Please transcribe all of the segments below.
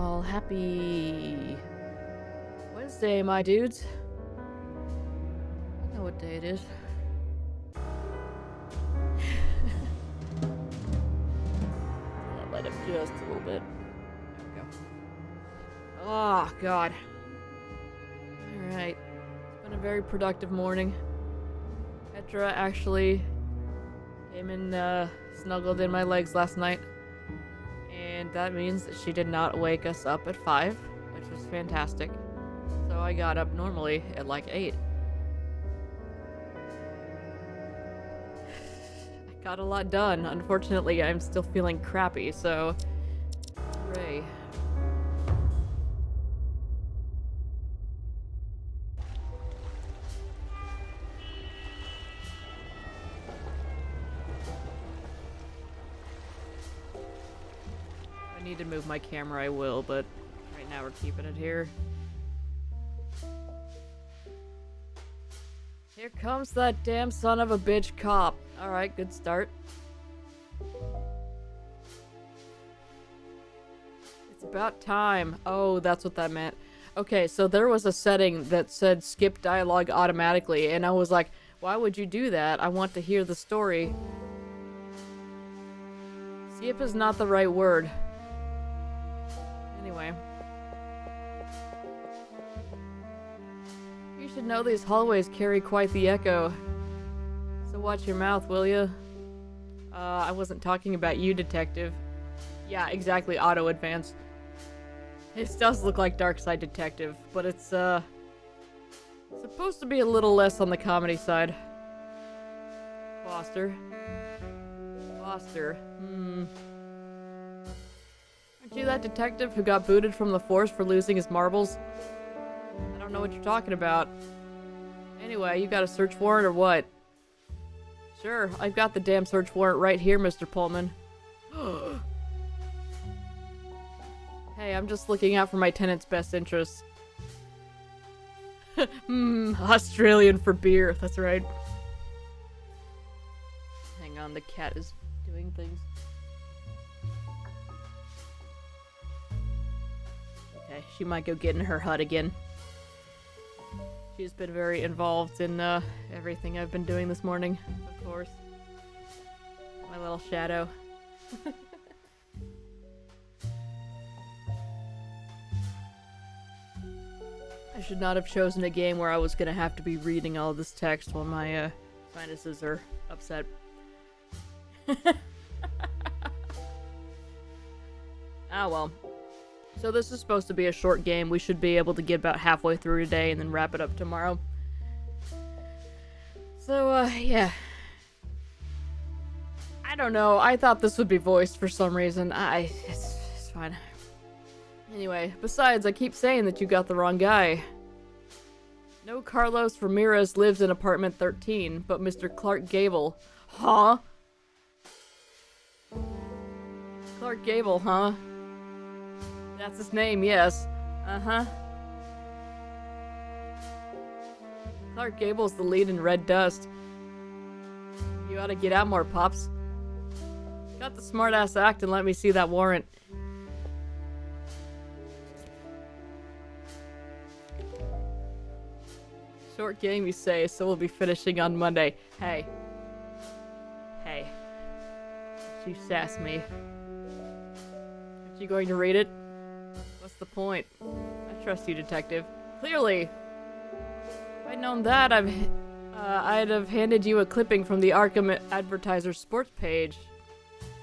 y'all. Happy Wednesday, my dudes. I know what day it is. I'll light up just a little bit. There we go. Oh, God. Alright. It's been a very productive morning. Petra actually came and snuggled in my legs last night. And that means that she did not wake us up at 5, which was fantastic. So I got up normally at like 8. I got a lot done. Unfortunately, I'm still feeling crappy, so hooray. If I need to move my camera, I will, but right now we're keeping it here. Here comes that damn son of a bitch cop. Alright, good start. It's about time. Oh, that's what that meant. Okay, so there was a setting that said skip dialogue automatically, and I was like, why would you do that? I want to hear the story. Skip is not the right word. Anyway. You should know these hallways carry quite the echo. So watch your mouth, will ya? I wasn't talking about you, detective. Yeah, exactly, auto advance. It does look like Darkside Detective, but it's, supposed to be a little less on the comedy side. Foster. Foster. Aren't you that detective who got booted from the force for losing his marbles? I don't know what you're talking about. Anyway, you got a search warrant or what? Sure, I've got the damn search warrant right here, Mr. Pullman. Hey, I'm just looking out for my tenant's best interests. Australian for beer, that's right. Hang on, the cat is doing things. Okay, she might go get in her hut again. She's been very involved in everything I've been doing this morning, of course. My little shadow. I should not have chosen a game where I was gonna have to be reading all this text while my sinuses are upset. Ah well. So this is supposed to be a short game. We should be able to get about halfway through today and then wrap it up tomorrow. So, yeah. I don't know. I thought this would be voiced for some reason. It's fine. Anyway, besides, I keep saying that you got the wrong guy. No Carlos Ramirez lives in apartment 13, but Mr. Clark Gable. Huh? Clark Gable, huh? That's his name, yes. Uh-huh. Clark Gable's the lead in Red Dust. You ought to get out more, Pops. Got the smartass act and let me see that warrant. Short game, you say, so we'll be finishing on Monday. Hey. Hey. Don't you sass me. Aren't you going to read it? What's the point? I trust you, detective. Clearly! If I'd known that, I'd have handed you a clipping from the Arkham Advertiser's sports page.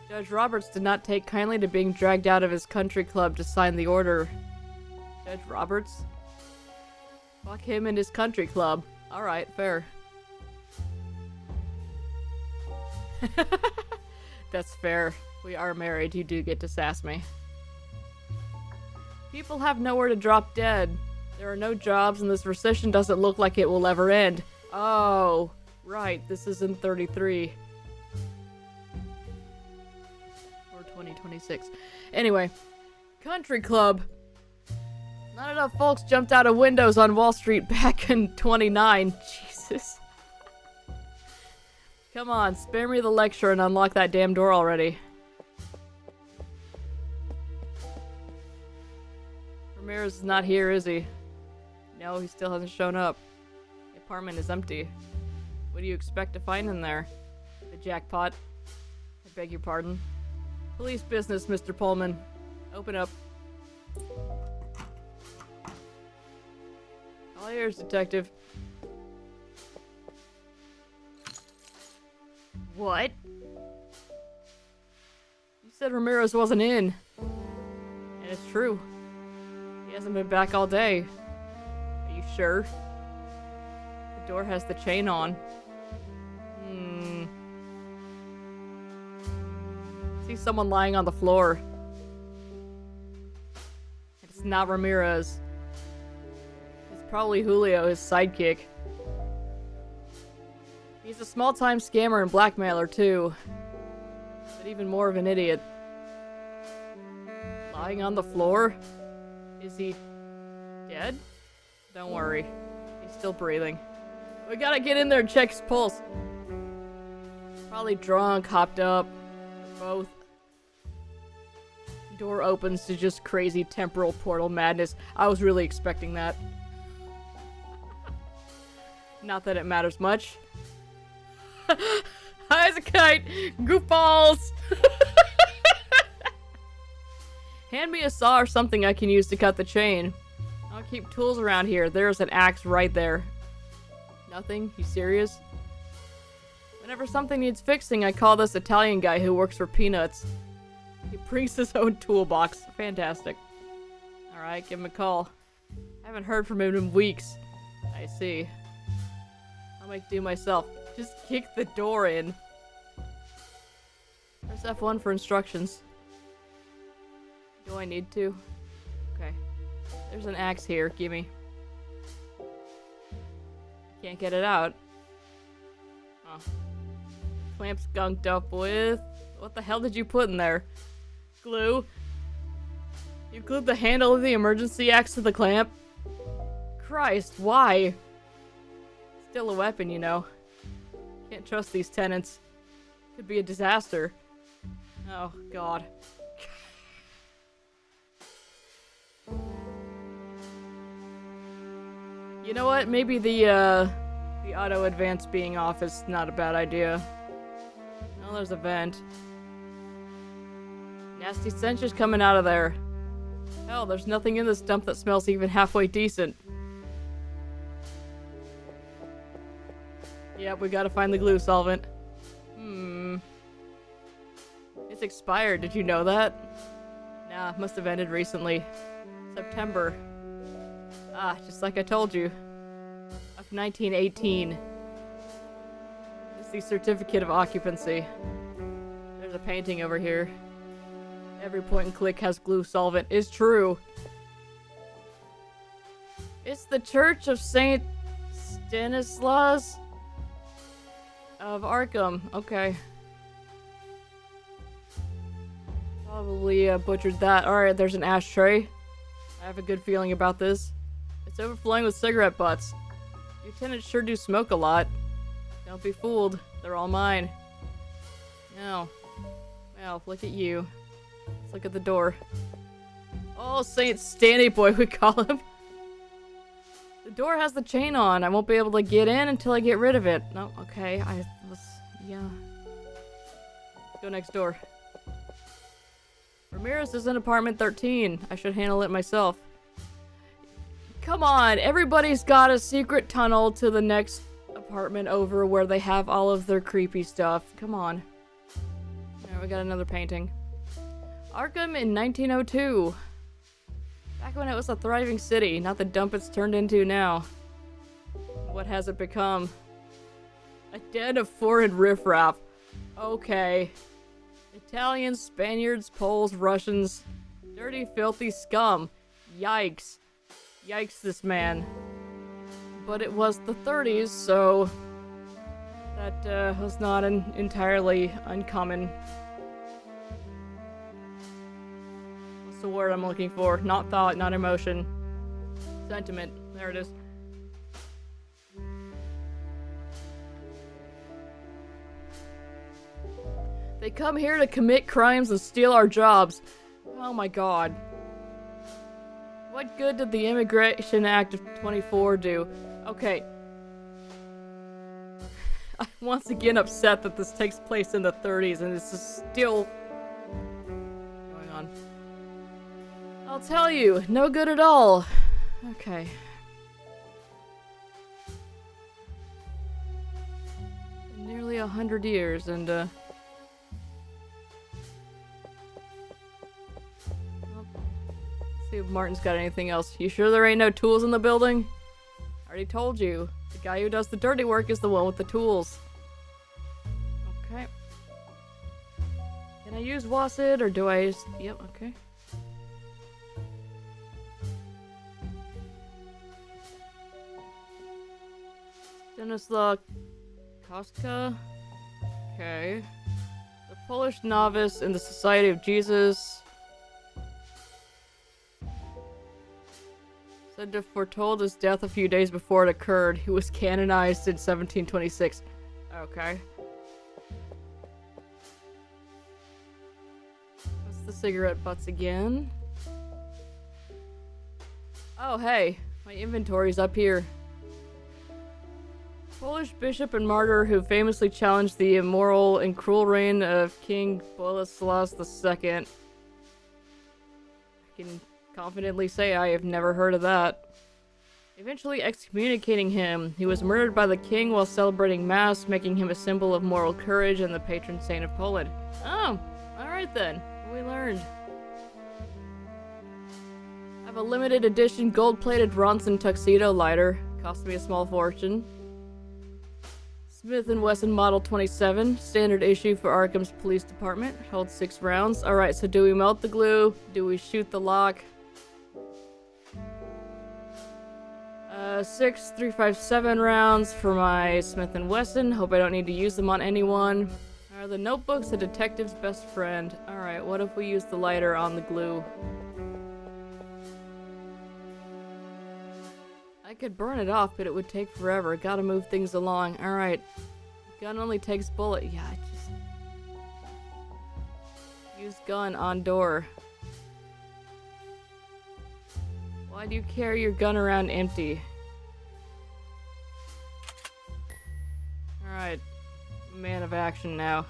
Judge Roberts did not take kindly to being dragged out of his country club to sign the order. Judge Roberts? Fuck him and his country club. Alright, fair. That's fair. We are married, you do get to sass me. People have nowhere to drop dead. There are no jobs and this recession doesn't look like it will ever end. Oh, right, this is in 33. Or 2026. Anyway, country club. Not enough folks jumped out of windows on Wall Street back in 29. Jesus. Come on, spare me the lecture and unlock that damn door already. Ramirez is not here, is he? No, he still hasn't shown up. The apartment is empty. What do you expect to find in there? The jackpot? I beg your pardon. Police business, Mr. Pullman. Open up. All ears, detective. What? You said Ramirez wasn't in. And it's true. He hasn't been back all day. Are you sure? The door has the chain on. I see someone lying on the floor. It's not Ramirez. It's probably Julio, his sidekick. He's a small-time scammer and blackmailer, too. But even more of an idiot. Lying on the floor? Is he dead? Don't worry. He's still breathing. We gotta get in there and check his pulse. Probably drunk, hopped up. Both. Door opens to just crazy temporal portal madness. I was really expecting that. Not that it matters much. High as a kite! Goofballs! Hand me a saw or something I can use to cut the chain. I'll keep tools around here. There's an axe right there. Nothing? You serious? Whenever something needs fixing, I call this Italian guy who works for Peanuts. He brings his own toolbox. Fantastic. Alright, give him a call. I haven't heard from him in weeks. I see. I'll make do myself. Just kick the door in. Press F1 for instructions. Do I need to? Okay. There's an axe here. Gimme. Can't get it out. Oh. Clamp's gunked up with... What the hell did you put in there? Glue? You glued the handle of the emergency axe to the clamp? Christ, why? Still a weapon, you know. Can't trust these tenants. Could be a disaster. Oh, God. You know what? Maybe the auto advance being off is not a bad idea. Oh, there's a vent. Nasty stench is coming out of there. Hell, there's nothing in this dump that smells even halfway decent. Yep, we gotta find the glue solvent. It's expired, did you know that? Nah, must have ended recently. September. Ah, just like I told you. Of 1918. It's the certificate of occupancy. There's a painting over here. Every point and click has glue solvent. Is true. It's the Church of Saint Stanislaus of Arkham. Okay. Probably butchered that. Alright, there's an ashtray. I have a good feeling about this. It's overflowing with cigarette butts. Your tenants sure do smoke a lot. Don't be fooled. They're all mine. No. Well, look at you. Let's look at the door. Oh, Saint Stanny Boy, we call him. The door has the chain on. I won't be able to get in until I get rid of it. No, okay. Yeah. Let's go next door. Ramirez is in apartment 13. I should handle it myself. Come on, everybody's got a secret tunnel to the next apartment over where they have all of their creepy stuff. Come on. Alright, we got another painting. Arkham in 1902. Back when it was a thriving city, not the dump it's turned into now. What has it become? A den of foreign riffraff. Okay. Italians, Spaniards, Poles, Russians. Dirty, filthy scum. Yikes. Yikes, this man. But it was the 30s, so that was not an entirely uncommon... What's the word I'm looking for? Not thought, not emotion. Sentiment. There it is. They come here to commit crimes and steal our jobs. Oh my god. What good did the Immigration Act of 24 do? Okay. I'm once again upset that this takes place in the 30s and this is still going on. I'll tell you, no good at all. Okay. Nearly 100 years and well, let's see if Martin's got anything else. You sure there ain't no tools in the building? I already told you. The guy who does the dirty work is the one with the tools. Okay. Can I use Wassid or do I use... Yep, okay. Stanislaw Kostka. Okay. The Polish novice in the Society of Jesus. Said to foretold his death a few days before it occurred. He was canonized in 1726. Okay. That's the cigarette butts again. Oh, hey. My inventory's up here. Polish bishop and martyr who famously challenged the immoral and cruel reign of King Boleslaus II. I can confidently say I have never heard of that. Eventually excommunicating him, he was murdered by the king while celebrating mass, making him a symbol of moral courage and the patron saint of Poland. Oh, alright then. We learned. I have a limited edition gold-plated Ronson tuxedo lighter. Cost me a small fortune. Smith & Wesson Model 27, standard issue for Arkham's police department. Holds 6 rounds. Alright, so do we melt the glue? Do we shoot the lock? 6 .357 rounds for my Smith & Wesson. Hope I don't need to use them on anyone. Are the notebooks a detective's best friend? Alright, what if we use the lighter on the glue? I could burn it off, but it would take forever. Gotta move things along. Alright. Gun only takes bullet. Yeah, just... Use gun on door. Why do you carry your gun around empty? Alright. Man of action now.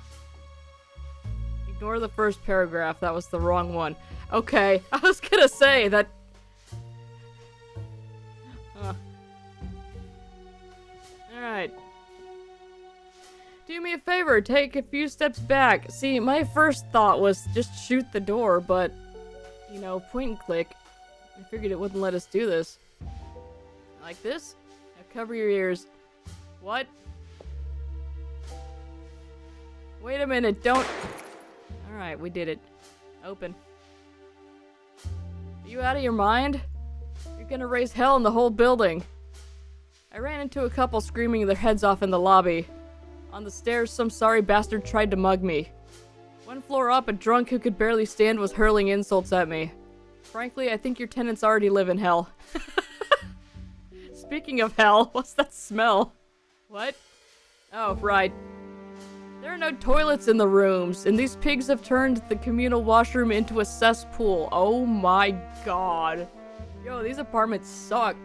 Ignore the first paragraph. That was the wrong one. Okay. I was gonna say that... Alright. Do me a favor, take a few steps back. See, my first thought was just shoot the door, but, you know, point and click. I figured it wouldn't let us do this. Like this? Now cover your ears. What? Wait a minute, don't... Alright, we did it. Open. Are you out of your mind? You're gonna raise hell in the whole building. I ran into a couple screaming their heads off in the lobby. On the stairs, some sorry bastard tried to mug me. One floor up, a drunk who could barely stand was hurling insults at me. Frankly, I think your tenants already live in hell. Speaking of hell, what's that smell? What? Oh, right. There are no toilets in the rooms, and these pigs have turned the communal washroom into a cesspool. Oh my god. Yo, these apartments suck.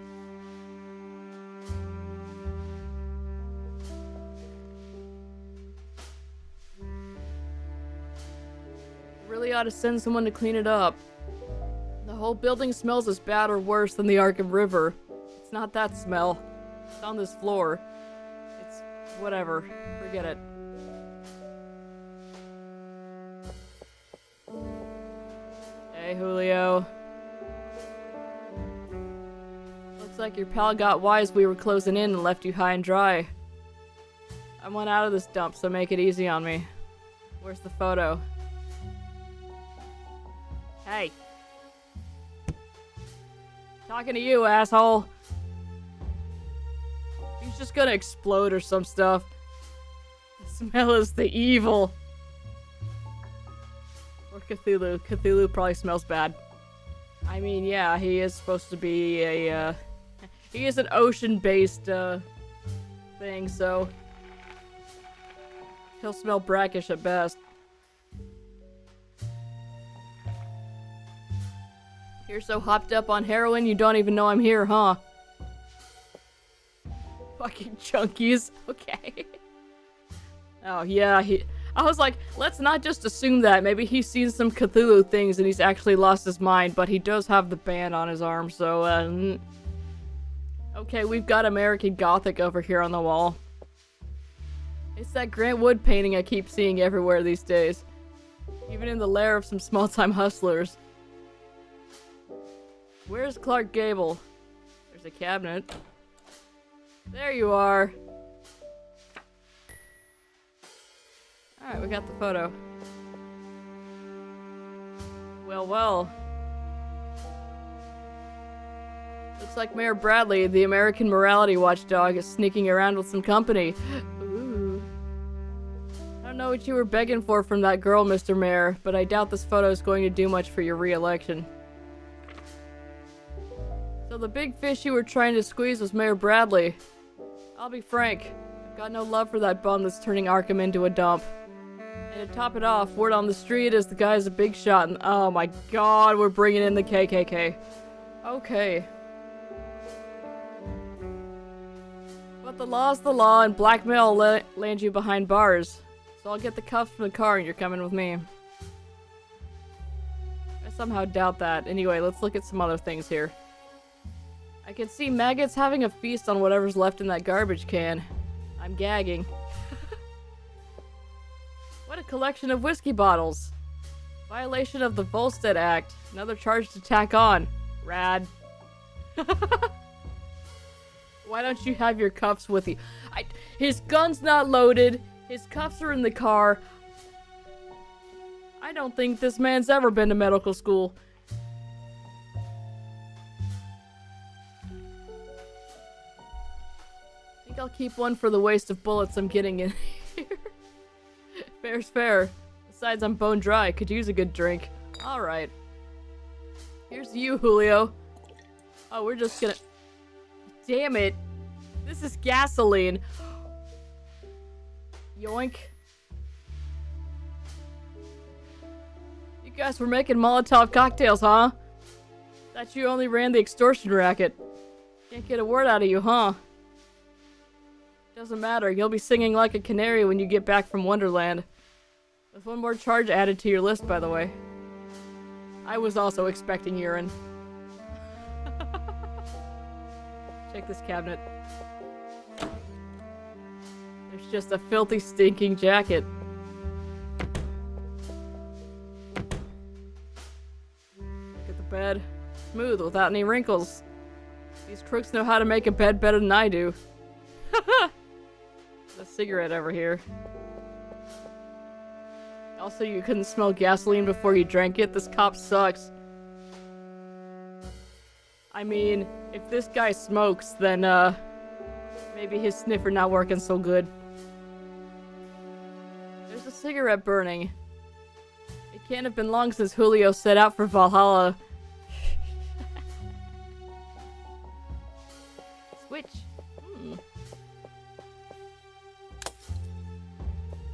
Really ought to send someone to clean it up. The whole building smells as bad or worse than the Arkham River. It's not that smell. It's on this floor. It's whatever. Forget it. Hey, Julio. Looks like your pal got wise we were closing in and left you high and dry. I want out of this dump, so make it easy on me. Where's the photo? Hey. Talking to you, asshole. He's just gonna explode or some stuff. The smell is the evil. Or Cthulhu. Cthulhu probably smells bad. I mean, yeah, he is supposed to be a, he is an ocean-based, thing, so... he'll smell brackish at best. You're so hopped up on heroin you don't even know I'm here, huh? Fucking junkies. Okay. Oh, yeah, I was like, let's not just assume that. Maybe he's seen some Cthulhu things and he's actually lost his mind, but he does have the band on his arm, so, Okay, we've got American Gothic over here on the wall. It's that Grant Wood painting I keep seeing everywhere these days. Even in the lair of some small-time hustlers. Where's Clark Gable? There's a cabinet. There you are. Alright, we got the photo. Well, well. Looks like Mayor Bradley, the American morality watchdog, is sneaking around with some company. Ooh. I don't know what you were begging for from that girl, Mr. Mayor, but I doubt this photo is going to do much for your re-election. So the big fish you were trying to squeeze was Mayor Bradley. I'll be frank, I've got no love for that bum that's turning Arkham into a dump. And to top it off, word on the street is the guy's a big shot and oh my god, we're bringing in the KKK. Okay. But the law's the law and blackmail will land you behind bars. So I'll get the cuffs from the car and you're coming with me. I somehow doubt that. Anyway, let's look at some other things here. I can see maggots having a feast on whatever's left in that garbage can. I'm gagging. What a collection of whiskey bottles. Violation of the Volstead Act. Another charge to tack on. Rad. Why don't you have your cuffs with you? His gun's not loaded. His cuffs are in the car. I don't think this man's ever been to medical school. I think I'll keep one for the waste of bullets I'm getting in here. Fair's fair. Besides, I'm bone dry. Could use a good drink. Alright. Here's you, Julio. Oh, we're just gonna... Damn it. This is gasoline. Yoink. You guys were making Molotov cocktails, huh? Thought you only ran the extortion racket. Can't get a word out of you, huh? Doesn't matter, you'll be singing like a canary when you get back from Wonderland. With one more charge added to your list, by the way. I was also expecting urine. Check this cabinet. There's just a filthy, stinking jacket. Look at the bed. Smooth, without any wrinkles. These crooks know how to make a bed better than I do. A cigarette over here. Also, you couldn't smell gasoline before you drank it? This cop sucks. I mean, if this guy smokes, then, maybe his sniffer not working so good. There's a cigarette burning. It can't have been long since Julio set out for Valhalla. Switch.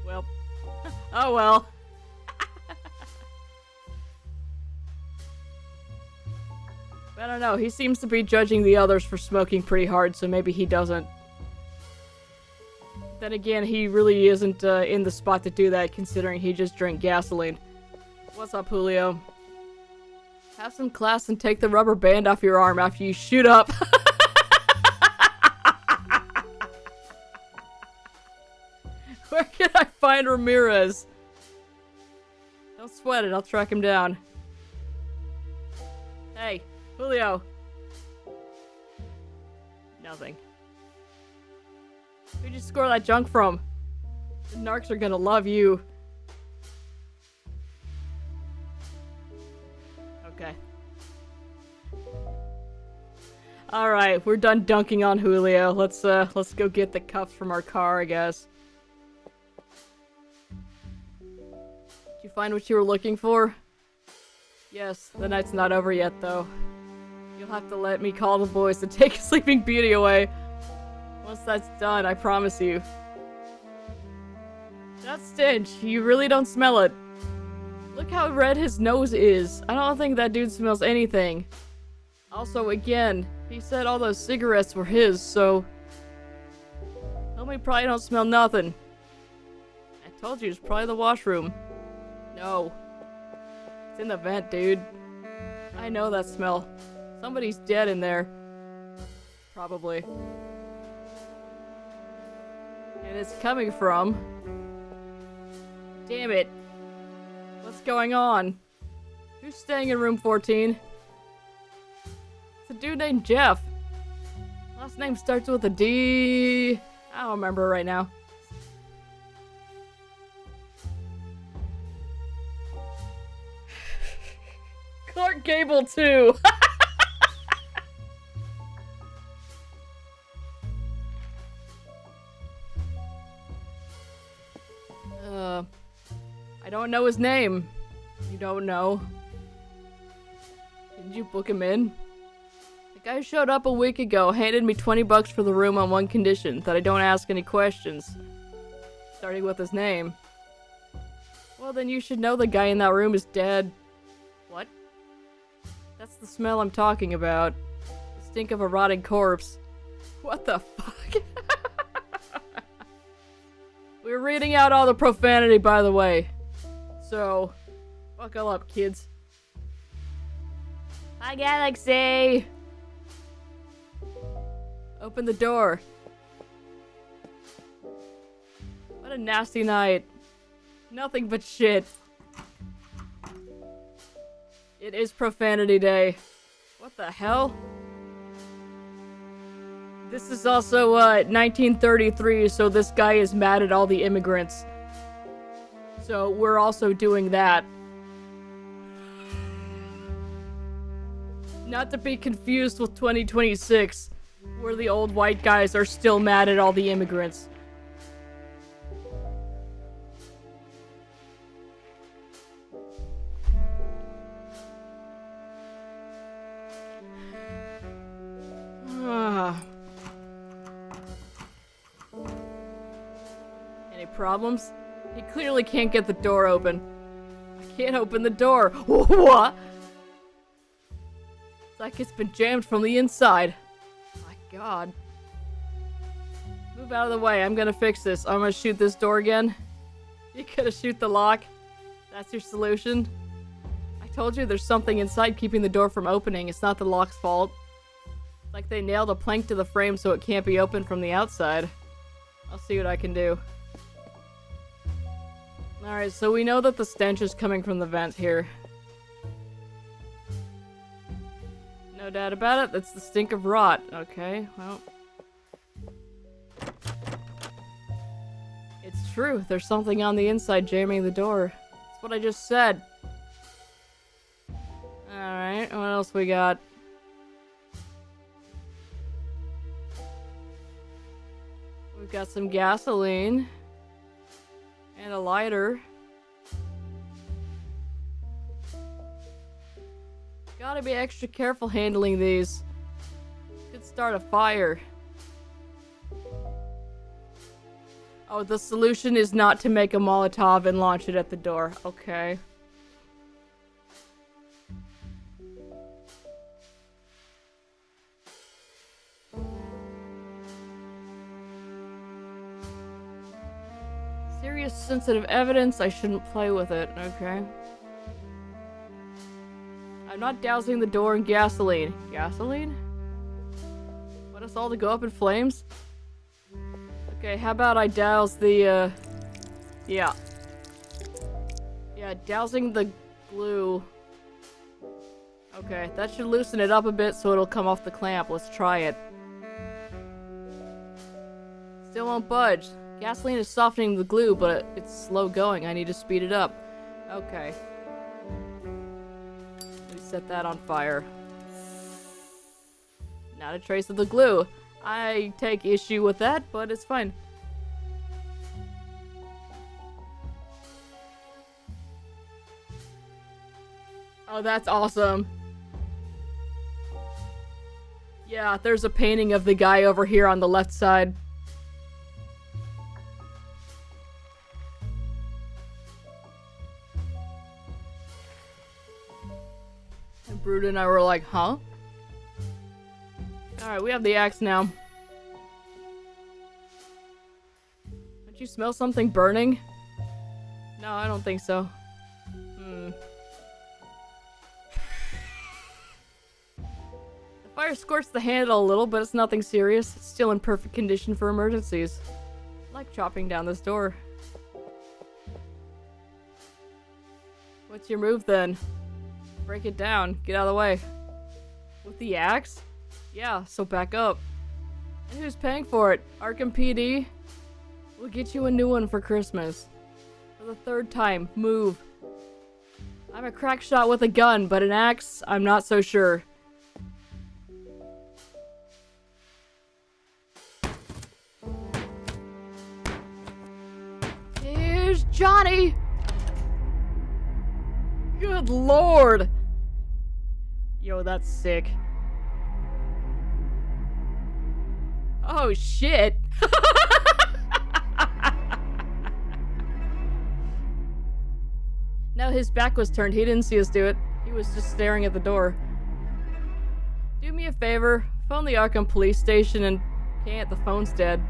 Well. Oh well. I don't know, he seems to be judging the others for smoking pretty hard, so maybe he doesn't. Then again, he really isn't in the spot to do that, considering he just drank gasoline. What's up, Julio? Have some class and take the rubber band off your arm after you shoot up. Where can I find Ramirez? Don't sweat it, I'll track him down. Hey, Julio. Nothing. Who'd you score that junk from? The narcs are gonna love you. Okay. Alright, we're done dunking on Julio. Let's go get the cuffs from our car, I guess. Did you find what you were looking for? Yes, the night's not over yet, though. You'll have to let me call the boys to take Sleeping Beauty away. Once that's done, I promise you. That stench, you really don't smell it. Look how red his nose is. I don't think that dude smells anything. Also, again, he said all those cigarettes were his, so... Homie probably don't smell nothing. I told you, it's probably the washroom. No. It's in the vent, dude. I know that smell. Somebody's dead in there. Probably. And it's coming from... Damn it. What's going on? Who's staying in room 14? It's a dude named Jeff. Last name starts with a D. I don't remember right now. Clark Gable too. I don't know his name. You don't know. Did you book him in? The guy showed up a week ago, handed me 20 bucks for the room on one condition, that I don't ask any questions. Starting with his name. Well, then you should know the guy in that room is dead. What? That's the smell I'm talking about. The stink of a rotting corpse. What the fuck? We're reading out all the profanity, by the way. So, buckle up, kids. Hi, Galaxy! Open the door. What a nasty night. Nothing but shit. It is profanity day. What the hell? This is also 1933, so this guy is mad at all the immigrants. So we're also doing that. Not to be confused with 2026, where the old white guys are still mad at all the immigrants. Any problems? He clearly can't get the door open. I can't open the door. What? It's like it's been jammed from the inside. My god. Move out of the way. I'm gonna fix this. I'm gonna shoot this door again. You gotta shoot the lock. That's your solution. I told you there's something inside keeping the door from opening. It's not the lock's fault. It's like they nailed a plank to the frame so it can't be opened from the outside. I'll see what I can do. Alright, so we know that the stench is coming from the vent here. No doubt about it, that's the stink of rot. Okay, well. It's true, there's something on the inside jamming the door. That's what I just said. Alright, what else we got? We've got some gasoline. And a lighter. Gotta be extra careful handling these. Could start a fire. Oh, the solution is not to make a Molotov and launch it at the door. Okay. Serious sensitive evidence, I shouldn't play with it, okay? I'm not dousing the door in gasoline. Gasoline? Want us all to go up in flames? Okay, how about I douse the, yeah. Yeah, dousing the glue. Okay, that should loosen it up a bit so it'll come off the clamp. Let's try it. Still won't budge. Gasoline is softening the glue, but it's slow going. I need to speed it up. Okay. We set that on fire. Not a trace of the glue. I take issue with that, but it's fine. Oh, that's awesome. Yeah, there's a painting of the guy over here on the left side. Bruda and I were like, huh? Alright, we have the axe now. Don't you smell something burning? No, I don't think so. The fire scorched the handle a little, but it's nothing serious. It's still in perfect condition for emergencies. I like chopping down this door. What's your move then? Break it down. Get out of the way. With the axe? Yeah, so back up. And who's paying for it? Arkham PD? We'll get you a new one for Christmas. For the third time, move. I'm a crack shot with a gun, but an axe, I'm not so sure. Here's Johnny! Good lord! Yo, that's sick. Oh shit! No, his back was turned. He didn't see us do it. He was just staring at the door. Do me a favor. Phone the Arkham police station and... Can't, the phone's dead.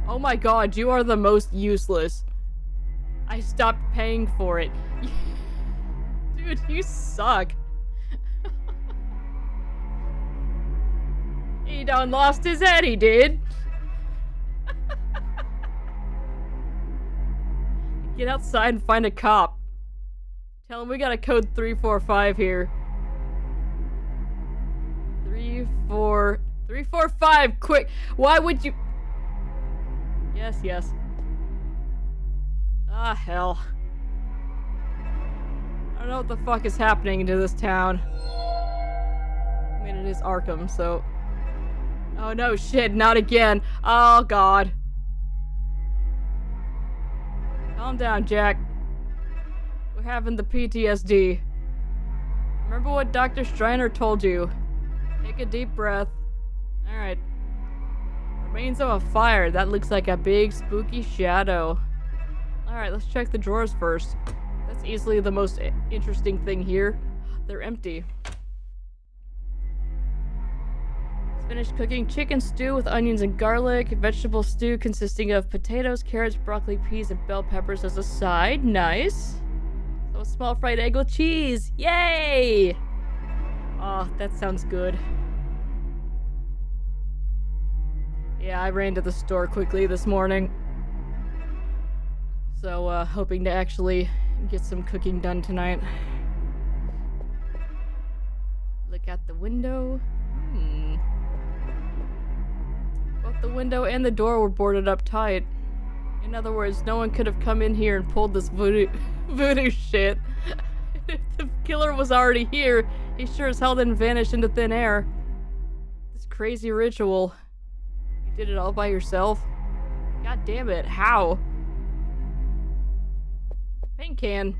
Oh my god, you are the most useless. I stopped paying for it. Dude, you suck. He done lost his head, he did. Get outside and find a cop. Tell him we got a code 345 here. 345, quick! Why would you... Yes, yes. Ah, hell. I don't know what the fuck is happening to this town. I mean, it is Arkham, so... Oh no, shit, not again. Oh god. Calm down, Jack. We're having the PTSD. Remember what Dr. Striner told you. Take a deep breath. Alright. Remains of a fire. That looks like a big spooky shadow. Alright, let's check the drawers first. That's easily the most interesting thing here. They're empty. Finished cooking chicken stew with onions and garlic. Vegetable stew consisting of potatoes, carrots, broccoli, peas, and bell peppers as a side. Nice. So a small fried egg with cheese. Yay! Oh, that sounds good. Yeah, I ran to the store quickly this morning. So, hoping to actually get some cooking done tonight. Look out the window. Both the window and the door were boarded up tight. In other words, no one could have come in here and pulled this voodoo shit. If the killer was already here, he sure as hell didn't vanish into thin air. This crazy ritual. You did it all by yourself? God damn it, how? Paint can.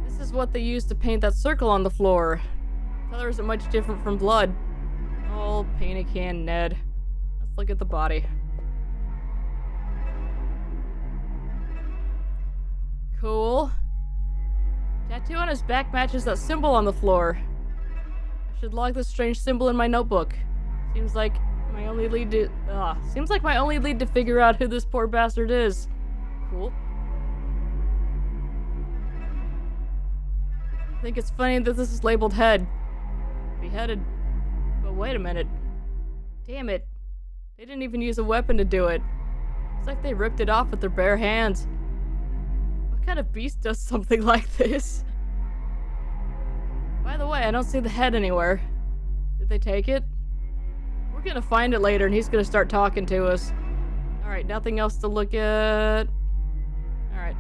This is what they used to paint that circle on the floor. Color isn't much different from blood. Oh, paint a can, Ned. Let's look at the body. Cool. Tattoo on his back matches that symbol on the floor. I should log this strange symbol in my notebook. Seems like my only lead to figure out who this poor bastard is. Cool. I think it's funny that this is labeled head. Beheaded. But wait a minute. Damn it. They didn't even use a weapon to do it. It's like they ripped it off with their bare hands. What kind of beast does something like this? By the way, I don't see the head anywhere. Did they take it? We're gonna find it later and he's gonna start talking to us. Alright, nothing else to look at. Alright.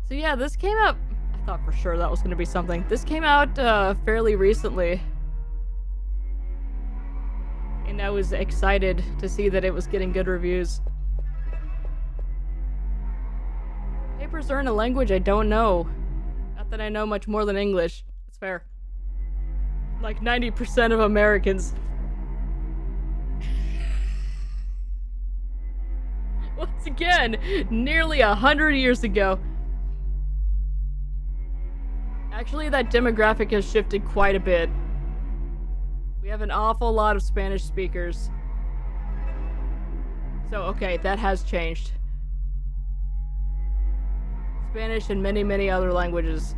So yeah, this came out... I thought for sure that was going to be something. This came out fairly recently. And I was excited to see that it was getting good reviews. Papers are in a language I don't know. Not that I know much more than English. That's fair. Like 90% of Americans. again, nearly 100 years ago. Actually, that demographic has shifted quite a bit. We have an awful lot of Spanish speakers. So, okay, that has changed. Spanish and many, many other languages.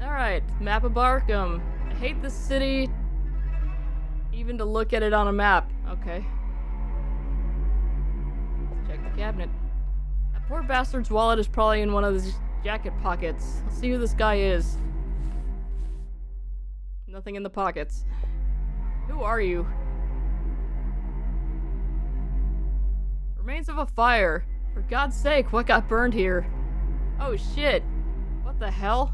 Alright, map of Arkham. I hate this city, even to look at it on a map. Okay. Let's check the cabinet. That poor bastard's wallet is probably in one of his jacket pockets. Let's see who this guy is. Nothing in the pockets. Who are you? Remains of a fire. For God's sake, what got burned here? Oh shit. What the hell?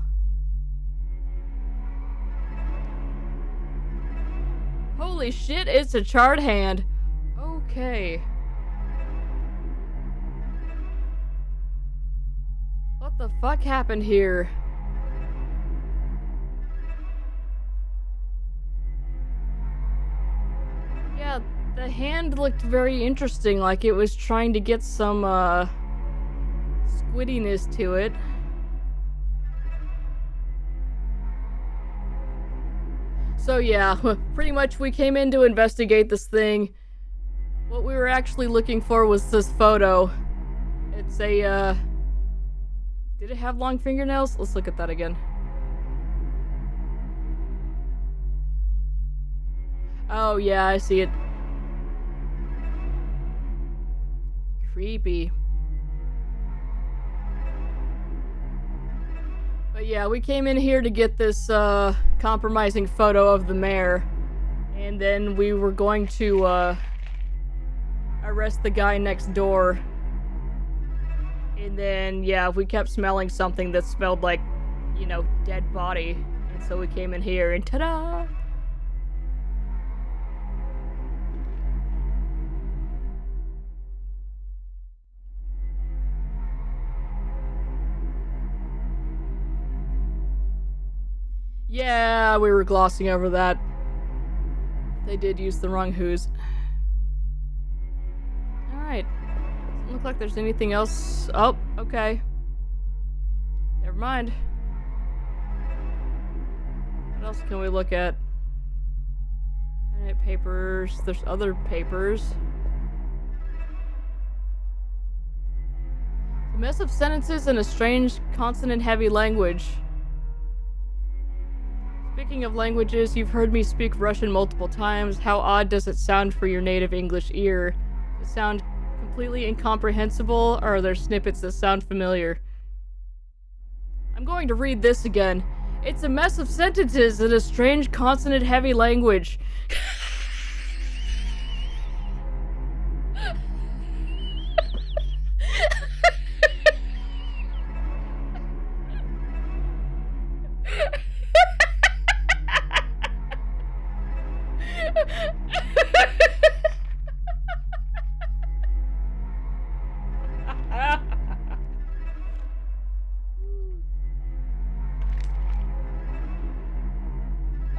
Holy shit, it's a charred hand. Okay. What the fuck happened here? Yeah, the hand looked very interesting, like it was trying to get some, squiddiness to it. So yeah, pretty much we came in to investigate this thing. What we were actually looking for was this photo. It's a, did it have long fingernails? Let's look at that again. Oh yeah, I see it. Creepy. But yeah, we came in here to get this, compromising photo of the mayor. And then we were going to, arrest the guy next door. And then, yeah, we kept smelling something that smelled like, you know, dead body. And so we came in here and ta-da! Yeah, we were glossing over that. They did use the wrong who's. Alright. Doesn't look like there's anything else. Oh, okay. Never mind. What else can we look at? Papers. There's other papers. A mess of sentences in a strange, consonant-heavy language. Speaking of languages, you've heard me speak Russian multiple times. How odd does it sound for your native English ear? Does it sound completely incomprehensible, or are there snippets that sound familiar? I'm going to read this again. It's a mess of sentences in a strange consonant-heavy language.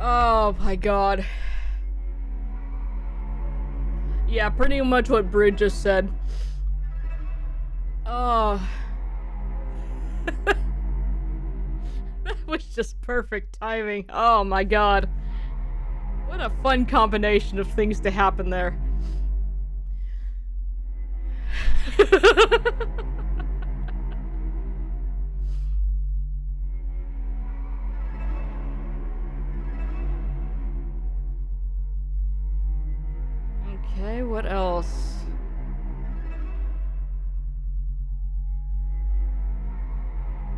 Oh my god. Yeah, pretty much what Brid just said. Oh. That was just perfect timing. Oh my god. What a fun combination of things to happen there. Okay, what else?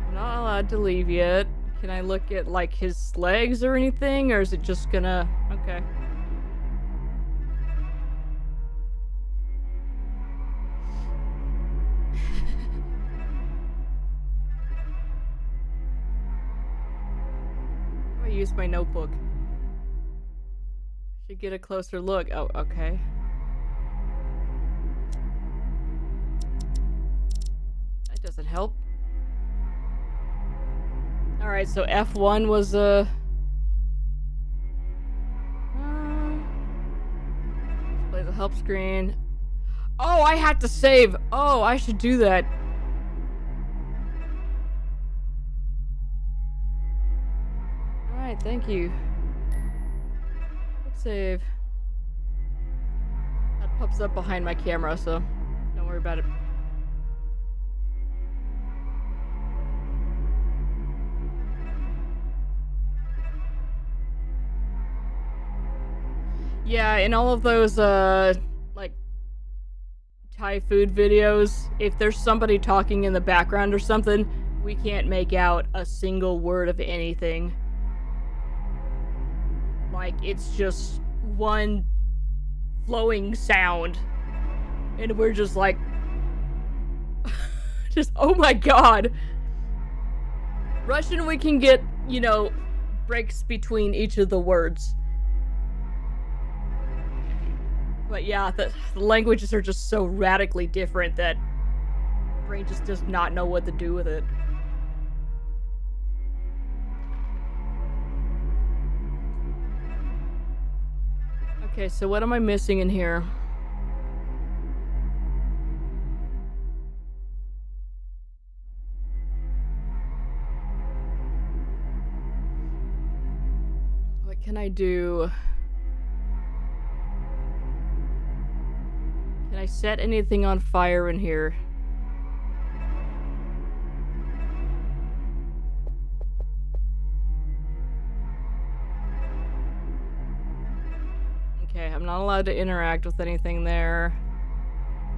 I'm not allowed to leave yet. Can I look at, like, his legs or anything? Or is it just gonna... Okay. I use my notebook. Should get a closer look. Oh, okay. That doesn't help. Alright, so F1 was display the help screen. Oh, I had to save. Oh, I should do that. Alright, thank you. Quick save. That pops up behind my camera, so don't worry about it. Yeah, in all of those, like, Thai food videos, if there's somebody talking in the background or something, we can't make out a single word of anything. Like, it's just one flowing sound. And we're just like... just, oh my god! Russian, we can get, you know, breaks between each of the words. But yeah, the languages are just so radically different that brain just does not know what to do with it. Okay, so what am I missing in here? What can I do? Can I set anything on fire in here? Okay, I'm not allowed to interact with anything there.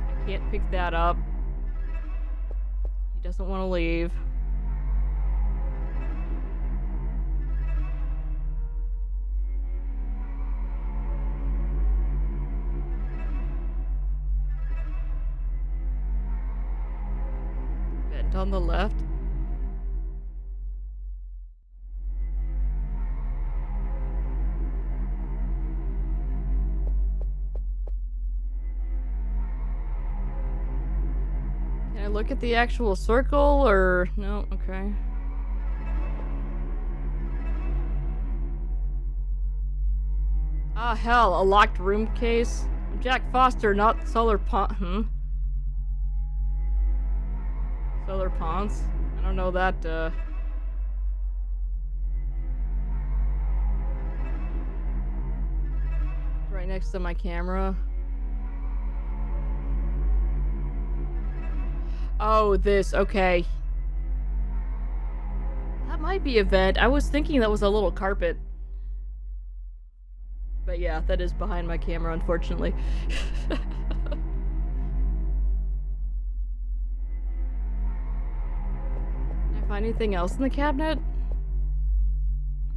I can't pick that up. He doesn't want to leave. Vent on the left. Can I look at the actual circle, or... No, okay. Ah, hell, a locked room case? I'm Jack Foster, not Solar Pond. Solar Ponds? I don't know that, right next to my camera. Oh, this, okay. That might be a vent. I was thinking that was a little carpet. But yeah, that is behind my camera, unfortunately. Can I find anything else in the cabinet?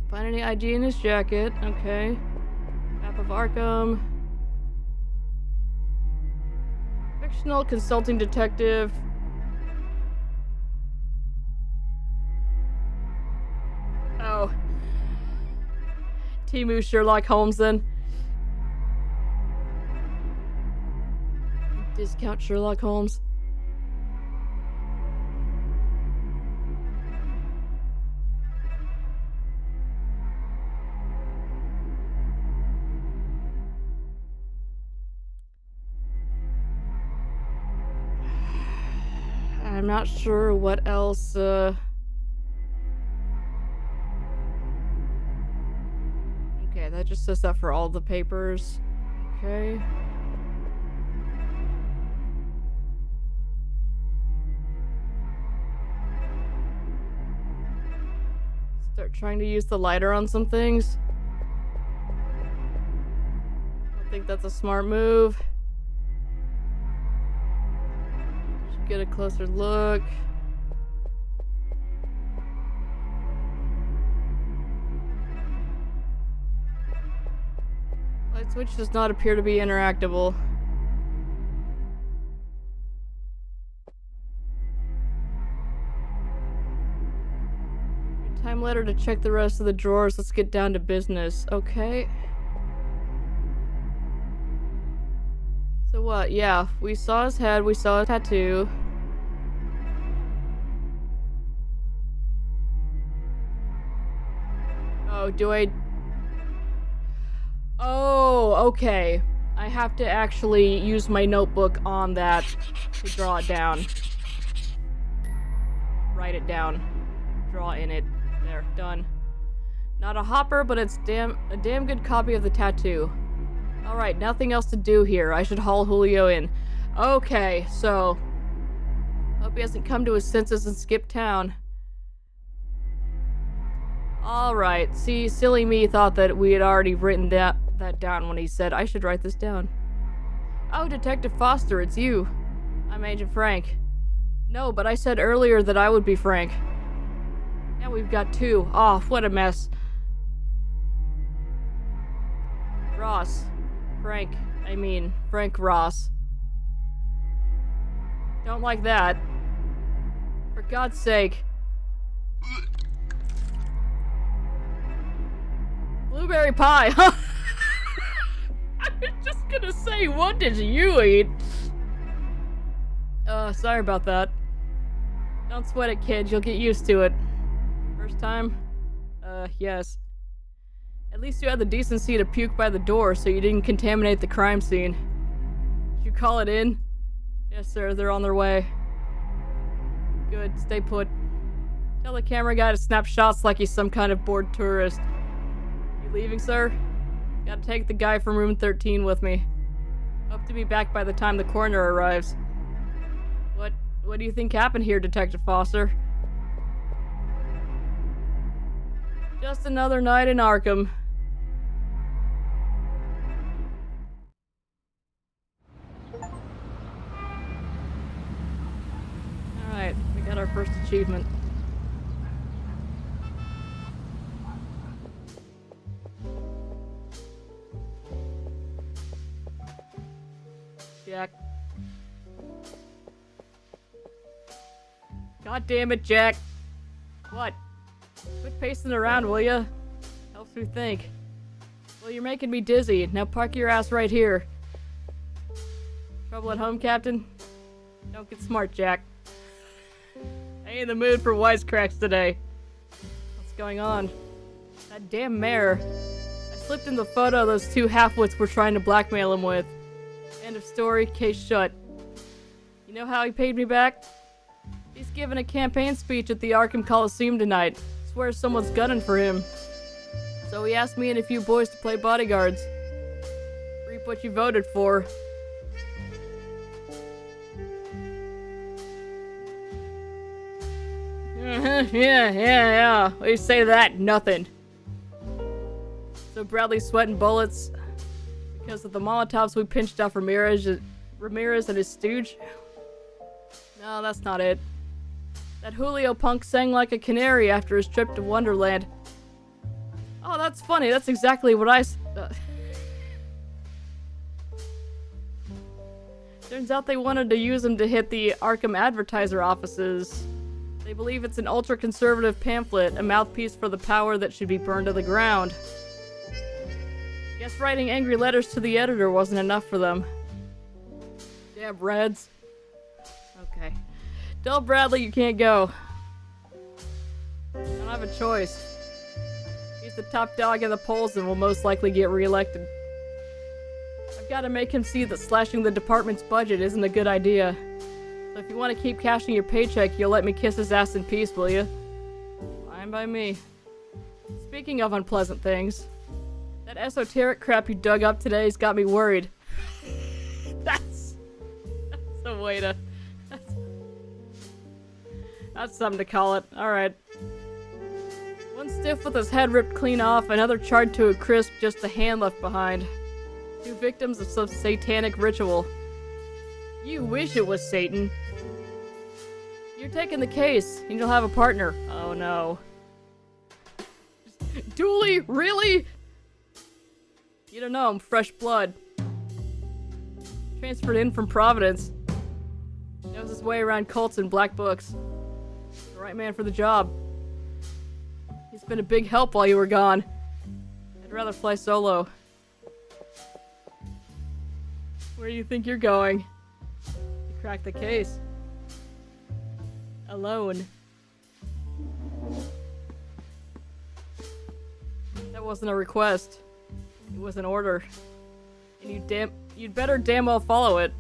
Find any ID in his jacket. Okay. Map of Arkham. Fictional consulting detective. Oh. Timu Sherlock Holmes, then. Discount Sherlock Holmes. I'm not sure what else, Okay, that just says that for all the papers. Okay. Start trying to use the lighter on some things. I think that's a smart move. Should get a closer look. Light switch does not appear to be interactable. Time later to check the rest of the drawers. Let's get down to business. Okay. So what? Yeah, we saw his head, we saw a tattoo. Oh, do I... Oh, okay. I have to actually use my notebook on that to draw it down. Write it down. Draw in it. There, done. Not a hopper, but it's a damn good copy of the tattoo. Alright, nothing else to do here. I should haul Julio in. Okay, so... hope he hasn't come to his senses and skipped town. Alright, see, silly me thought that we had already written that down when he said, I should write this down. Oh, Detective Foster, it's you. I'm Agent Frank. No, but I said earlier that I would be Frank. Now we've got two. Oh, what a mess. Ross. Frank Ross. Don't like that. For God's sake. Blueberry pie, huh? I was just gonna say, what did you eat? Sorry about that. Don't sweat it, kid. You'll get used to it. First time? Yes. At least you had the decency to puke by the door so you didn't contaminate the crime scene. Did you call it in? Yes, sir. They're on their way. Good. Stay put. Tell the camera guy to snap shots like he's some kind of bored tourist. You leaving, sir? Gotta take the guy from room 13 with me. Hope to be back by the time the coroner arrives. What do you think happened here, Detective Foster? Just another night in Arkham. Alright, we got our first achievement. Jack. God damn it, Jack. What? Quit pacing around, will ya? Helps me think. Well, you're making me dizzy. Now park your ass right here. Trouble at home, Captain? Don't get smart, Jack. I ain't in the mood for wisecracks today. What's going on? That damn mayor. I slipped in the photo those two halfwits were trying to blackmail him with. End of story, case shut. You know how he paid me back? He's giving a campaign speech at the Arkham Coliseum tonight. Swears someone's gunning for him. So he asked me and a few boys to play bodyguards. Reap what you voted for. Yeah. What do you say to that? Nothing. So Bradley's sweating bullets because of the Molotovs we pinched off Ramirez and his stooge? No, that's not it. That Julio punk sang like a canary after his trip to Wonderland. Oh, that's funny. That's exactly what I... Turns out they wanted to use him to hit the Arkham advertiser offices. They believe it's an ultra-conservative pamphlet, a mouthpiece for the power that should be burned to the ground. Guess writing angry letters to the editor wasn't enough for them. Damn Reds. Okay. Tell Bradley you can't go. I don't have a choice. He's the top dog in the polls and will most likely get reelected. I've got to make him see that slashing the department's budget isn't a good idea. So if you want to keep cashing your paycheck, you'll let me kiss his ass in peace, will you? Fine by me. Speaking of unpleasant things, that esoteric crap you dug up today's got me worried. That's a way to... That's something to call it. Alright. One stiff with his head ripped clean off, another charred to a crisp, just a hand left behind. Two victims of some satanic ritual. You wish it was Satan. You're taking the case, and you'll have a partner. Oh no. Dooley? Really? You don't know, I'm fresh blood. Transferred in from Providence. Knows his way around cults and black books. The right man for the job. He's been a big help while you were gone. I'd rather fly solo. Where do you think you're going? You cracked the case. Alone. That wasn't a request. It was an order. And you'd better damn well follow it.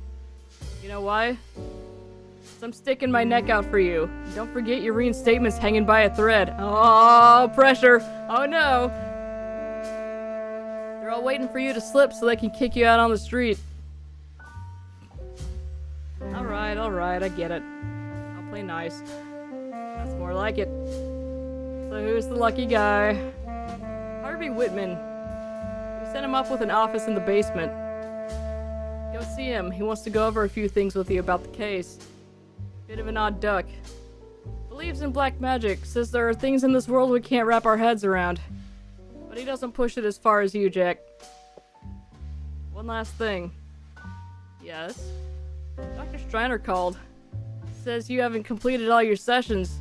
You know why? 'Cause I'm sticking my neck out for you. And don't forget your reinstatement's hanging by a thread. Oh, pressure. Oh no. They're all waiting for you to slip so they can kick you out on the street. Alright, I get it. I'll play nice. That's more like it. So who's the lucky guy? Harvey Whitman. We sent him up with an office in the basement. Go see him. He wants to go over a few things with you about the case. Bit of an odd duck. Believes in black magic. Says there are things in this world we can't wrap our heads around. But he doesn't push it as far as you, Jack. One last thing. Yes? Dr. Striner called. Says you haven't completed all your sessions.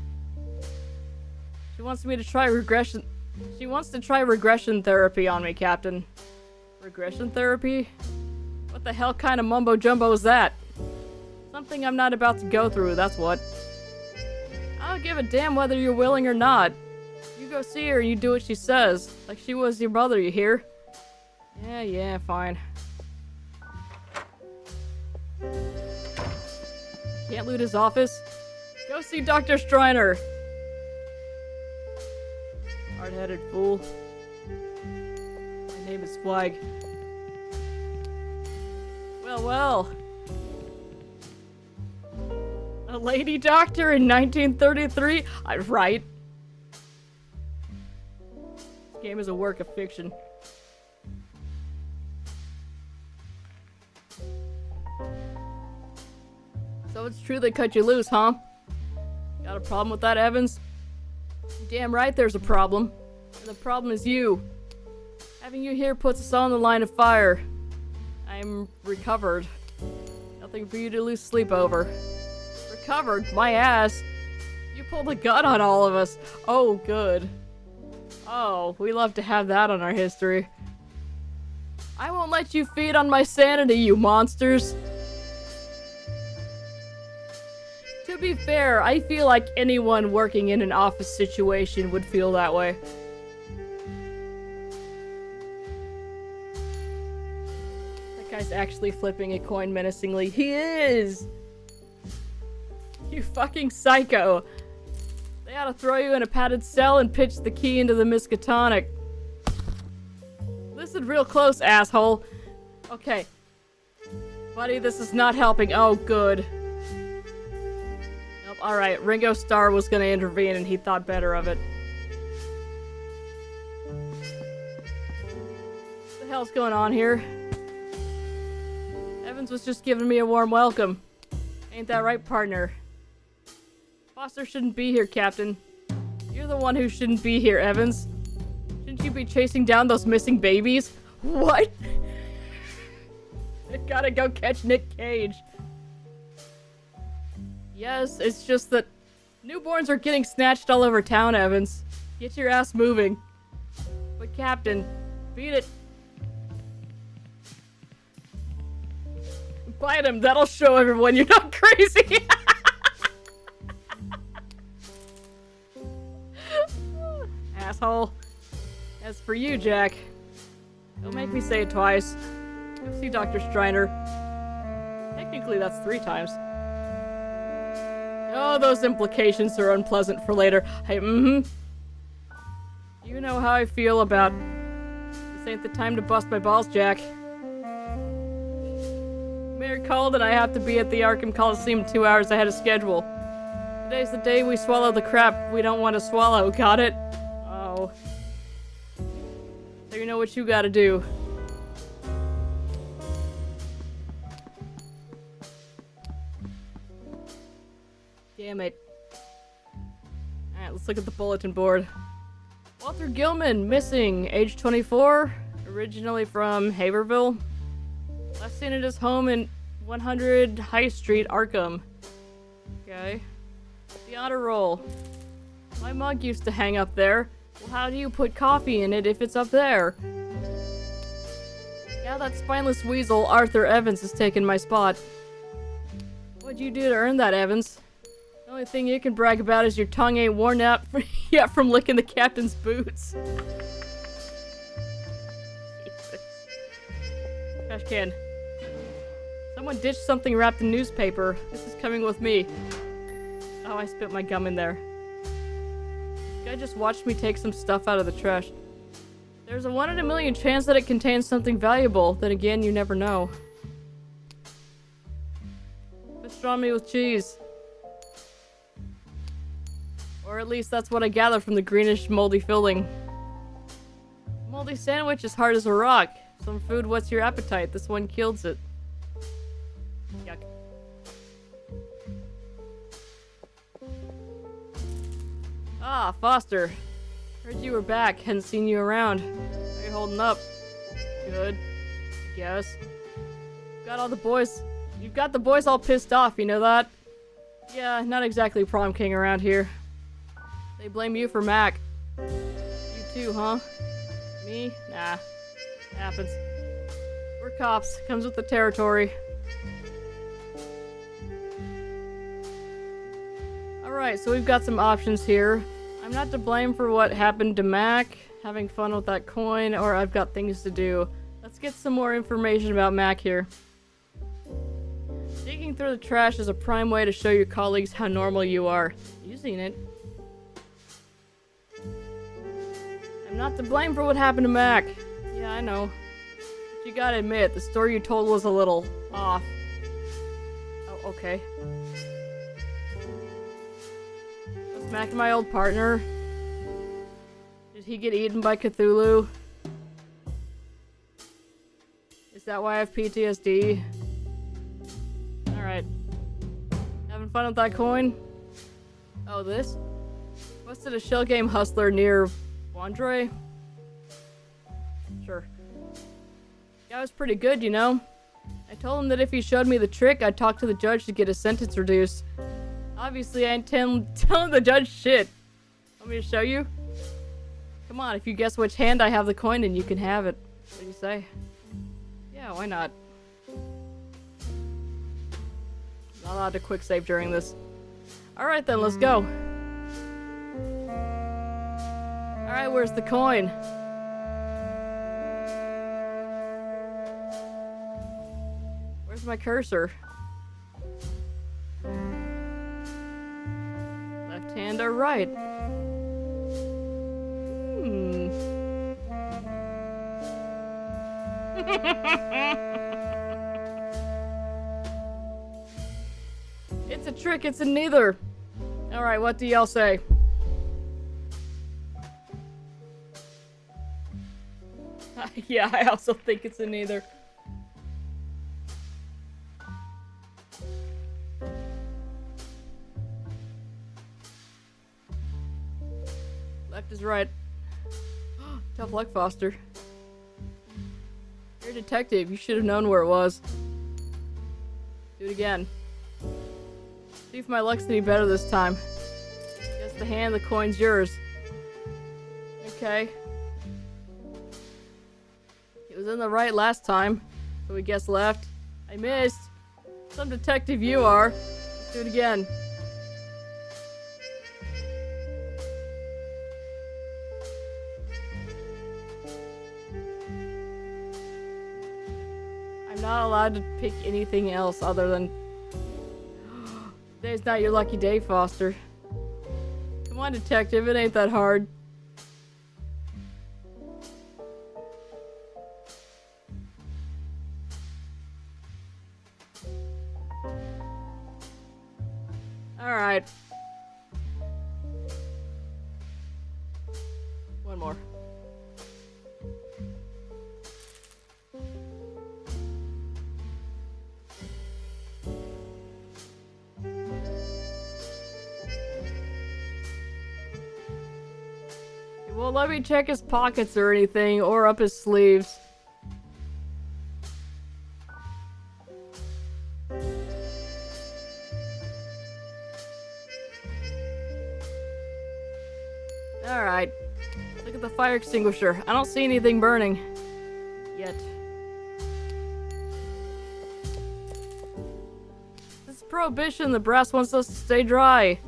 She wants me to try regression. She wants to try regression therapy on me, Captain. Regression therapy? What the hell kind of mumbo jumbo is that? Something I'm not about to go through, that's what. I don't give a damn whether you're willing or not. You go see her and you do what she says. Like she was your mother, you hear? Yeah, fine. Can't loot his office? Go see Dr. Striner! Hard-headed fool. My name is Flag. Well. A lady doctor in 1933? Right. This game is a work of fiction. So it's true they cut you loose, huh? Got a problem with that, Evans? Damn right there's a problem. And the problem is you. Having you here puts us all in the line of fire. I'm recovered. Nothing for you to lose sleep over. Recovered? My ass. You pulled a gun on all of us. Oh, good. Oh, we love to have that on our history. I won't let you feed on my sanity, you monsters. To be fair, I feel like anyone working in an office situation would feel that way. That guy's actually flipping a coin menacingly. He is! You fucking psycho. They ought to throw you in a padded cell and pitch the key into the Miskatonic. Listen real close, asshole. Okay. Buddy, this is not helping. Oh, good. Alright, Ringo Starr was gonna intervene and he thought better of it. What the hell's going on here? Evans was just giving me a warm welcome. Ain't that right, partner? Foster shouldn't be here, Captain. You're the one who shouldn't be here, Evans. Shouldn't you be chasing down those missing babies? What? I gotta go catch Nick Cage. Yes, it's just that newborns are getting snatched all over town, Evans. Get your ass moving. But Captain, beat it. Bite him, that'll show everyone you're not crazy. Asshole. As for you, Jack, don't make me say it twice. Go see Dr. Striner. Technically, that's 3 times. Oh, those implications are unpleasant for later. Hey, You know how I feel about... This ain't the time to bust my balls, Jack. Mayor called and I have to be at the Arkham Coliseum 2 hours ahead of schedule. Today's the day we swallow the crap we don't want to swallow, got it? Oh. So you know what you gotta do. Damn it. Alright, let's look at the bulletin board. Walter Gilman, missing, age 24, originally from Haverville. Last seen at his home in 100 High Street, Arkham. Okay. The honor roll. My mug used to hang up there. Well, how do you put coffee in it if it's up there? Yeah, that spineless weasel, Arthur Evans, has taken my spot. What'd you do to earn that, Evans? The only thing you can brag about is your tongue ain't worn out yet from licking the captain's boots. Trash can. Someone ditched something wrapped in newspaper. This is coming with me. Oh, I spit my gum in there. This guy just watched me take some stuff out of the trash. There's a 1 in a million chance that it contains something valuable. Then again, you never know. Pastrami with cheese. Or at least that's what I gather from the greenish, moldy filling. Moldy sandwich is hard as a rock. Some food whets your appetite. This one kills it. Yuck. Ah, Foster. Heard you were back. Hadn't seen you around. How you holding up? Good. Guess. Got all the boys. You've got the boys all pissed off, you know that? Yeah, not exactly prom king around here. They blame you for Mac. You too, huh? Me? Nah. Happens. We're cops. Comes with the territory. Alright, so we've got some options here. I'm not to blame for what happened to Mac, having fun with that coin, or I've got things to do. Let's get some more information about Mac here. Digging through the trash is a prime way to show your colleagues how normal you are. Using it. I'm not to blame for what happened to Mac. Yeah, I know. But you gotta admit, the story you told was a little off. Oh, okay. Was Mac my old partner? Did he get eaten by Cthulhu? Is that why I have PTSD? Alright. Having fun with that coin? Oh, this? Busted a shell game hustler near Wandre? Sure. Guy was pretty good, you know? I told him that if he showed me the trick, I'd talk to the judge to get his sentence reduced. Obviously, I ain't telling the judge shit. Want me to show you? Come on, if you guess which hand I have the coin in, you can have it. What do you say? Yeah, why not? Not allowed to quick save during this. Alright then, let's go. Alright, where's the coin? Where's my cursor? Left hand or right? It's a trick, it's a neither. Alright, what do y'all say? Yeah, I also think it's a neither. Left is right. Tough luck, Foster. You're a detective. You should have known where it was. Do it again. See if my luck's any better this time. Guess the hand, the coin's yours. Okay. It was in the right last time, so we guessed left. I missed. Some detective you are. Let's do it again. I'm not allowed to pick anything else other than... Today's not your lucky day, Foster. Come on, detective, it ain't that hard. Alright. One more. It won't let me check his pockets or anything, or up his sleeves. Alright. Look at the fire extinguisher. I don't see anything burning. Yet. This is prohibition. The brass wants us to stay dry.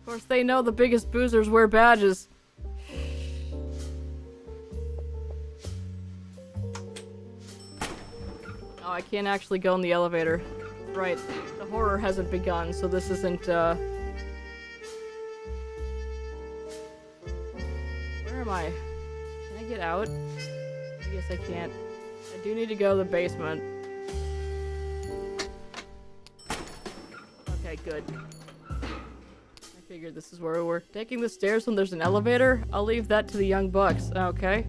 Of course, they know the biggest boozers wear badges. Oh, I can't actually go in the elevator. Right. The horror hasn't begun, so this isn't, Where am I? Can I get out? I guess I can't. I do need to go to the basement. Okay, good. I figured this is where we were. Taking the stairs when there's an elevator? I'll leave that to the young bucks. Okay.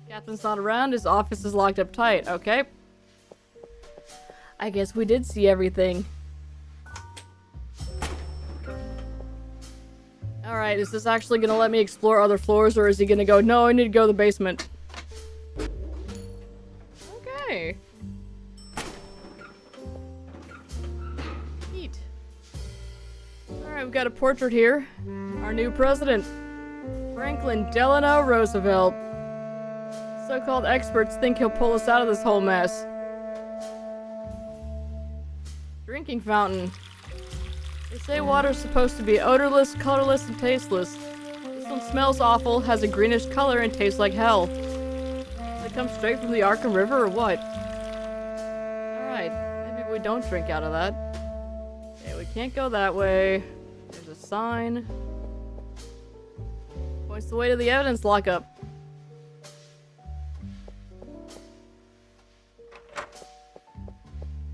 Captain's not around. His office is locked up tight. Okay. I guess we did see everything. Alright, is this actually gonna let me explore other floors, or is he gonna go, no, I need to go to the basement? Okay. Neat. Alright, we've got a portrait here. Our new president, Franklin Delano Roosevelt. So-called experts think he'll pull us out of this whole mess. Drinking fountain. They say water's supposed to be odorless, colorless, and tasteless. This one smells awful, has a greenish color, and tastes like hell. Does it come straight from the Arkham River or what? Alright, maybe we don't drink out of that. Okay, we can't go that way. There's a sign. Points the way to the evidence lockup.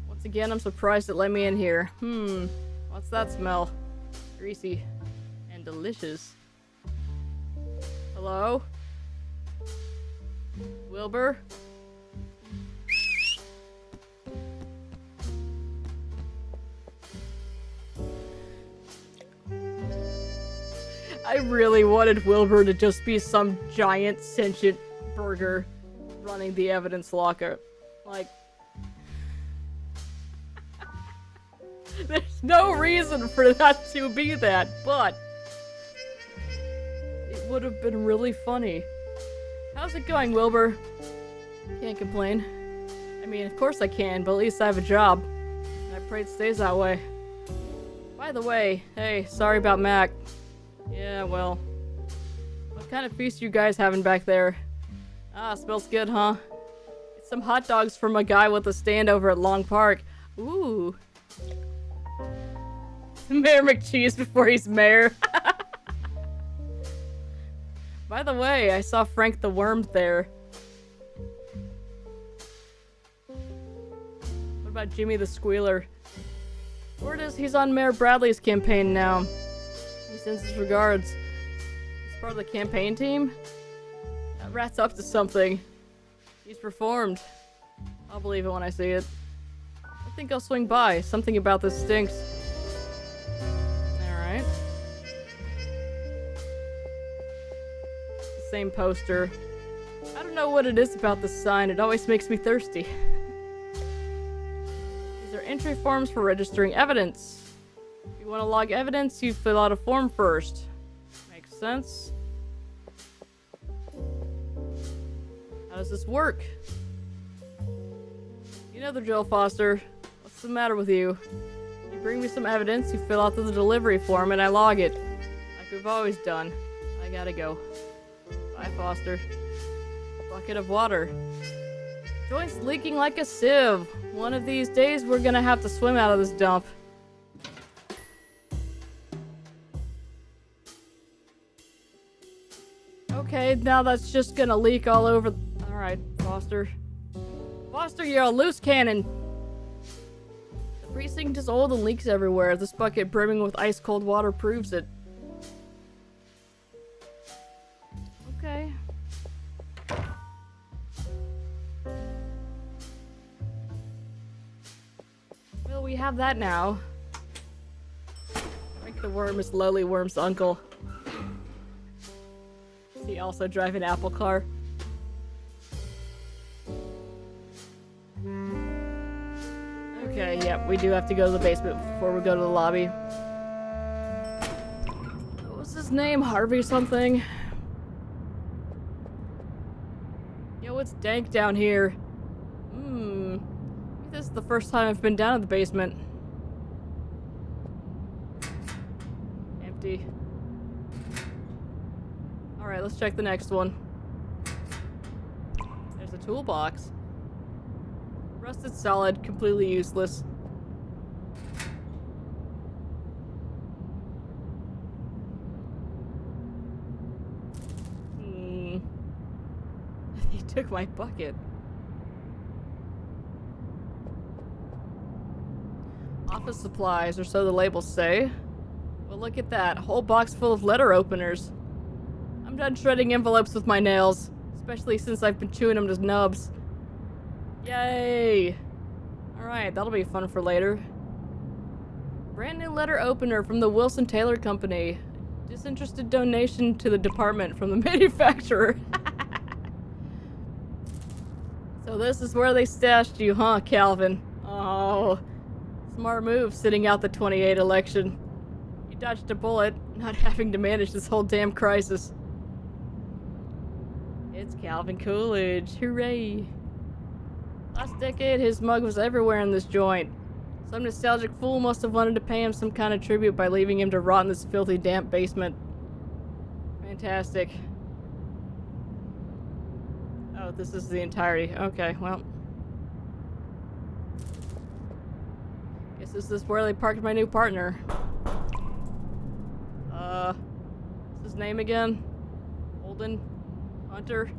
Once again, I'm surprised it let me in here. What's that smell? Greasy and delicious. Hello? Wilbur? I really wanted Wilbur to just be some giant sentient burger running the evidence locker. Like, there's no reason for that to be that, but it would have been really funny. How's it going, Wilbur? Can't complain. I mean, of course I can, but at least I have a job. And I pray it stays that way. By the way, hey, sorry about Mac. Yeah, well. What kind of feast you guys having back there? Ah, smells good, huh? It's some hot dogs from a guy with a stand over at Long Park. Ooh. Mayor McCheese before he's mayor. By the way, I saw Frank the Worm there. What about Jimmy the Squealer? Word is he's on Mayor Bradley's campaign now. He sends his regards. He's part of the campaign team? That rat's up to something. He's performed. I'll believe it when I see it. I think I'll swing by. Something about this stinks. Alright. Same poster. I don't know what it is about this sign. It always makes me thirsty. These are entry forms for registering evidence. If you want to log evidence, you fill out a form first. Makes sense. How does this work? You know the drill, Foster. What's the matter with you? You bring me some evidence, you fill out the delivery form, and I log it. Like we've always done. I gotta go. Bye, Foster. Bucket of water. Joint's leaking like a sieve. One of these days, we're gonna have to swim out of this dump. Okay, now that's just gonna leak all over. Alright, Foster. Foster, you're a loose cannon! The precinct is old and leaks everywhere. This bucket brimming with ice-cold water proves it. Okay. Well, we have that now. Frank the Worm is Lowly Worm's uncle. Does he also drive an Apple car? Okay, yeah, we do have to go to the basement before we go to the lobby. What was his name? Harvey something? Yo, it's dank down here. This is the first time I've been down in the basement. Empty. Alright, let's check the next one. There's a toolbox. Rusted solid, completely useless. He took my bucket. Office supplies, or so the labels say. Well, look at that. A whole box full of letter openers. I'm done shredding envelopes with my nails, especially since I've been chewing them to nubs. Yay! Alright, that'll be fun for later. Brand new letter opener from the Wilson Taylor Company. Disinterested donation to the department from the manufacturer. So this is where they stashed you, huh, Calvin? Oh, smart move sitting out the 28 election. You dodged a bullet, not having to manage this whole damn crisis. It's Calvin Coolidge, hooray. Last decade, his mug was everywhere in this joint. Some nostalgic fool must have wanted to pay him some kind of tribute by leaving him to rot in this filthy, damp basement. Fantastic. Oh, this is the entirety. Okay, well. Guess this is where they parked my new partner. What's his name again? Holden? Hunter?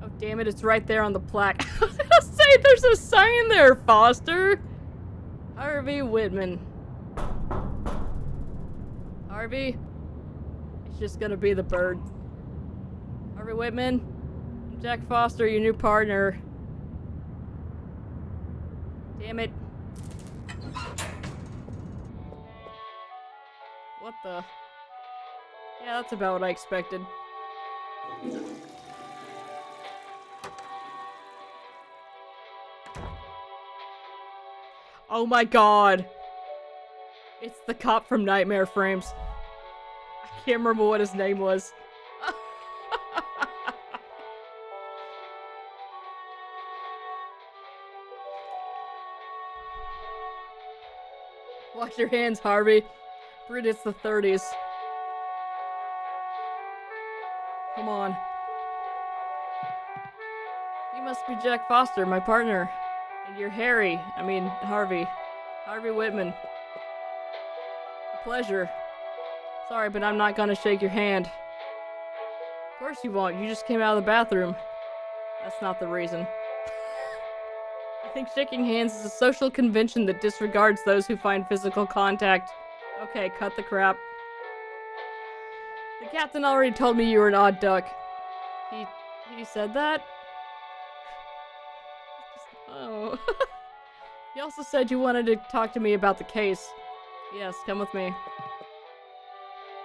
Oh, damn it, it's right there on the plaque. I was gonna say, there's a sign there, Foster! Harvey Whitman. Harvey? It's just gonna be the bird. Harvey Whitman? I'm Jack Foster, your new partner. Damn it. What the? Yeah, that's about what I expected. Oh my god! It's the cop from Nightmare Frames. I can't remember what his name was. Wash your hands, Harvey. Brit, it's the 30s. Come on. You must be Jack Foster, my partner. And you're Harry. I mean, Harvey. Harvey Whitman. A pleasure. Sorry, but I'm not gonna shake your hand. Of course you won't. You just came out of the bathroom. That's not the reason. I think shaking hands is a social convention that disregards those who find physical contact. Okay, cut the crap. The captain already told me you were an odd duck. He said that? Oh. He also said you wanted to talk to me about the case. Yes, come with me.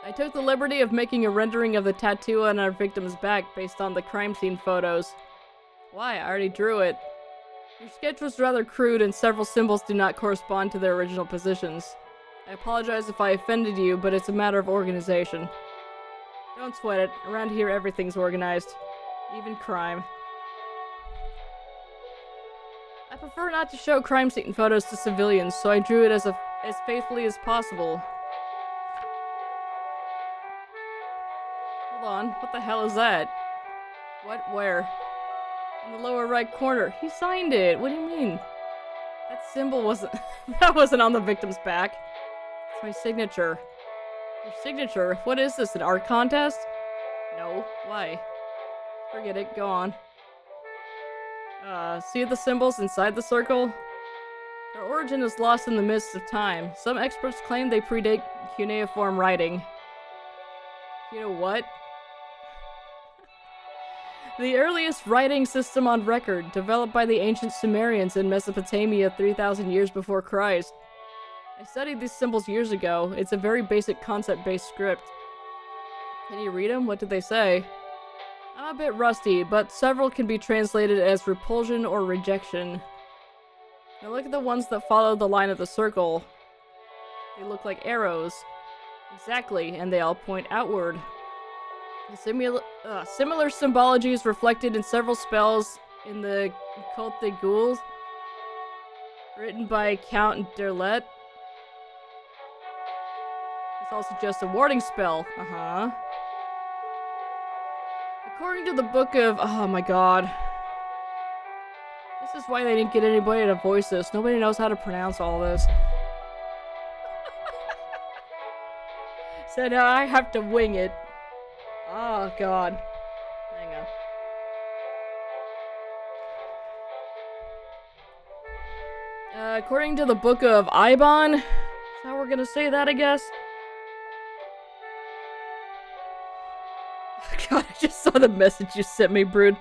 I took the liberty of making a rendering of the tattoo on our victim's back based on the crime scene photos. Why? I already drew it. Your sketch was rather crude and several symbols do not correspond to their original positions. I apologize if I offended you, but it's a matter of organization. Don't sweat it. Around here everything's organized. Even crime. I prefer not to show crime scene photos to civilians, so I drew it as faithfully as possible. Hold on, what the hell is that? What? Where? In the lower right corner. He signed it. What do you mean? That symbol wasn't... that wasn't on the victim's back. It's my signature. Your signature? What is this, an art contest? No. Why? Forget it. Go on. See the symbols inside the circle? Their origin is lost in the mists of time. Some experts claim they predate cuneiform writing. You know what? The earliest writing system on record, developed by the ancient Sumerians in Mesopotamia 3,000 years before Christ. I studied these symbols years ago. It's a very basic concept-based script. Can you read them? What did they say? I'm a bit rusty, but several can be translated as repulsion or rejection. Now look at the ones that follow the line of the circle. They look like arrows. Exactly, and they all point outward. The similar symbology is reflected in several spells in the Cult des Ghouls, written by Count Derlet. It's also just a warding spell. Uh-huh. According to the book of... Oh my god. This is why they didn't get anybody to voice this. Nobody knows how to pronounce all this. So now I have to wing it. Oh god. Hang on. According to the book of Ibon, is how we're gonna say that, I guess? God, I just saw the message you sent me, Brood.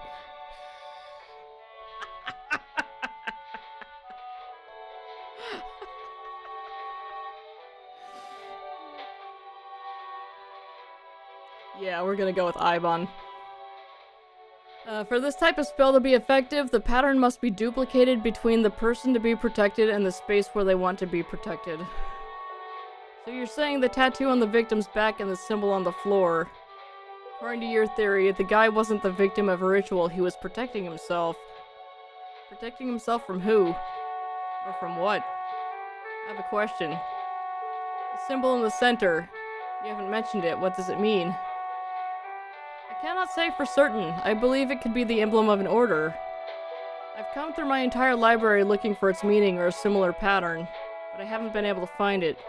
Yeah, we're gonna go with Ibon. For this type of spell to be effective, the pattern must be duplicated between the person to be protected and the space where they want to be protected. So you're saying the tattoo on the victim's back and the symbol on the floor. According to your theory, the guy wasn't the victim of a ritual, he was protecting himself. Protecting himself from who? Or from what? I have a question. The symbol in the center. You haven't mentioned it. What does it mean? I cannot say for certain. I believe it could be the emblem of an order. I've come through my entire library looking for its meaning or a similar pattern, but I haven't been able to find it.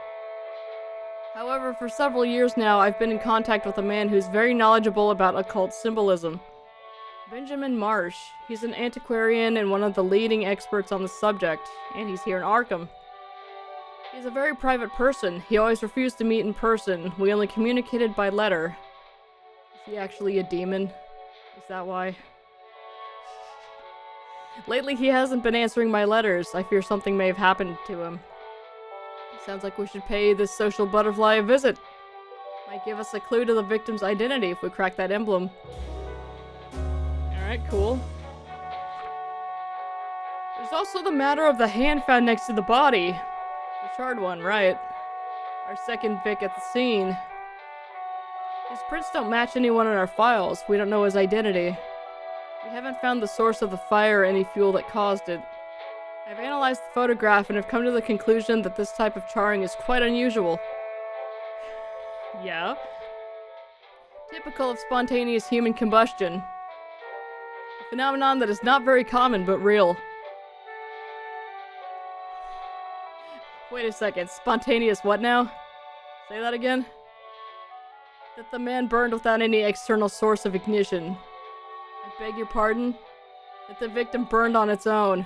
However, for several years now, I've been in contact with a man who's very knowledgeable about occult symbolism. Benjamin Marsh. He's an antiquarian and one of the leading experts on the subject, and he's here in Arkham. He's a very private person. He always refused to meet in person. We only communicated by letter. Is he actually a demon? Is that why? Lately, he hasn't been answering my letters. I fear something may have happened to him. Sounds like we should pay this social butterfly a visit. Might give us a clue to the victim's identity if we crack that emblem. Alright, cool. There's also the matter of the hand found next to the body. The charred one, right? Our second Vic at the scene. His prints don't match anyone in our files. We don't know his identity. We haven't found the source of the fire or any fuel that caused it. I've analyzed the photograph and have come to the conclusion that this type of charring is quite unusual. Yeah? Typical of spontaneous human combustion. A phenomenon that is not very common, but real. Wait a second, spontaneous what now? Say that again? That the man burned without any external source of ignition. I beg your pardon? That the victim burned on its own.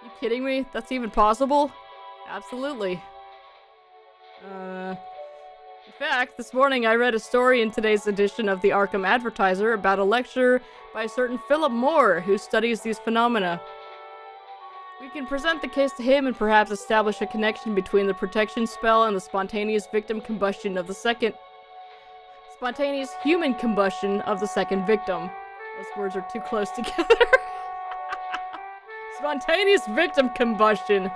You kidding me? That's even possible? Absolutely. In fact, this morning I read a story in today's edition of the Arkham Advertiser about a lecture by a certain Philip Moore who studies these phenomena. We can present the case to him and perhaps establish a connection between the protection spell and the spontaneous victim combustion of the second... Spontaneous human combustion of the second victim. Those words are too close together. Spontaneous victim combustion.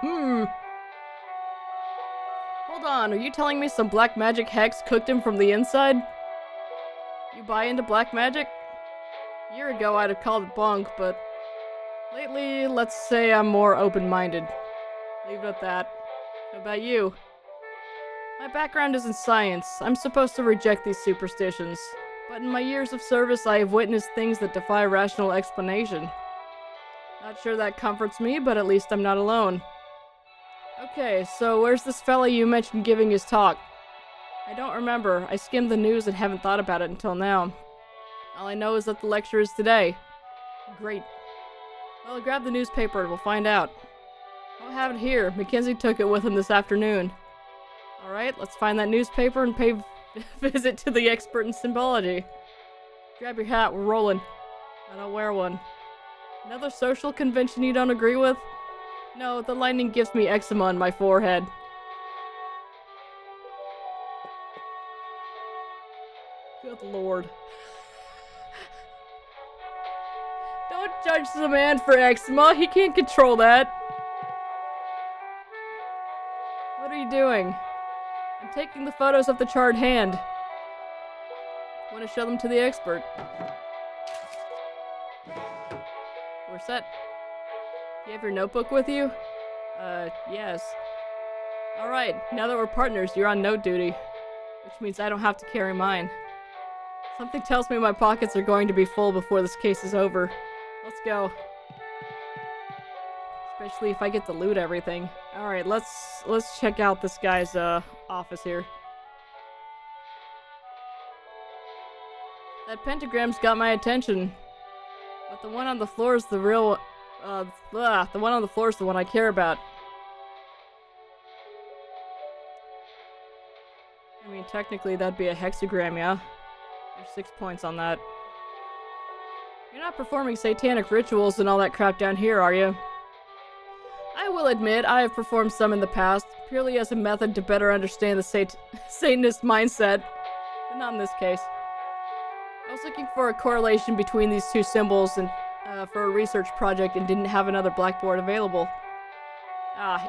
Hold on, are you telling me some black magic hex cooked him from the inside? You buy into black magic? A year ago I'd have called it bunk, but lately, let's say I'm more open-minded. Leave it at that. How about you? My background is in science. I'm supposed to reject these superstitions. But in my years of service, I have witnessed things that defy rational explanation. Not sure that comforts me, but at least I'm not alone. Okay, so where's this fella you mentioned giving his talk? I don't remember. I skimmed the news and haven't thought about it until now. All I know is that the lecture is today. Great. Well, grab the newspaper and we'll find out. I'll have it here. Mackenzie took it with him this afternoon. Alright, let's find that newspaper and pay a visit to the expert in symbology. Grab your hat, we're rolling. I don't wear one. Another social convention you don't agree with? No, the lightning gives me eczema on my forehead. Good lord. Don't judge the man for eczema, he can't control that. What are you doing? I'm taking the photos of the charred hand. Want to show them to the expert? We're set. You have your notebook with you? Yes. Alright, now that we're partners, you're on note duty. which means I don't have to carry mine. Something tells me my pockets are going to be full before this case is over. Let's go. Especially if I get to loot everything. Alright, let's check out this guy's office here. That pentagram's got my attention. But the one on the floor is the real the one on the floor is the one I care about. I mean, technically that'd be a hexagram, yeah? There's 6 points on that. You're not performing satanic rituals and all that crap down here, are you? I will admit, I have performed some in the past, purely as a method to better understand the Satanist mindset, but not in this case. I was looking for a correlation between these two symbols and for a research project and didn't have another blackboard available.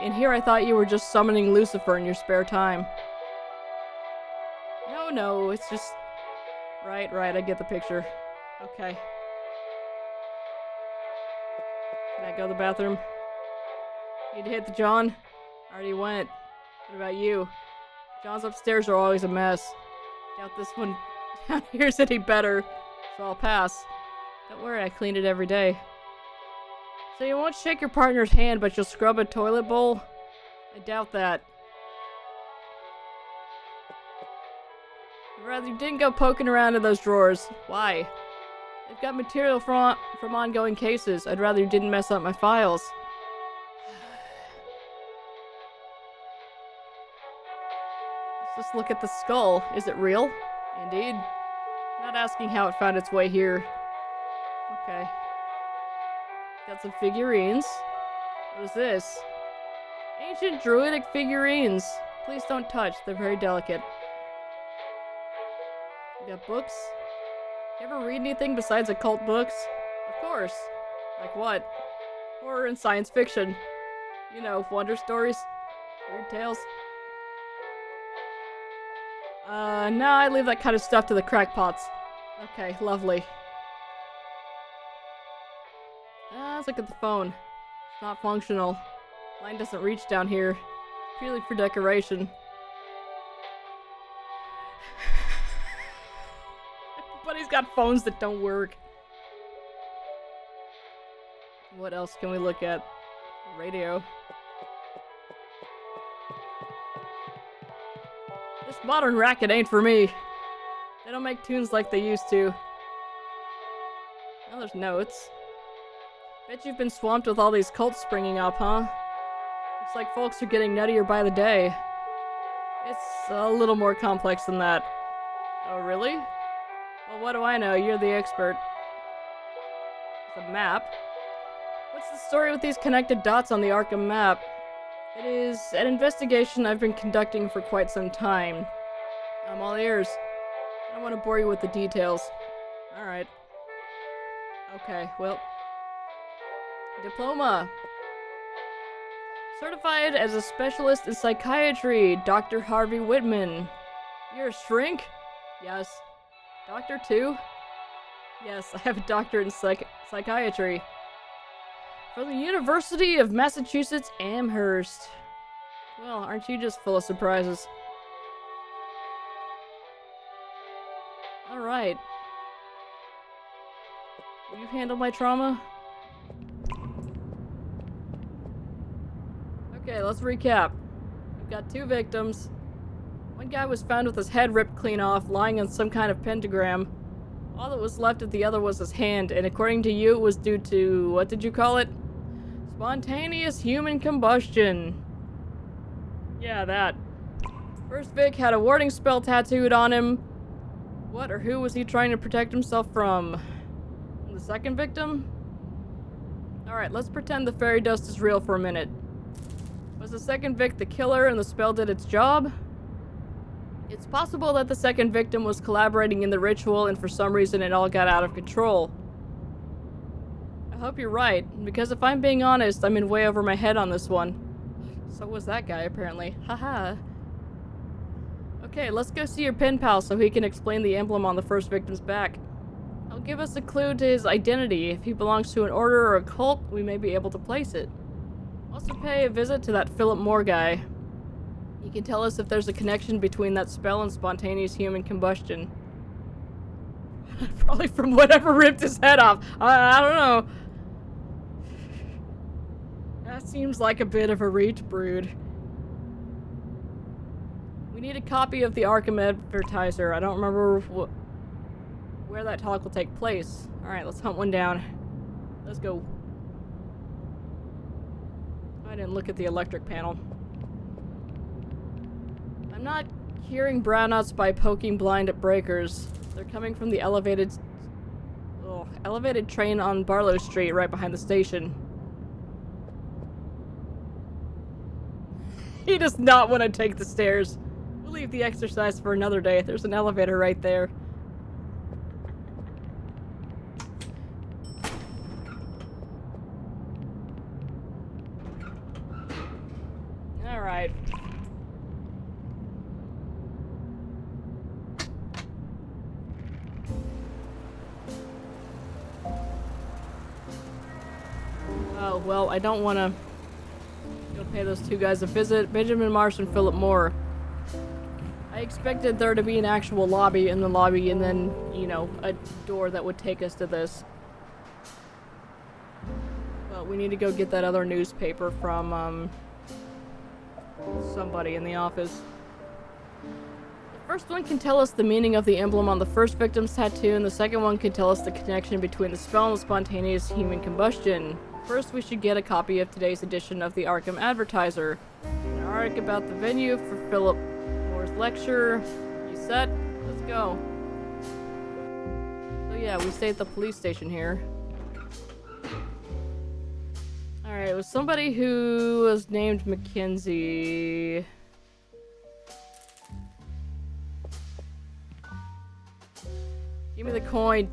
In here I thought you were just summoning Lucifer in your spare time. No, it's just... Right, I get the picture. Okay. Can I go to the bathroom? Need to hit the John? Already went. What about you? Johns upstairs are always a mess. Doubt this one down here's any better, so I'll pass. Don't worry, I clean it every day. So you won't shake your partner's hand, but you'll scrub a toilet bowl? I doubt that. I'd rather you didn't go poking around in those drawers. Why? They've got material from ongoing cases. I'd rather you didn't mess up my files. Let's just look at the skull. Is it real? Indeed. Not asking how it found its way here. Okay. Got some figurines. What is this? Ancient druidic figurines. Please don't touch. They're very delicate. You got books? You ever read anything besides occult books? Of course. Like what? Horror and science fiction. You know, wonder stories. Weird tales. No, I leave that kind of stuff to the crackpots. Okay, lovely. Let's look at the phone. It's not functional. Line doesn't reach down here. Purely for decoration. Everybody's got phones that don't work. What else can we look at? Radio. This modern racket ain't for me. They don't make tunes like they used to. Oh, there's notes. Bet you've been swamped with all these cults springing up, huh? Looks like folks are getting nuttier by the day. It's a little more complex than that. Oh, really? Well, what do I know? You're the expert. It's a map. What's the story with these connected dots on the Arkham map? It is an investigation I've been conducting for quite some time. I'm all ears. I don't want to bore you with the details. Alright. Okay, well... Diploma. Certified as a specialist in psychiatry, Dr. Harvey Whitman. You're a shrink? Yes. Doctor too? Yes, I have a doctorate in psychiatry. From the University of Massachusetts, Amherst. Well, aren't you just full of surprises? Alright. Will you handle my trauma? Okay, let's recap. We've got 2 victims. One guy was found with his head ripped clean off, lying on some kind of pentagram. All that was left of the other was his hand, and according to you, it was due to... what did you call it? Spontaneous human combustion. Yeah, that. First Vic had a warding spell tattooed on him. What or who was he trying to protect himself from? And the second victim? Alright, let's pretend the fairy dust is real for a minute. Was the second Vic the killer and the spell did its job? It's possible that the second victim was collaborating in the ritual and for some reason it all got out of control. I hope you're right, because if I'm being honest, I'm in way over my head on this one. So was that guy, apparently. Haha. Okay, let's go see your pen pal so he can explain the emblem on the first victim's back. He'll give us a clue to his identity. If he belongs to an order or a cult, we may be able to place it. Also pay a visit to that Philip Moore guy. You can tell us if there's a connection between that spell and spontaneous human combustion. Probably from whatever ripped his head off. I don't know. That seems like a bit of a reach, Brood. We need a copy of the Arkham advertiser. I don't remember where that talk will take place. Alright, let's hunt one down. Let's go. I didn't look at the electric panel. I'm not hearing brownouts by poking blind at breakers. They're coming from the elevated train on Barlow Street right behind the station. He does not want to take the stairs. We'll leave the exercise for another day. There's an elevator right there. Alright. Oh, well, I don't want to go pay those two guys a visit. Benjamin Marsh and Philip Moore. I expected there to be an actual lobby in the lobby and then, you know, a door that would take us to this. But we need to go get that other newspaper from, somebody in the office. The first one can tell us the meaning of the emblem on the first victim's tattoo, and the second one can tell us the connection between the spell and the spontaneous human combustion. First, we should get a copy of today's edition of the Arkham Advertiser. An article about the venue for Philip Moore's lecture. You set? Let's go. So yeah, we stay at the police station here. Alright, it was somebody who was named Mackenzie. Give me the coin.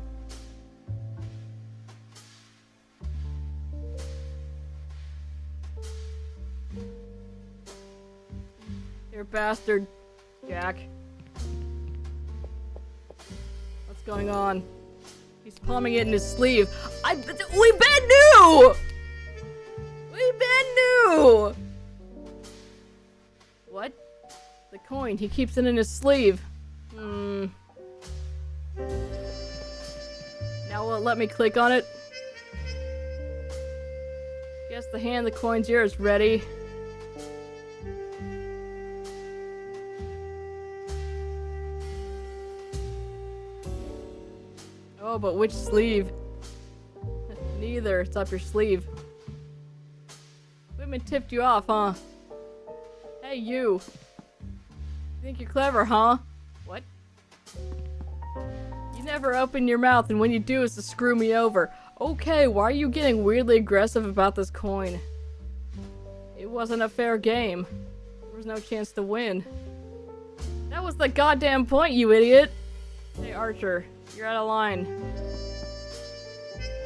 You're a bastard, Jack. What's going on? He's palming it in his sleeve. We been new! We been new! What? The coin. He keeps it in his sleeve. Now will it let me click on it? Guess the hand the coin's yours. Ready? Oh, but which sleeve? Neither. It's up your sleeve. Women tipped you off, huh? Hey, you. Think you're clever, huh? What? You never open your mouth, and when you do, it's to screw me over. Okay, why are you getting weirdly aggressive about this coin? It wasn't a fair game. There was no chance to win. That was the goddamn point, you idiot! Hey, Archer. You're out of line.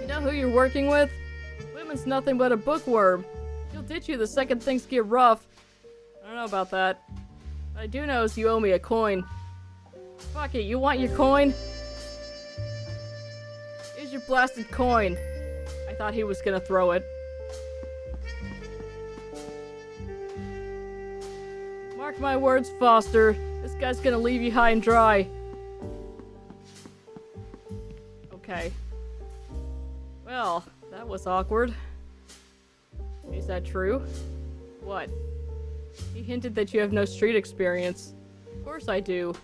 You know who you're working with? Women's nothing but a bookworm. She'll ditch you the second things get rough. I don't know about that. What I do know is you owe me a coin. Fuck it, you want your coin? Here's your blasted coin. I thought he was gonna throw it. Mark my words, Foster. This guy's gonna leave you high and dry. Okay. Well, that was awkward. Is that true? What? He hinted that you have no street experience. Of course I do.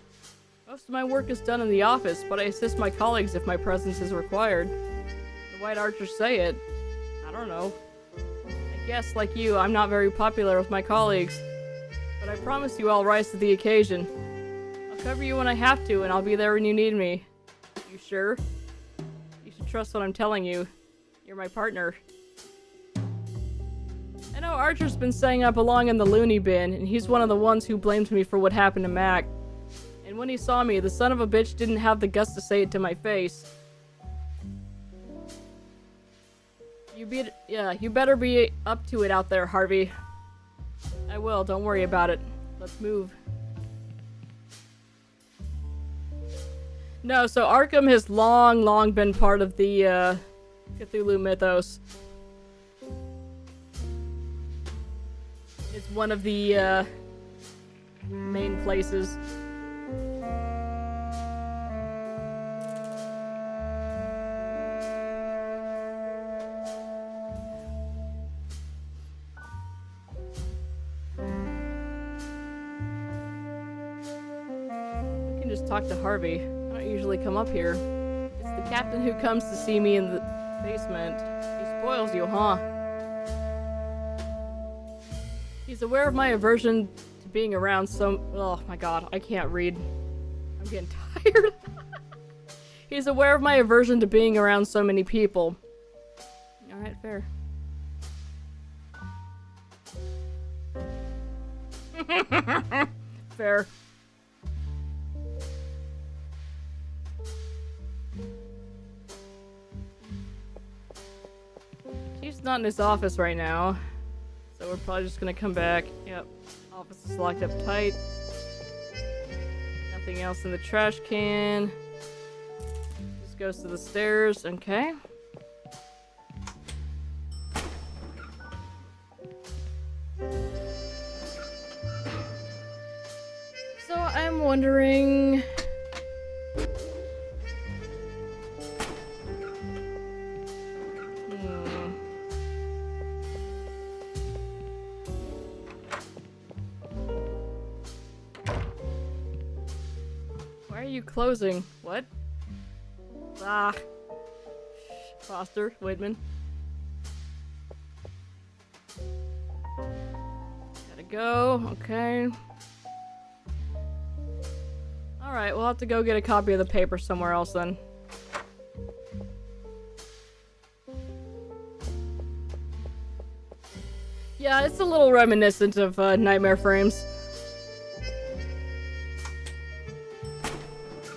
Most of my work is done in the office, but I assist my colleagues if my presence is required. The White Archers say it. I don't know. I guess, like you, I'm not very popular with my colleagues. But I promise you I'll rise to the occasion. I'll cover you when I have to, and I'll be there when you need me. You sure? You should trust what I'm telling you. You're my partner. I know Archer's been saying I belong in the loony bin, and he's one of the ones who blamed me for what happened to Mac. And when he saw me, the son of a bitch didn't have the guts to say it to my face. You better be up to it out there, Harvey. I will, don't worry about it. Let's move. No, so Arkham has long been part of the, Cthulhu mythos. It's one of the, main places. We can just talk to Harvey. I don't usually come up here. It's the captain who comes to see me in the basement. He spoils you, huh? He's aware of my aversion to being around so— oh my god, I can't read. I'm getting tired. He's aware of my aversion to being around so many people. Alright, fair. Fair. Chief's not in his office right now. So we're probably just gonna come back. Yep. Office is locked up tight. Nothing else in the trash can. Just goes to the stairs. Okay. So I'm wondering— why are you closing? What? Ah. Foster, Whitman. Gotta go. Okay. Alright, we'll have to go get a copy of the paper somewhere else then. Yeah, it's a little reminiscent of Nightmare Frames.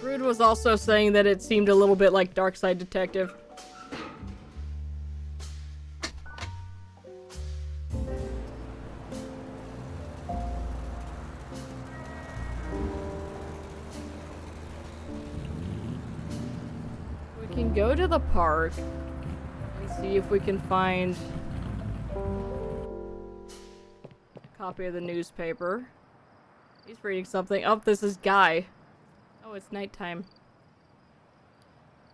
Rude was also saying that it seemed a little bit like Darkside Detective. We can go to the park and see if we can find a copy of the newspaper. He's reading something. Oh, this is Guy. Oh, it's nighttime.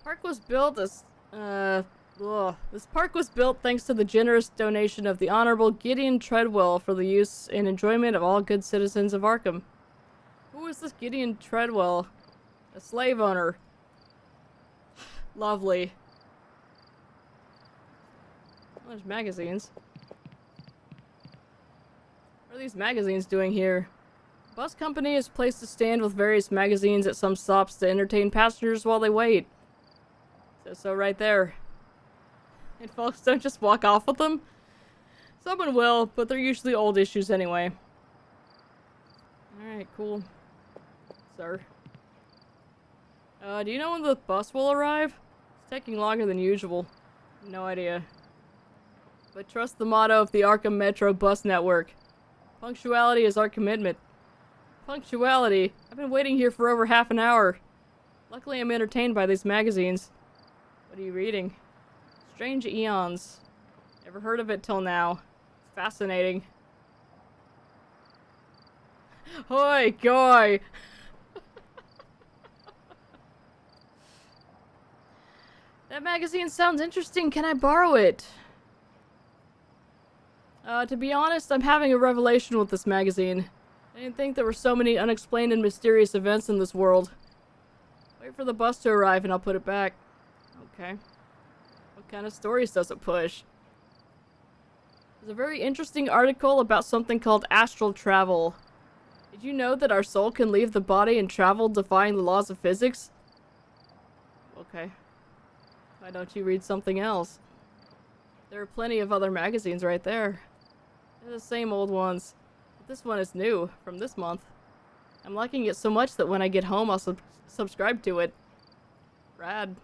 Park was built as— this park was built thanks to the generous donation of the Honorable Gideon Treadwell for the use and enjoyment of all good citizens of Arkham. Who is this Gideon Treadwell? A slave owner. Lovely. Oh, there's magazines. What are these magazines doing here? Bus company has placed a stand with various magazines at some stops to entertain passengers while they wait. Says so right there. And folks don't just walk off with them. Someone will, but they're usually old issues anyway. Alright, cool. Sir. Do you know when the bus will arrive? It's taking longer than usual. No idea. But trust the motto of the Arkham Metro bus network. Punctuality is our commitment. Punctuality? I've been waiting here for over half an hour. Luckily I'm entertained by these magazines. What are you reading? Strange Eons. Never heard of it till now. It's fascinating. Hoi, goy! That magazine sounds interesting. Can I borrow it? To be honest, I'm having a revelation with this magazine. I didn't think there were so many unexplained and mysterious events in this world. Wait for the bus to arrive and I'll put it back. Okay. What kind of stories does it push? There's a very interesting article about something called astral travel. Did you know that our soul can leave the body and travel defying the laws of physics? Okay. Why don't you read something else? There are plenty of other magazines right there. They're the same old ones. This one is new, from this month. I'm liking it so much that when I get home, I'll subscribe to it. Rad.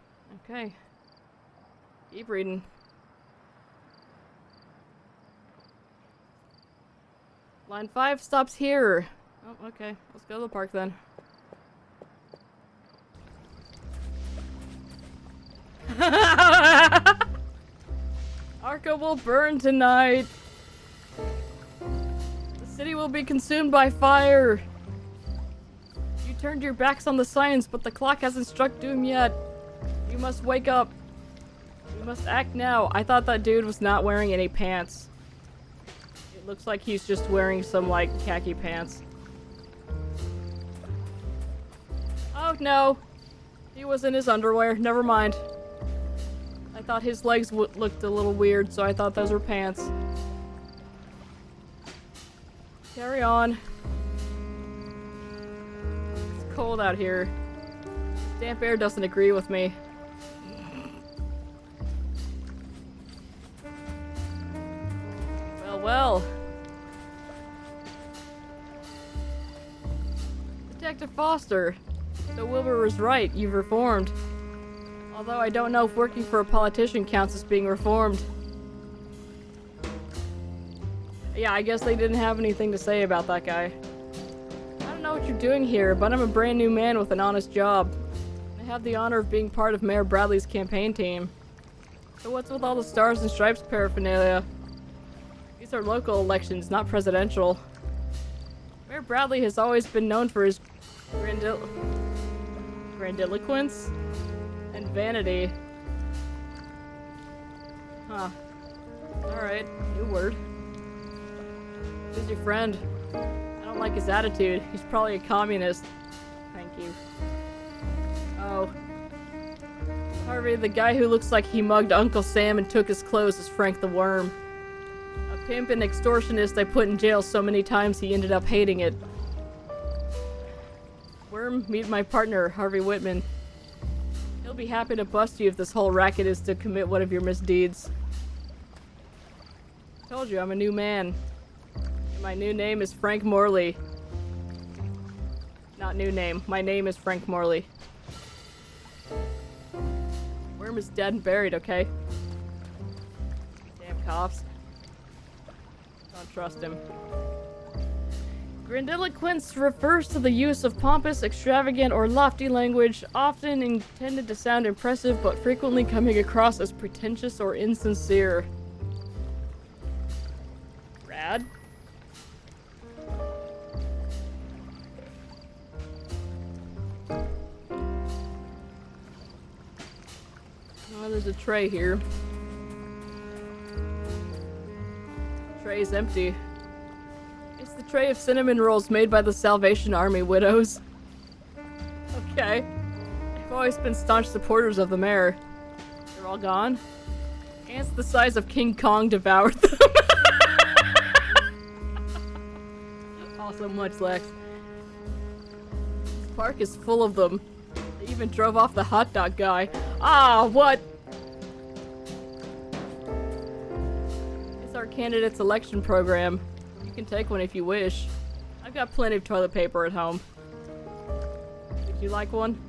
Okay. Keep reading. Line 5 stops here. Oh, okay. Let's go to the park then. Arkham will burn tonight. The city will be consumed by fire. turned your backs on the science, but the clock hasn't struck doom yet. You must wake up. You must act now. I thought that dude was not wearing any pants. It looks like he's just wearing some, like, khaki pants. Oh, no. He was in his underwear. Never mind. I thought his legs looked a little weird, so I thought those were pants. Carry on. It's cold out here. Damp air doesn't agree with me. Well. Detective Foster. So Wilbur was right, you've reformed. Although I don't know if working for a politician counts as being reformed. Yeah, I guess they didn't have anything to say about that guy. I don't know what you're doing here, but I'm a brand new man with an honest job. I have the honor of being part of Mayor Bradley's campaign team. So what's with all the stars and stripes paraphernalia? These are local elections, not presidential. Mayor Bradley has always been known for his grandiloquence and vanity. Huh. Alright, new word. Who's your friend? I don't like his attitude. He's probably a communist. Thank you. Oh. Harvey, the guy who looks like he mugged Uncle Sam and took his clothes is Frank the Worm. A pimp and extortionist I put in jail so many times he ended up hating it. Worm, meet my partner, Harvey Whitman. He'll be happy to bust you if this whole racket is to commit one of your misdeeds. Told you, I'm a new man. My new name is Frank Morley. Not new name. My name is Frank Morley. Worm is dead and buried, okay? Damn cops. Don't trust him. Grandiloquence refers to the use of pompous, extravagant, or lofty language, often intended to sound impressive, but frequently coming across as pretentious or insincere. Rad? Oh, there's a tray here. Tray's empty. It's the tray of cinnamon rolls made by the Salvation Army widows. Okay. They've always been staunch supporters of the mayor. They're all gone? Ants the size of King Kong devoured them. Also much Lex. This park is full of them. They even drove off the hot dog guy. Ah, what? It's our candidate's election program. You can take one if you wish. I've got plenty of toilet paper at home. Would you like one?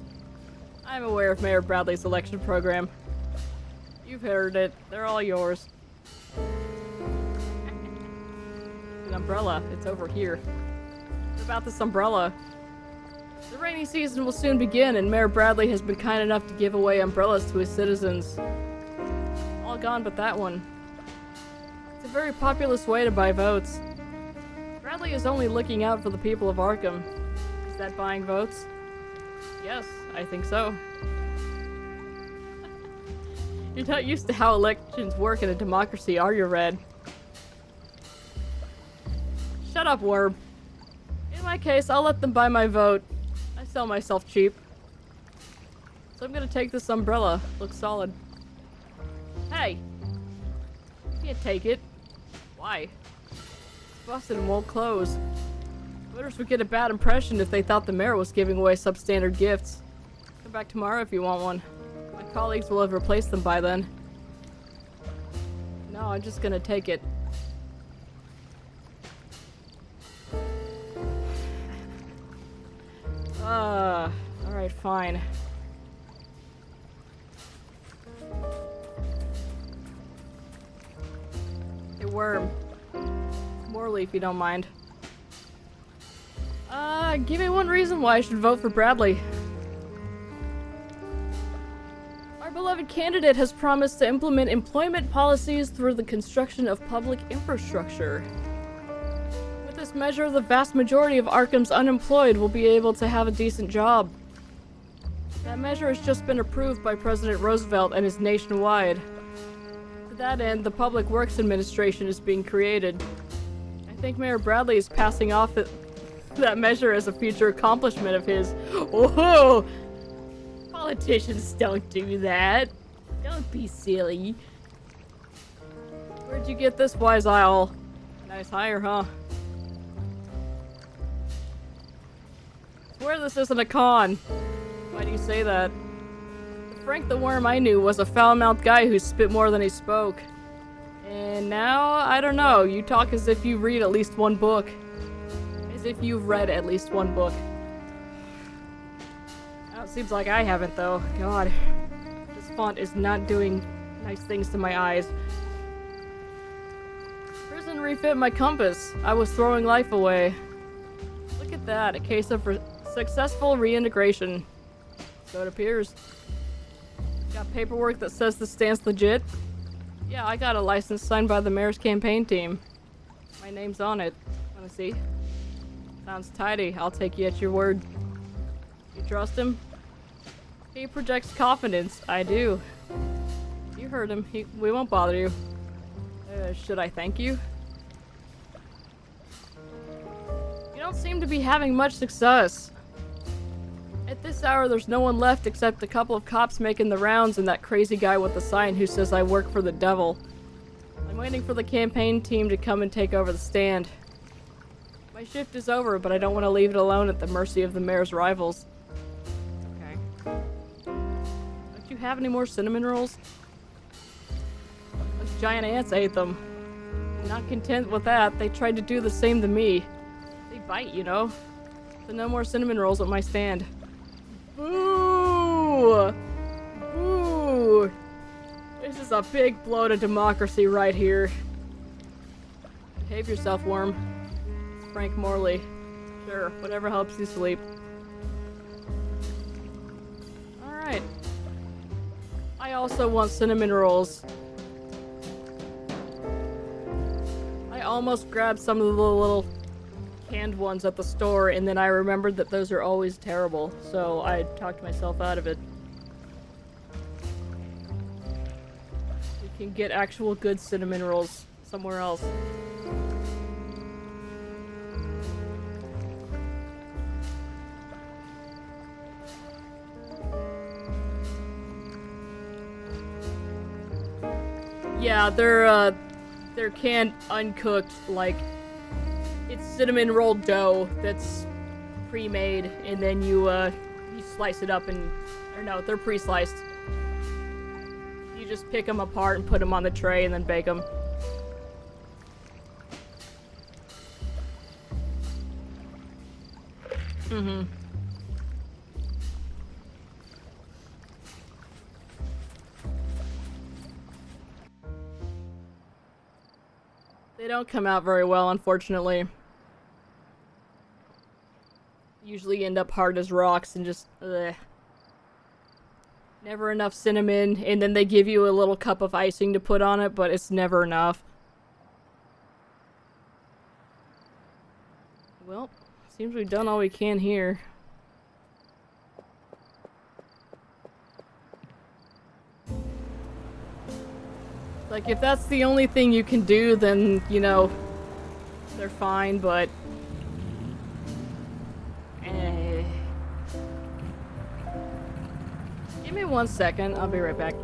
I'm aware of Mayor Bradley's election program. You've heard it. They're all yours. An umbrella. It's over here. What about this umbrella? The rainy season will soon begin, and Mayor Bradley has been kind enough to give away umbrellas to his citizens. All gone but that one. It's a very populous way to buy votes. Bradley is only looking out for the people of Arkham. Is that buying votes? Yes, I think so. You're not used to how elections work in a democracy, are you, Red? Shut up, Worm. In my case, I'll let them buy my vote. I sell myself cheap. So I'm gonna take this umbrella. Looks solid. Hey! You can't take it. Why? It's busted and won't close. Voters would get a bad impression if they thought the mayor was giving away substandard gifts. Come back tomorrow if you want one. My colleagues will have replaced them by then. No, I'm just gonna take it. Alright, fine. Hey, Worm. Morley, if you don't mind. Give me one reason why I should vote for Bradley. Our beloved candidate has promised to implement employment policies through the construction of public infrastructure. With this This measure, the vast majority of Arkham's unemployed will be able to have a decent job. That measure has just been approved by President Roosevelt and is nationwide. To that end, the Public Works Administration is being created. I think Mayor Bradley is passing off that measure as a future accomplishment of his. Oh! Politicians don't do that. Don't be silly. Where'd you get this wise owl? Nice hire, huh? Swear this isn't a con. Why do you say that? The Frank the Worm I knew was a foul-mouthed guy who spit more than he spoke. And now, I don't know, you talk as if you read at least one book. As if you've read at least one book. Well, it seems like I haven't, though. God. This font is not doing nice things to my eyes. Prison refit my compass. I was throwing life away. Look at that, a case of successful reintegration. So it appears. Got paperwork that says this stands legit? Yeah, I got a license signed by the mayor's campaign team. My name's on it. Wanna see? Sounds tidy. I'll take you at your word. You trust him? He projects confidence. I do. You heard him. We won't bother you. Should I thank you? You don't seem to be having much success. At this hour, there's no one left except a couple of cops making the rounds and that crazy guy with the sign who says I work for the devil. I'm waiting for the campaign team to come and take over the stand. My shift is over, but I don't want to leave it alone at the mercy of the mayor's rivals. Okay. Don't you have any more cinnamon rolls? Those giant ants ate them. Not content with that, they tried to do the same to me. They bite, you know. So no more cinnamon rolls at my stand. Boo! Boo! This is a big blow to democracy right here. Behave yourself, worm. It's Frank Morley. Sure, whatever helps you sleep. Alright. I also want cinnamon rolls. I almost grabbed some of the little canned ones at the store, and then I remembered that those are always terrible, so I talked myself out of it. You can get actual good cinnamon rolls somewhere else. Yeah, they're canned uncooked, like it's cinnamon roll dough that's pre-made, and then you slice it up and, or no, they're pre-sliced. You just pick them apart and put them on the tray and then bake them. Mm-hmm. They don't come out very well, unfortunately. Usually end up hard as rocks and just, ugh. Never enough cinnamon, and then they give you a little cup of icing to put on it, but it's never enough. Well, seems we've done all we can here. Like, if that's the only thing you can do, then, you know, they're fine, but... Give me 1 second, I'll be right back.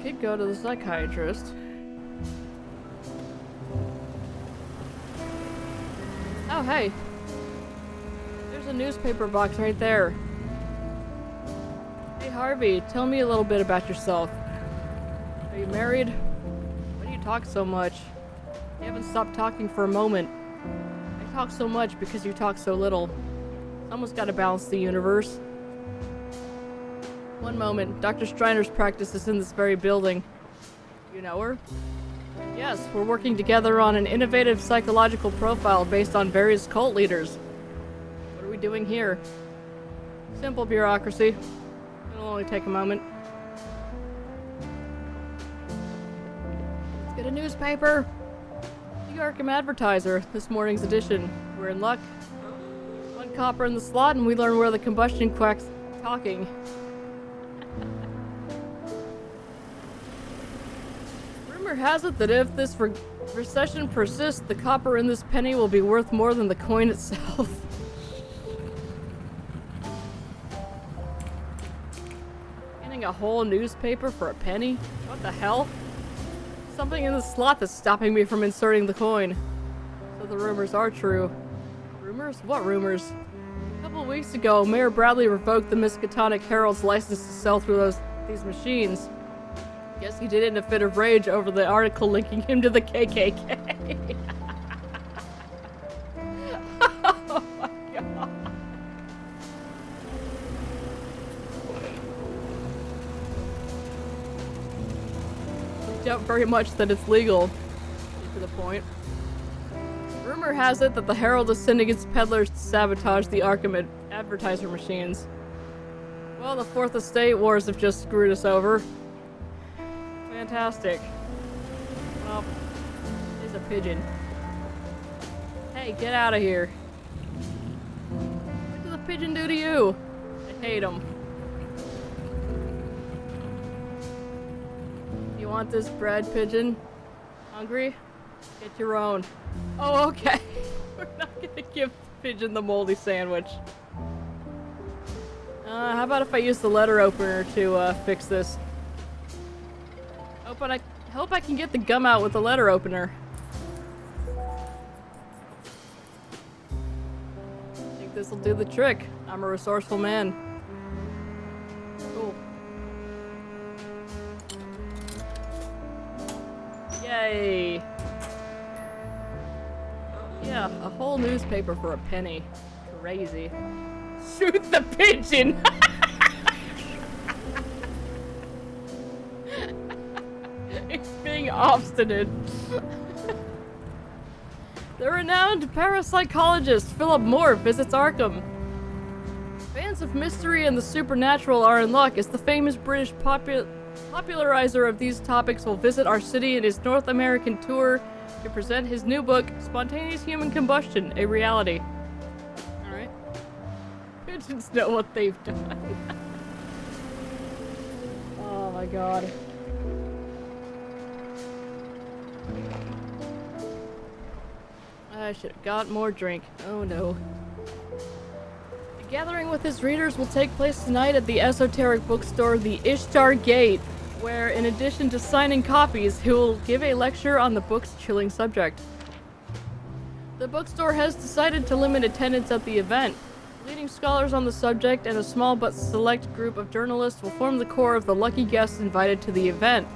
could go to the psychiatrist. Oh, hey. There's a newspaper box right there. Hey, Harvey, tell me a little bit about yourself. Are you married? Why do you talk so much? You haven't stopped talking for a moment. I talk so much because you talk so little. Someone's got to balance the universe. One moment. Dr. Striner's practice is in this very building. You know her? Yes, we're working together on an innovative psychological profile based on various cult leaders. What are we doing here? Simple bureaucracy. It'll only take a moment. Let's get a newspaper. The Arkham Advertiser, this morning's edition. We're in luck. One copper in the slot and we learn where the combustion quack's talking. Rumor has it that if this recession persists, the copper in this penny will be worth more than the coin itself. Getting a whole newspaper for a penny? What the hell? Something in the slot that's stopping me from inserting the coin. So the rumors are true. Rumors? What rumors? A couple of weeks ago, Mayor Bradley revoked the Miskatonic Herald's license to sell through these machines. Guess he did it in a fit of rage over the article linking him to the KKK. Oh my god. I doubt very much that it's legal. To the point. Rumor has it that the Herald is sending its peddlers to sabotage the Arkham advertiser machines. Well, the Fourth Estate Wars have just screwed us over. Fantastic. Well, there's a pigeon. Hey, get out of here. What did the pigeon do to you? I hate him. You want this bread, pigeon? Hungry? Get your own. Oh, okay. We're not gonna give the pigeon the moldy sandwich. How about if I use the letter opener to fix this? Hope I can get the gum out with the letter opener. I think this'll do the trick. I'm a resourceful man. Cool. Yay! Yeah, a whole newspaper for a penny. Crazy. Shoot the pigeon! It's being obstinate. The renowned parapsychologist Philip Moore visits Arkham. Fans of mystery and the supernatural are in luck as the famous British popularizer of these topics will visit our city in his North American tour to present his new book, Spontaneous Human Combustion, a Reality. Alright. Pigeons know what they've done. Oh my god. I should have got more drink. Oh no. The gathering with his readers will take place tonight at the esoteric bookstore The Ishtar Gate, where in addition to signing copies, he will give a lecture on the book's chilling subject. The bookstore has decided to limit attendance at the event. Leading scholars on the subject and a small but select group of journalists will form the core of the lucky guests invited to the event.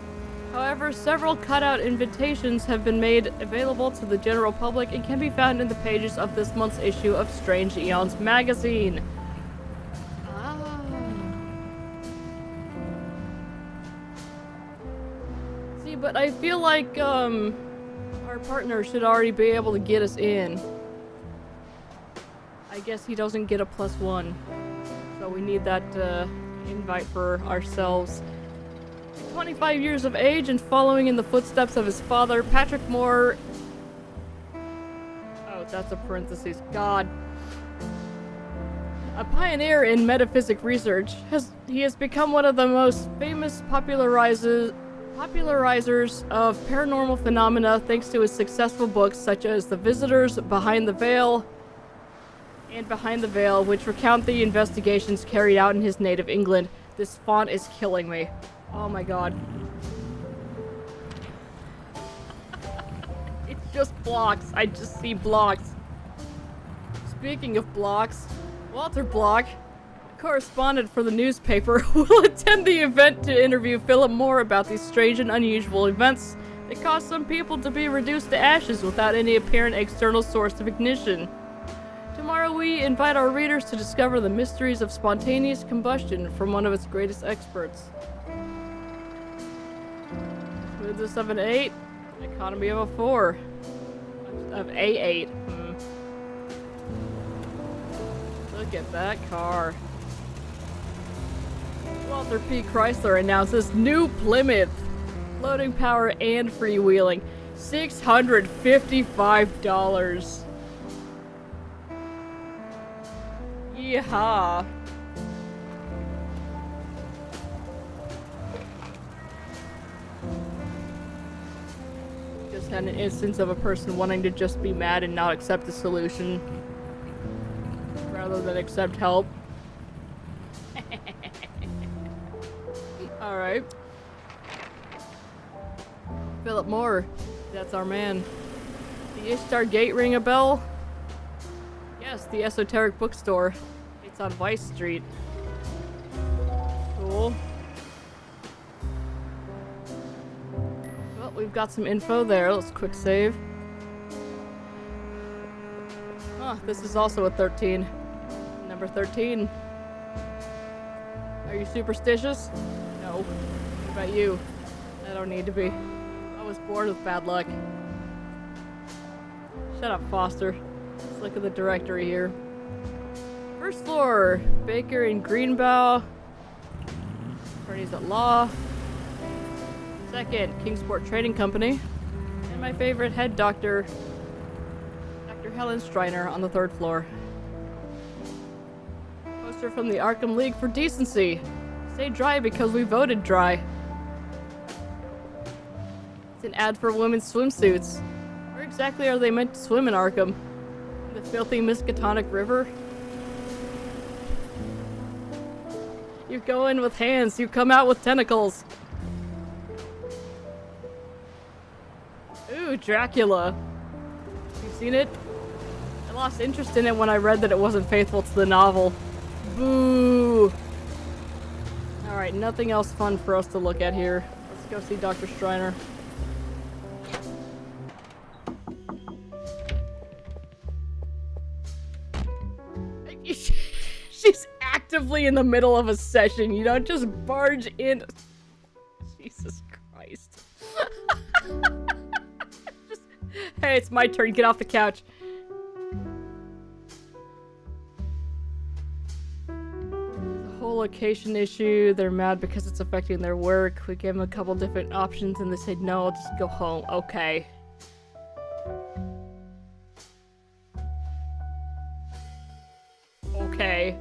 However, several cutout invitations have been made available to the general public and can be found in the pages of this month's issue of Strange Eons magazine. Ah. See, but I feel like, our partner should already be able to get us in. I guess he doesn't get a +1. So we need that, invite for ourselves. 25 years of age and following in the footsteps of his father, Patrick Moore... Oh, that's a parenthesis. God. A pioneer in metaphysic research, he has become one of the most famous popularizers of paranormal phenomena thanks to his successful books such as The Visitors, Behind the Veil, and Behind the Veil, which recount the investigations carried out in his native England. This font is killing me. Oh my god. just blocks. I just see blocks. Speaking of blocks, Walter Block, a correspondent for the newspaper, will attend the event to interview Philip Moore about these strange and unusual events that cause some people to be reduced to ashes without any apparent external source of ignition. Tomorrow we invite our readers to discover the mysteries of spontaneous combustion from one of its greatest experts. Smoothness of an 8, economy of a 4. Of A8. Look at that car. Walter P. Chrysler announces new Plymouth. Loading power and freewheeling. $655. Yeehaw. Just had an instance of a person wanting to just be mad and not accept the solution rather than accept help. Alright. Philip Moore. That's our man. The Ishtar Gate ring a bell? Yes, the esoteric bookstore. It's on Vice Street. Cool. Well, we've got some info there. Let's quick save. Huh, this is also a 13. Number 13. Are you superstitious? No. What about you? I don't need to be. I was born with bad luck. Shut up, Foster. Let's look at the directory here. First floor, Baker and Greenbow. Attorneys at law. Second, Kingsport Trading Company. And my favorite head doctor, Dr. Helen Striner on the third floor. Poster from the Arkham League for Decency. Stay dry because we voted dry. It's an ad for women's swimsuits. Where exactly are they meant to swim in Arkham? In the filthy Miskatonic River? You go in with hands, you come out with tentacles. Ooh, Dracula. You seen it? I lost interest in it when I read that it wasn't faithful to the novel. Boo! Alright, nothing else fun for us to look at here. Let's go see Dr. Striner. She's actively in the middle of a session. You don't just barge in. Jesus Christ. Just, hey, it's my turn. Get off the couch. The whole location issue. They're mad because it's affecting their work. We gave them a couple different options and they said, no, I'll just go home. Okay. Okay.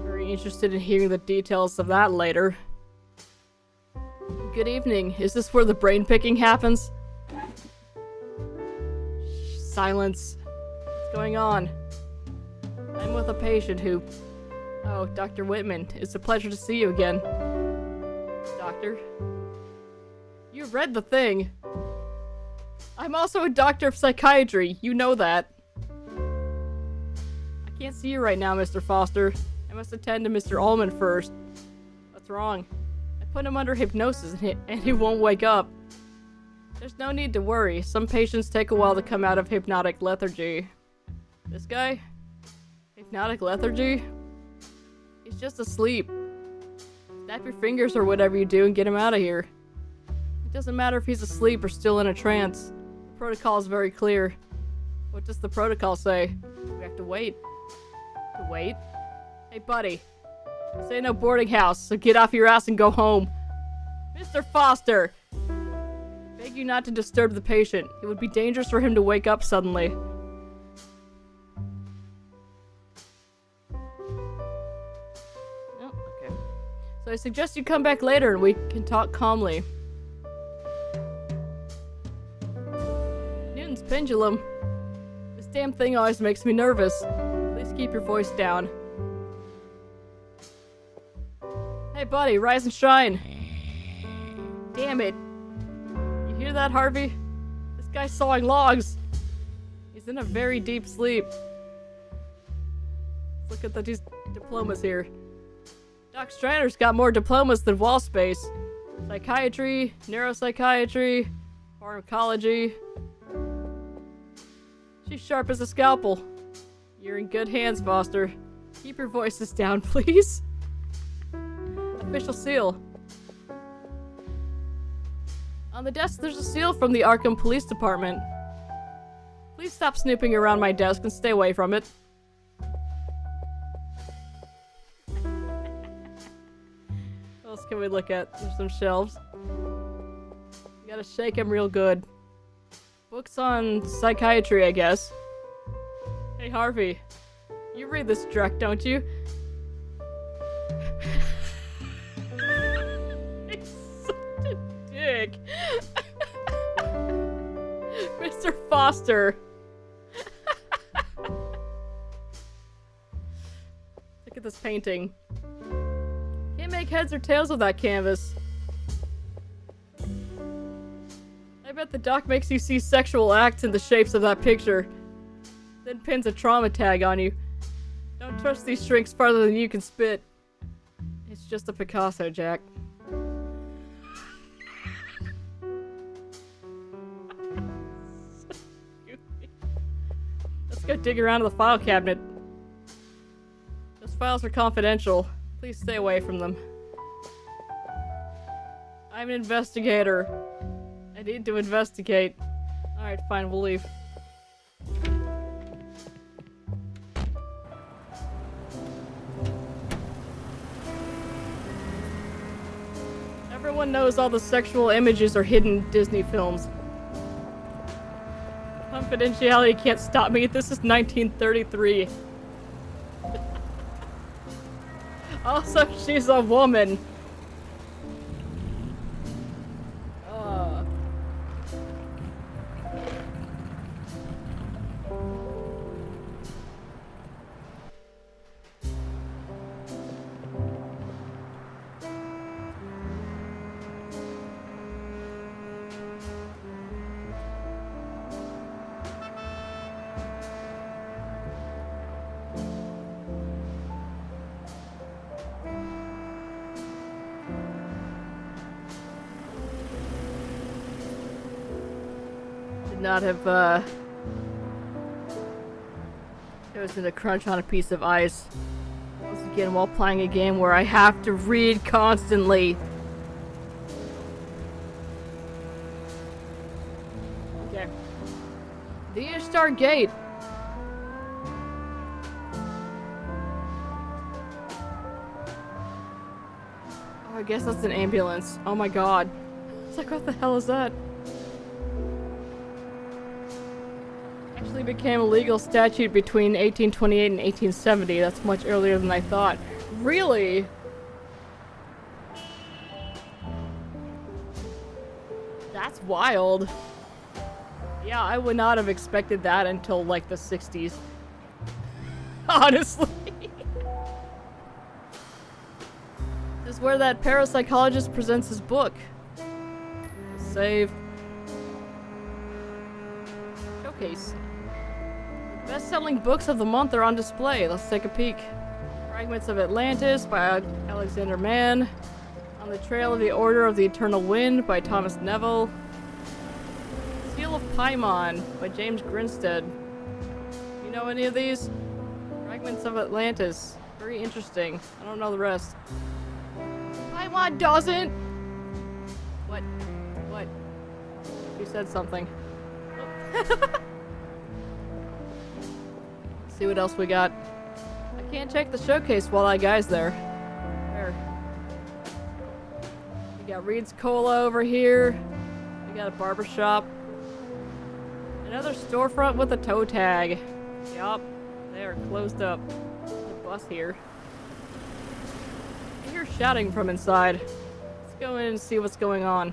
Very interested in hearing the details of that later. Good evening. Is this where the brain picking happens? Silence. What's going on? I'm with a patient who... Oh, Dr. Whitman. It's a pleasure to see you again. Doctor? You read the thing. I'm also a doctor of psychiatry. You know that. I can't see you right now, Mr. Foster. I must attend to Mr. Ullman first. What's wrong? I put him under hypnosis and he won't wake up. There's no need to worry. Some patients take a while to come out of hypnotic lethargy. This guy? Hypnotic lethargy? He's just asleep. Snap your fingers or whatever you do and get him out of here. It doesn't matter if he's asleep or still in a trance. The protocol is very clear. What does the protocol say? We have to wait. To wait? Hey, buddy. This ain't no boarding house, so get off your ass and go home. Mr. Foster! Beg you not to disturb the patient. It would be dangerous for him to wake up suddenly. Oh, okay. So I suggest you come back later and we can talk calmly. Newton's pendulum. This damn thing always makes me nervous. Please keep your voice down. Hey buddy, rise and shine. Damn it. hear that, Harvey? This guy's sawing logs. He's in a very deep sleep. Let's look at these diplomas here. Doc Strander's got more diplomas than wall space. Psychiatry, neuropsychiatry, pharmacology. She's sharp as a scalpel. You're in good hands, Foster. Keep your voices down, please. Official seal. On the desk, there's a seal from the Arkham Police Department. Please stop snooping around my desk and stay away from it. What else can we look at? There's some shelves. You gotta shake them real good. Books on psychiatry, I guess. Hey, Harvey. You read this Drek, don't you? He's such a dick. Mr. Foster. Look at this painting. Can't make heads or tails of that canvas. I bet the doc makes you see sexual acts in the shapes of that picture. Then pins a trauma tag on you. Don't trust these shrinks farther than you can spit. It's just a Picasso, Jack. Let's go dig around in the file cabinet. Those files are confidential. Please stay away from them. I'm an investigator. I need to investigate. Alright, fine, we'll leave. Everyone knows all the sexual images are hidden in Disney films. Confidentiality can't stop me. This is 1933. Also, she's a woman. Not have chosen to crunch on a piece of ice. Once again, while playing a game where I have to read constantly. Okay. The Ishtar Gate. Oh, I guess that's an ambulance. Oh my god. It's like, what the hell is that? Actually became a legal statute between 1828 and 1870. That's much earlier than I thought. Really? That's wild. Yeah, I would not have expected that until like the 60s. Honestly. This is where that parapsychologist presents his book. Save. Showcase. Best-selling books of the month are on display. Let's take a peek. Fragments of Atlantis by Alexander Mann. On the Trail of the Order of the Eternal Wind by Thomas Neville. Seal of Paimon by James Grinstead. You know any of these? Fragments of Atlantis. Very interesting. I don't know the rest. Paimon doesn't! What? What? You said something. Oh. See what else we got. I can't check the showcase while that guy's there. There. We got Reed's Cola over here. We got a barber shop. Another storefront with a toe tag. Yup. They are closed up. There's a bus here. I hear shouting from inside. Let's go in and see what's going on.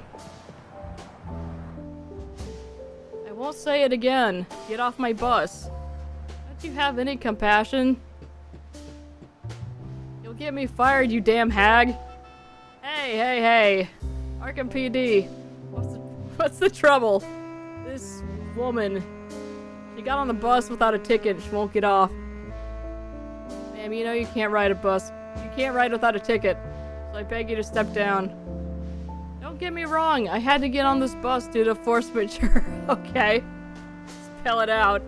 I won't say it again. Get off my bus. Don't you have any compassion? You'll get me fired, you damn hag. Hey, hey, hey. Arkham PD. What's the trouble? This woman, she got on the bus without a ticket and she won't get off. Ma'am, you know you can't ride a bus. You can't ride without a ticket. So I beg you to step down. Don't get me wrong, I had to get on this bus due to force majeure. Okay. Spell it out.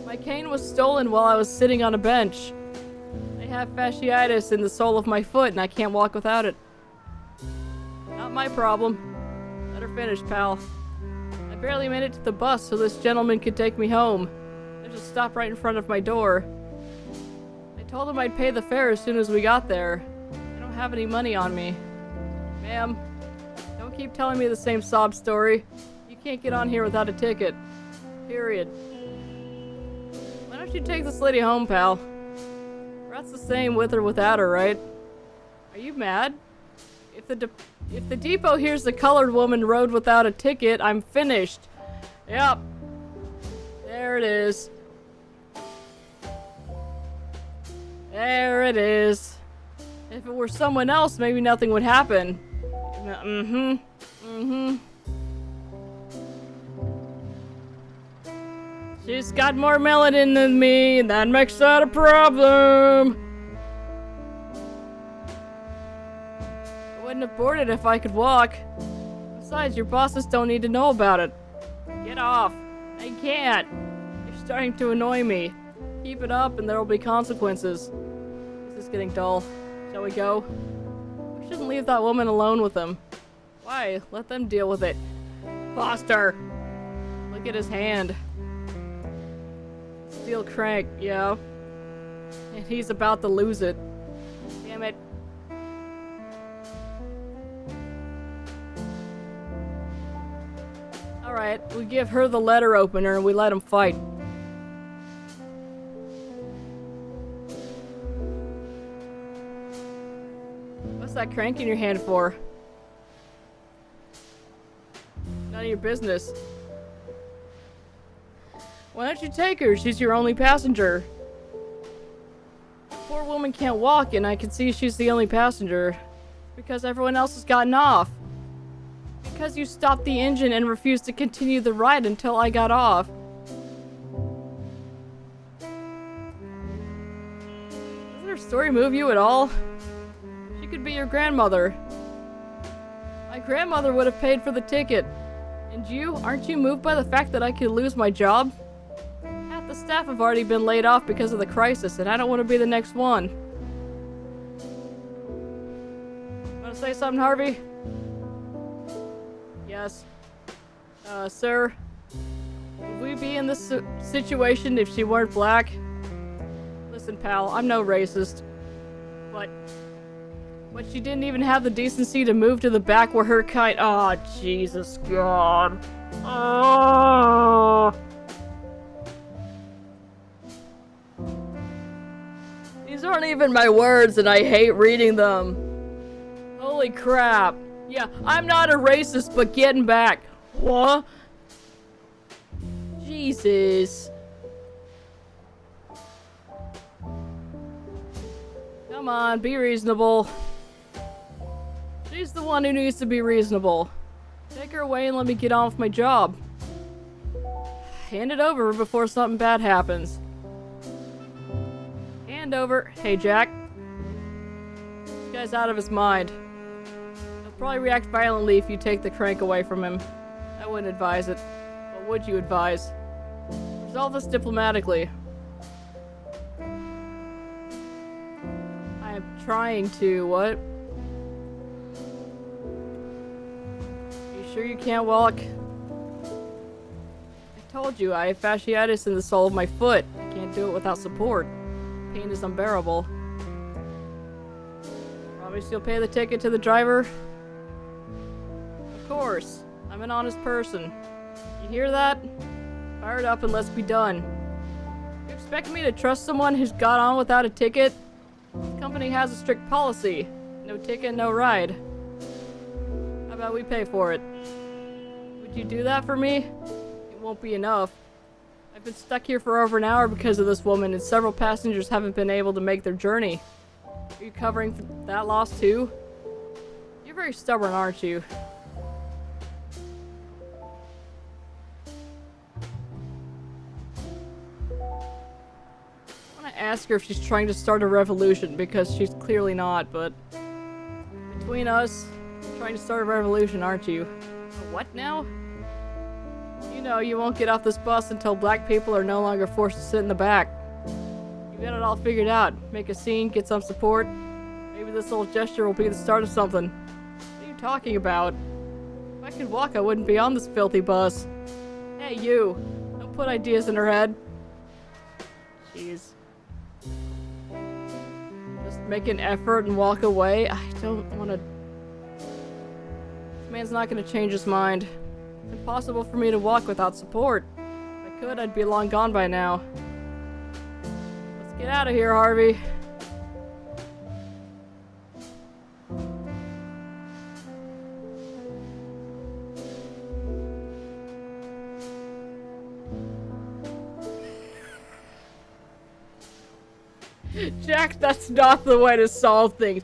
My cane was stolen while I was sitting on a bench. I have fasciitis in the sole of my foot and I can't walk without it. Not my problem. Let her finish, pal. I barely made it to the bus so this gentleman could take me home. There's a stop right in front of my door. I told him I'd pay the fare as soon as we got there. I don't have any money on me. Ma'am, don't keep telling me the same sob story. You can't get on here without a ticket. Period. Why don't you take this lady home, pal? That's the same with or without her, right? Are you mad? If the depot hears the colored woman rode without a ticket, I'm finished. Yep. There it is. There it is. If it were someone else, maybe nothing would happen. She's got more melanin than me, and that makes that a problem. I wouldn't have boarded if I could walk. Besides, your bosses don't need to know about it. Get off. I can't. You're starting to annoy me. Keep it up and there will be consequences. This is getting dull. Shall we go? We shouldn't leave that woman alone with him. Why? Let them deal with it. Foster! Look at his hand. Steel crank, yeah. And he's about to lose it. Damn it. Alright, we give her the letter opener and we let him fight. What's that crank in your hand for? None of your business. Why don't you take her? She's your only passenger. Poor woman can't walk and I can see she's the only passenger. Because everyone else has gotten off. Because you stopped the engine and refused to continue the ride until I got off. Doesn't her story move you at all? She could be your grandmother. My grandmother would have paid for the ticket. And you? Aren't you moved by the fact that I could lose my job? Half the staff have already been laid off because of the crisis, and I don't want to be the next one. Want to say something, Harvey? Yes. Sir, would we be in this situation if she weren't black? Listen, pal, I'm no racist. But she didn't even have the decency to move to the back where her kind— Oh, Jesus God. Oh. These aren't even my words and I hate reading them. Holy crap. Yeah, I'm not a racist, but getting back. What? Jesus. Come on, be reasonable. She's the one who needs to be reasonable. Take her away and let me get on with my job. Hand it over before something bad happens. Hand over. Hey, Jack. This guy's out of his mind. Probably react violently if you take the crank away from him. I wouldn't advise it. What would you advise? Resolve this diplomatically. I am trying to— what? You sure you can't walk? I told you, I have fasciitis in the sole of my foot. I can't do it without support. Pain is unbearable. Promise you'll pay the ticket to the driver? Of course. I'm an honest person. You hear that? Fire it up and let's be done. You expect me to trust someone who's got on without a ticket? This company has a strict policy. No ticket, no ride. How about we pay for it? Would you do that for me? It won't be enough. I've been stuck here for over an hour because of this woman, and several passengers haven't been able to make their journey. Are you covering that loss too? You're very stubborn, aren't you? ask her if she's trying to start a revolution, because she's clearly not, but... Between us, you're trying to start a revolution, aren't you? A what now? You know you won't get off this bus until black people are no longer forced to sit in the back. You got it all figured out. Make a scene, get some support. Maybe this little gesture will be the start of something. What are you talking about? If I could walk, I wouldn't be on this filthy bus. Hey, you. Don't put ideas in her head. Jeez. Just make an effort and walk away? I don't want to... This man's not going to change his mind. It's impossible for me to walk without support. If I could, I'd be long gone by now. Let's get out of here, Harvey. Jack, that's not the way to solve things.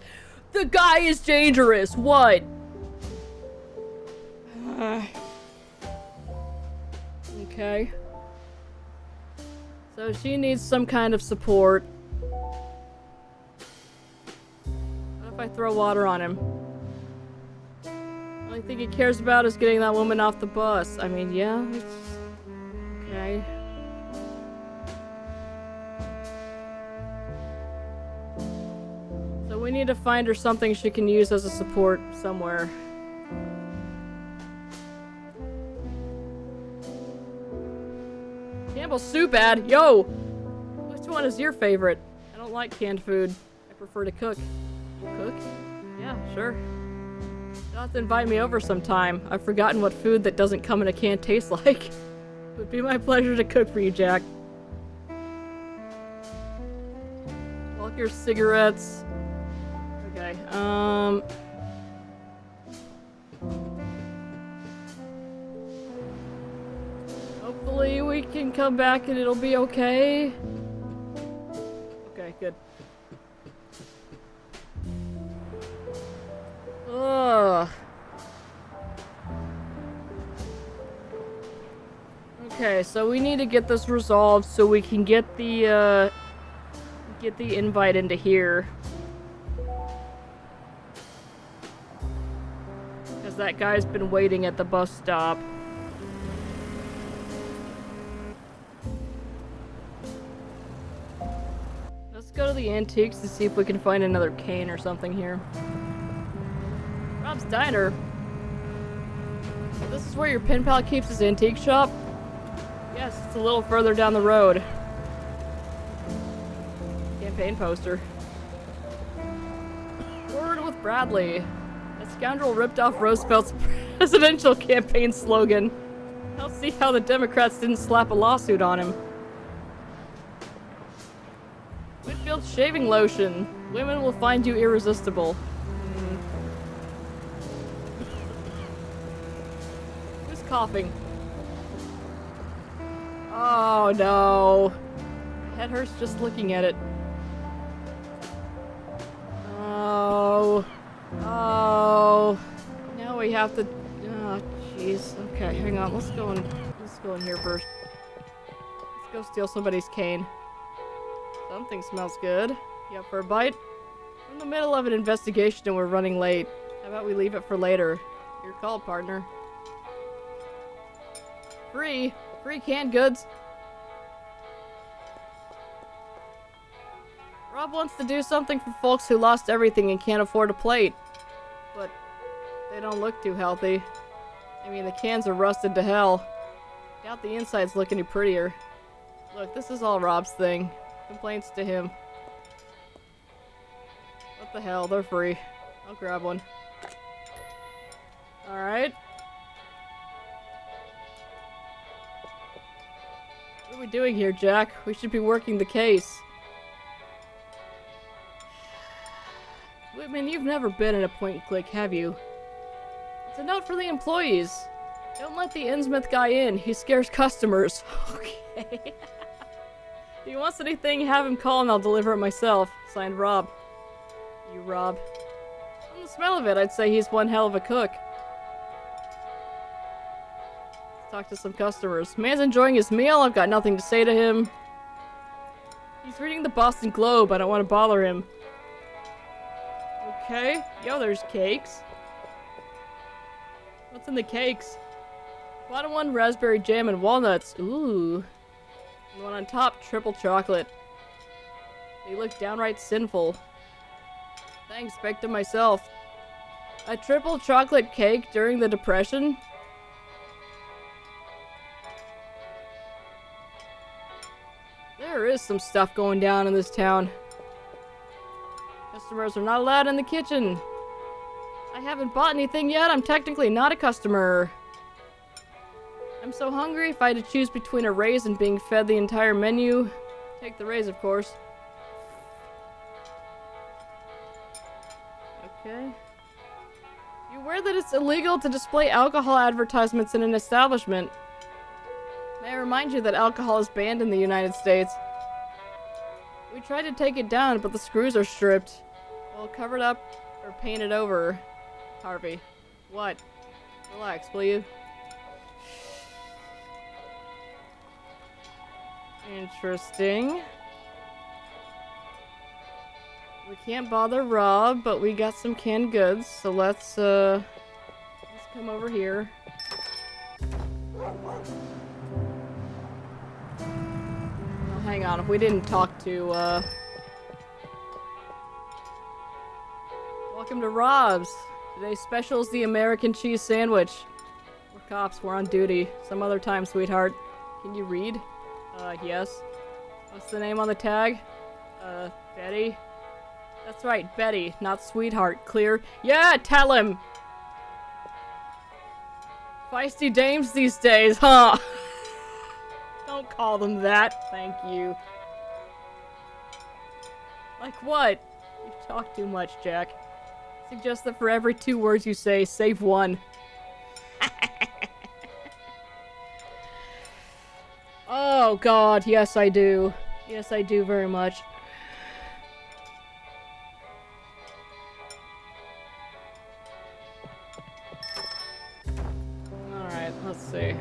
The guy is dangerous. What? Okay. So she needs some kind of support. What if I throw water on him? The only thing he cares about is getting that woman off the bus. I mean, yeah, it's... Okay. So we need to find her something she can use as a support somewhere. Campbell's soup ad? Yo! Which one is your favorite? I don't like canned food. I prefer to cook. You cook? Yeah, sure. You'll have to invite me over sometime. I've forgotten what food that doesn't come in a can tastes like. It would be my pleasure to cook for you, Jack. Walk your cigarettes. Okay, hopefully we can come back and it'll be okay. Okay, good. Ugh. Okay, so we need to get this resolved so we can get the invite into here. Because that guy's been waiting at the bus stop. Let's go to the antiques to see if we can find another cane or something here. Rob's Diner. This is where your pen pal keeps his antique shop? Yes, it's a little further down the road. Campaign poster. Forward with Bradley. That scoundrel ripped off Roosevelt's presidential campaign slogan. I'll see how the Democrats didn't slap a lawsuit on him. Whitfield shaving lotion. Women will find you irresistible. Who's coughing? Oh no. My head hurts just looking at it. Oh. Oh. Now we have to... Oh, jeez. Okay, hang on. Let's go in here first. Let's go steal somebody's cane. Something smells good. You up for a bite? We're in the middle of an investigation and we're running late. How about we leave it for later? Your call, partner. Free! Free canned goods! Rob wants to do something for folks who lost everything and can't afford a plate. But they don't look too healthy. I mean, the cans are rusted to hell. Doubt the insides look any prettier. Look, this is all Rob's thing. Complaints to him. What the hell, they're free. I'll grab one. Alright. What are we doing here, Jack? We should be working the case. Whitman, you've never been in a point-and-click, have you? It's a note for the employees. Don't let the Innsmouth guy in. He scares customers. Okay. If he wants anything, have him call and I'll deliver it myself. Signed, Rob. You, Rob. From the smell of it, I'd say he's one hell of a cook. Let's talk to some customers. Man's enjoying his meal. I've got nothing to say to him. He's reading the Boston Globe. I don't want to bother him. Okay. Yo, there's cakes. What's in the cakes? Bottom one, raspberry jam and walnuts. Ooh. The one on top, triple chocolate. They look downright sinful. Thanks, baked them myself. A triple chocolate cake during the Depression? There is some stuff going down in this town. Customers are not allowed in the kitchen. I haven't bought anything yet. I'm technically not a customer. I'm so hungry. If I had to choose between a raise and being fed the entire menu, take the raise, of course. Okay. You aware that it's illegal to display alcohol advertisements in an establishment? May I remind you that alcohol is banned in the United States. We tried to take it down, but the screws are stripped. Well, cover it up or paint it over, Harvey. What? Relax, will you? Interesting. We can't bother Rob, but we got some canned goods, so let's come over here. Oh, hang on, if we didn't talk to, Welcome to Rob's. Today's special is the American cheese sandwich. We're cops, we're on duty. Some other time, sweetheart. Can you read? Yes. What's the name on the tag? Betty? That's right, Betty, not sweetheart. Clear? Yeah, tell him! Feisty dames these days, huh? Don't call them that, thank you. Like what? You talk too much, Jack. Suggest that for every 2 words you say, save 1. Oh god, yes I do. Yes I do very much. Alright, let's see.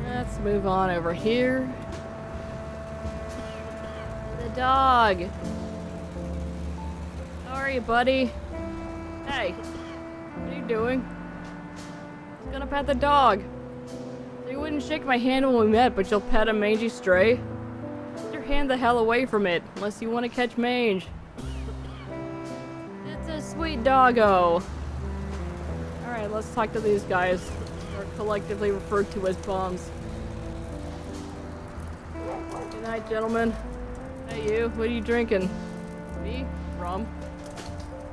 Let's move on over here. The dog. How are you, buddy? Hey. What are you doing? I was gonna pet the dog. You wouldn't shake my hand when we met, but you'll pet a mangy stray? Get your hand the hell away from it, unless you want to catch mange. It's a sweet doggo. Alright, let's talk to these guys. They're collectively referred to as bums. Good night, gentlemen. Hey, you. What are you drinking? Me? Rum.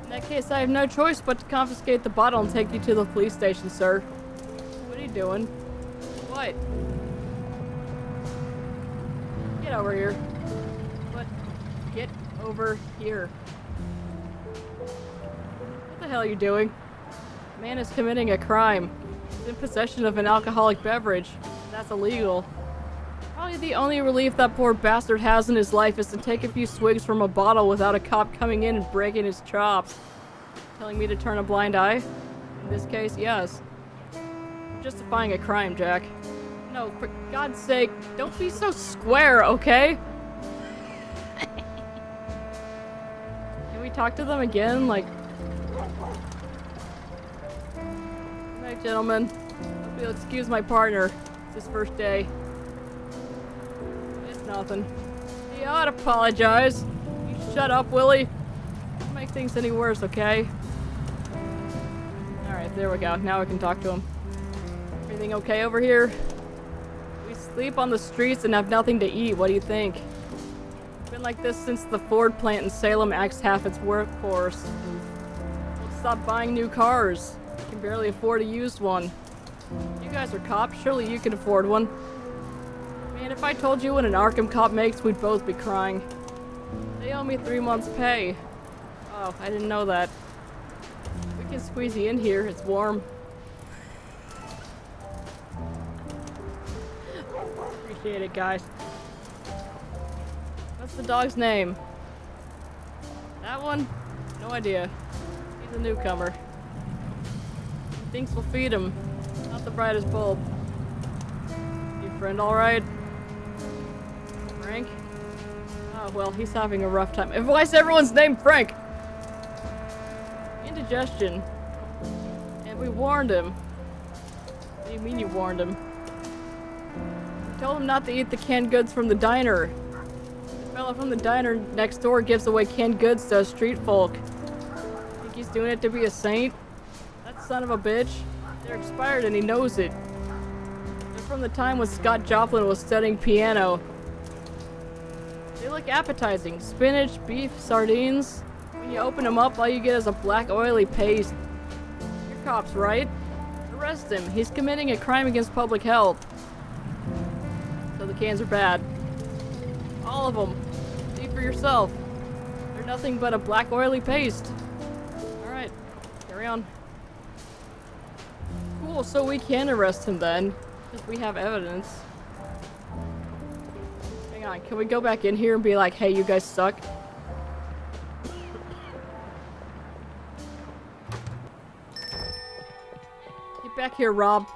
In that case, I have no choice but to confiscate the bottle and take you to the police station, sir. What are you doing? What? Get over here. What? Get over here. What the hell are you doing? A man is committing a crime. He's in possession of an alcoholic beverage. That's illegal. Probably the only relief that poor bastard has in his life is to take a few swigs from a bottle without a cop coming in and breaking his chops. Telling me to turn a blind eye? In this case, yes. I'm justifying a crime, Jack. No, for God's sake, don't be so square, okay? Can we talk to them again? Like... Good night, gentlemen. Hope you'll excuse my partner. It's his first day. Nothing. You ought to apologize. You shut up, Willie. Don't make things any worse, okay? Alright, there we go. Now we can talk to him. Everything okay over here? We sleep on the streets and have nothing to eat. What do you think? It's been like this since the Ford plant in Salem axed half its workforce. We'll stop buying new cars. We can barely afford a used one. You guys are cops. Surely you can afford one. Man, if I told you what an Arkham cop makes, we'd both be crying. They owe me 3 months' pay. Oh, I didn't know that. We can squeeze you in here. It's warm. Appreciate it, guys. What's the dog's name? That one? No idea. He's a newcomer. He thinks we'll feed him. Not the brightest bulb. friend alright? Frank? Oh, well, he's having a rough time. Why is everyone's name Frank? Indigestion. And we warned him. What do you mean you warned him? We told him not to eat the canned goods from the diner. The fella from the diner next door gives away canned goods to us street folk. Think he's doing it to be a saint? That son of a bitch. They're expired and he knows it. They're from the time when Scott Joplin was studying piano. They look appetizing. Spinach, beef, sardines. When you open them up, all you get is a black oily paste. You're cops, right? Arrest him. He's committing a crime against public health. So the cans are bad. All of them. See for yourself. They're nothing but a black oily paste. Alright. Carry on. Cool, so we can arrest him then. Because we have evidence. Hang on, can we go back in here and be like, hey, you guys suck? Get back here, Rob.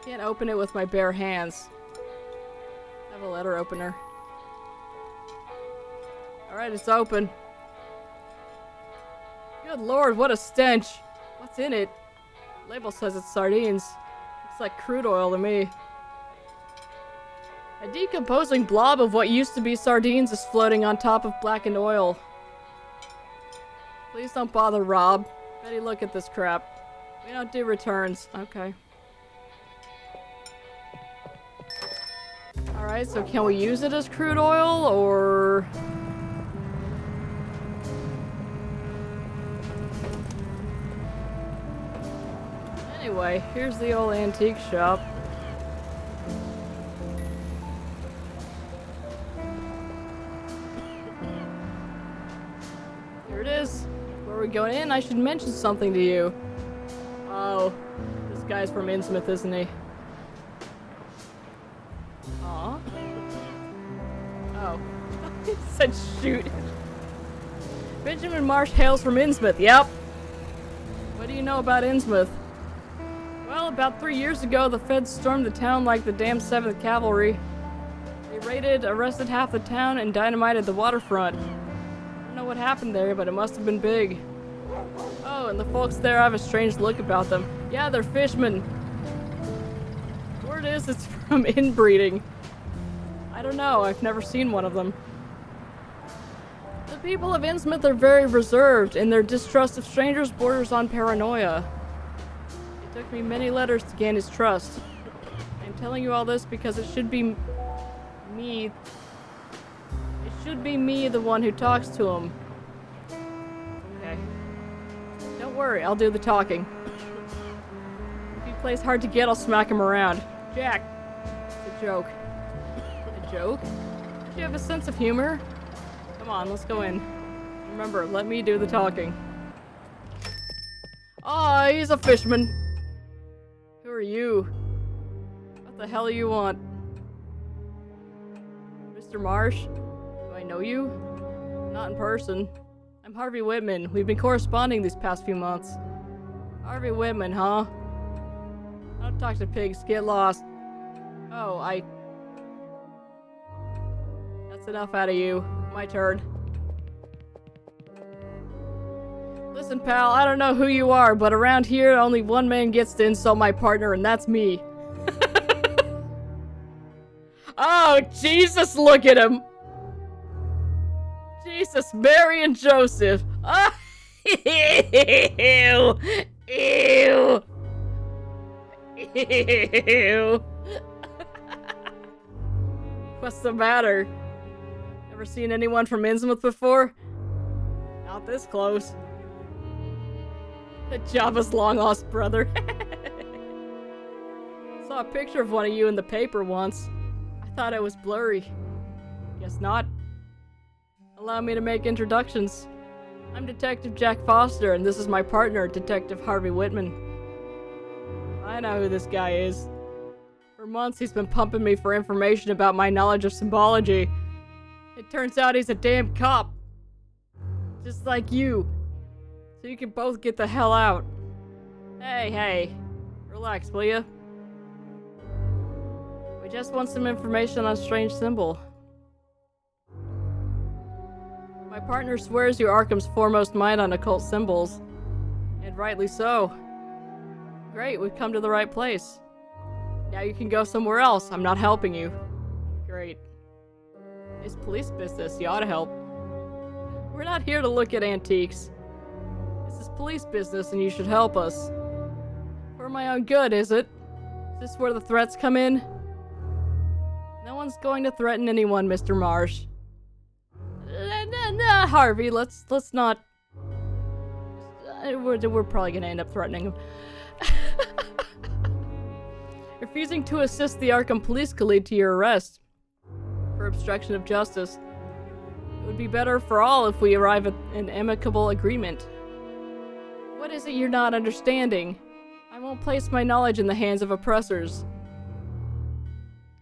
Can't open it with my bare hands. I have a letter opener. Alright, it's open. Good lord, what a stench. What's in it? Label says it's sardines. Looks like crude oil to me. A decomposing blob of what used to be sardines is floating on top of blackened oil. Please don't bother, Rob. Betty, look at this crap. We don't do returns. Okay. Alright, so can we use it as crude oil, or... Anyway, here's the old antique shop. Here it is. Before we go in, I should mention something to you. Oh, this guy's from Innsmouth, isn't he? Aw. Oh. He said shoot. Benjamin Marsh hails from Innsmouth, yep. What do you know about Innsmouth? Well, about 3 years ago, the feds stormed the town like the damn 7th Cavalry. They raided, arrested half the town, and dynamited the waterfront. I don't know what happened there, but it must have been big. Oh, and the folks there have a strange look about them. Yeah, they're fishmen. Word is it's from inbreeding. I don't know, I've never seen one of them. The people of Innsmouth are very reserved, and their distrust of strangers borders on paranoia. It took me many letters to gain his trust. I'm telling you all this because it should be me. It should be me, the one who talks to him. Okay. Don't worry, I'll do the talking. If he plays hard to get, I'll smack him around. Jack. It's a joke. A joke? Do you have a sense of humor? Come on, let's go in. Remember, let me do the talking. Oh, he's a fishman. Who are you? What the hell do you want? Mr. Marsh? Do I know you? Not in person. I'm Harvey Whitman. We've been corresponding these past few months. Harvey Whitman, huh? I don't talk to pigs. Get lost. Oh, That's enough out of you. My turn. Listen, pal, I don't know who you are, but around here, only one man gets to insult my partner, and that's me. Oh, Jesus, look at him! Jesus, Mary and Joseph. Ah, ew! Ew! Ew! What's the matter? Ever seen anyone from Innsmouth before? Not this close. Java's long-lost brother. Saw a picture of one of you in the paper once. I thought it was blurry. Guess not. Allow me to make introductions. I'm Detective Jack Foster, and this is my partner, Detective Harvey Whitman. I know who this guy is. For months, he's been pumping me for information about my knowledge of symbology. It turns out he's a damn cop. Just like you. So you can both get the hell out. Hey, Relax, will ya? We just want some information on strange symbol. My partner swears you're Arkham's foremost mind on occult symbols. And rightly so. Great, we've come to the right place. Now you can go somewhere else. I'm not helping you. Great. It's police business. You ought to help. We're not here to look at antiques. This is police business and you should help us. For my own good, is it? Is this where the threats come in? No one's going to threaten anyone, Mr. Marsh. Nah, Harvey, let's not... We're probably gonna end up threatening him. Refusing to assist the Arkham police could lead to your arrest for obstruction of justice. It would be better for all if we arrive at an amicable agreement. What is it you're not understanding? I won't place my knowledge in the hands of oppressors.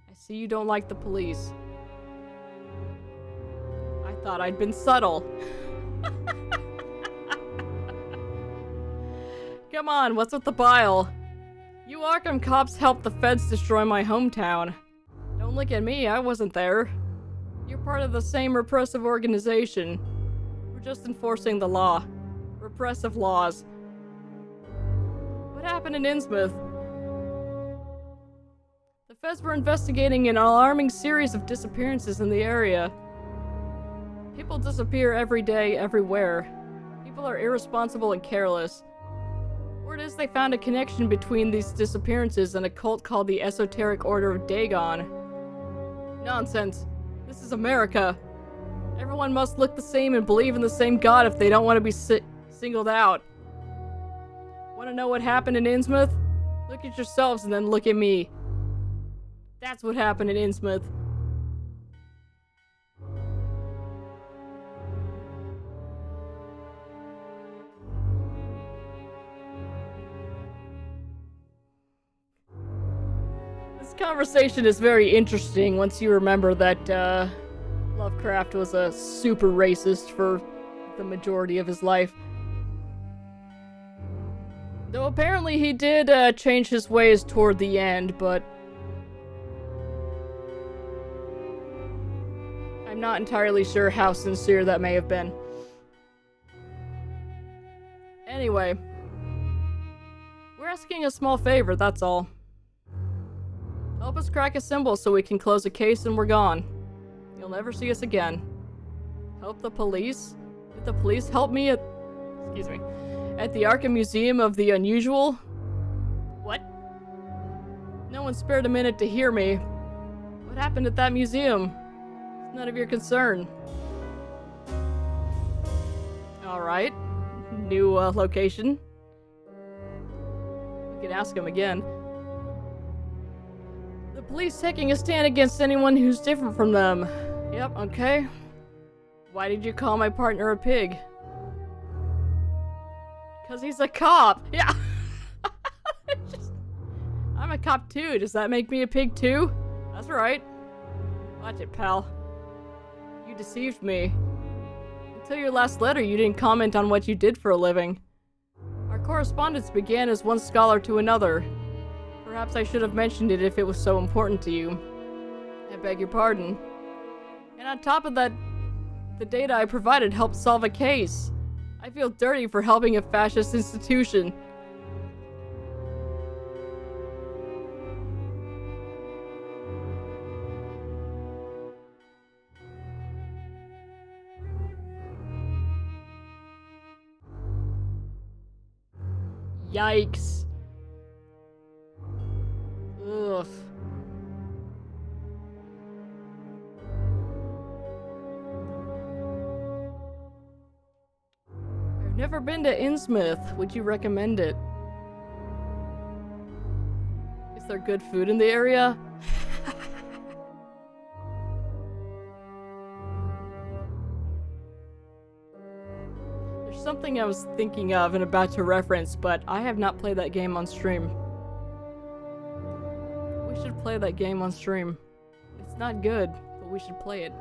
I see you don't like the police. I thought I'd been subtle. Come on, what's with the bile? You Arkham cops helped the feds destroy my hometown. Don't look at me, I wasn't there. You're part of the same repressive organization. We're just enforcing the law. Repressive laws. What happened in Innsmouth? The feds were investigating an alarming series of disappearances in the area. People disappear every day, everywhere. People are irresponsible and careless. Word is they found a connection between these disappearances and a cult called the Esoteric Order of Dagon. Nonsense. This is America. Everyone must look the same and believe in the same God if they don't want to be singled out. Want to know what happened in Innsmouth? Look at yourselves and then look at me. That's what happened in Innsmouth. This conversation is very interesting once you remember that Lovecraft was a super racist for the majority of his life. Though apparently he did change his ways toward the end, but I'm not entirely sure how sincere that may have been. Anyway, we're asking a small favor, that's all. Help us crack a symbol so we can close a case and we're gone. You'll never see us again. Help the police? Did the police help me at the Arkham Museum of the Unusual? What? No one spared a minute to hear me. What happened at that museum? It's none of your concern. Alright. New location. We can ask him again. The police taking a stand against anyone who's different from them. Yep, okay. Why did you call my partner a pig? Because he's a cop. Yeah. I'm a cop too. Does that make me a pig too? That's right. Watch it, pal. You deceived me. Until your last letter, you didn't comment on what you did for a living. Our correspondence began as one scholar to another. Perhaps I should have mentioned it if it was so important to you. I beg your pardon. And on top of that, the data I provided helped solve a case. I feel dirty for helping a fascist institution. Yikes. Ugh. I've never been to Innsmouth. Would you recommend it? Is there good food in the area? There's something I was thinking of and about to reference, but I have not played that game on stream. We should play that game on stream. It's not good, but we should play it.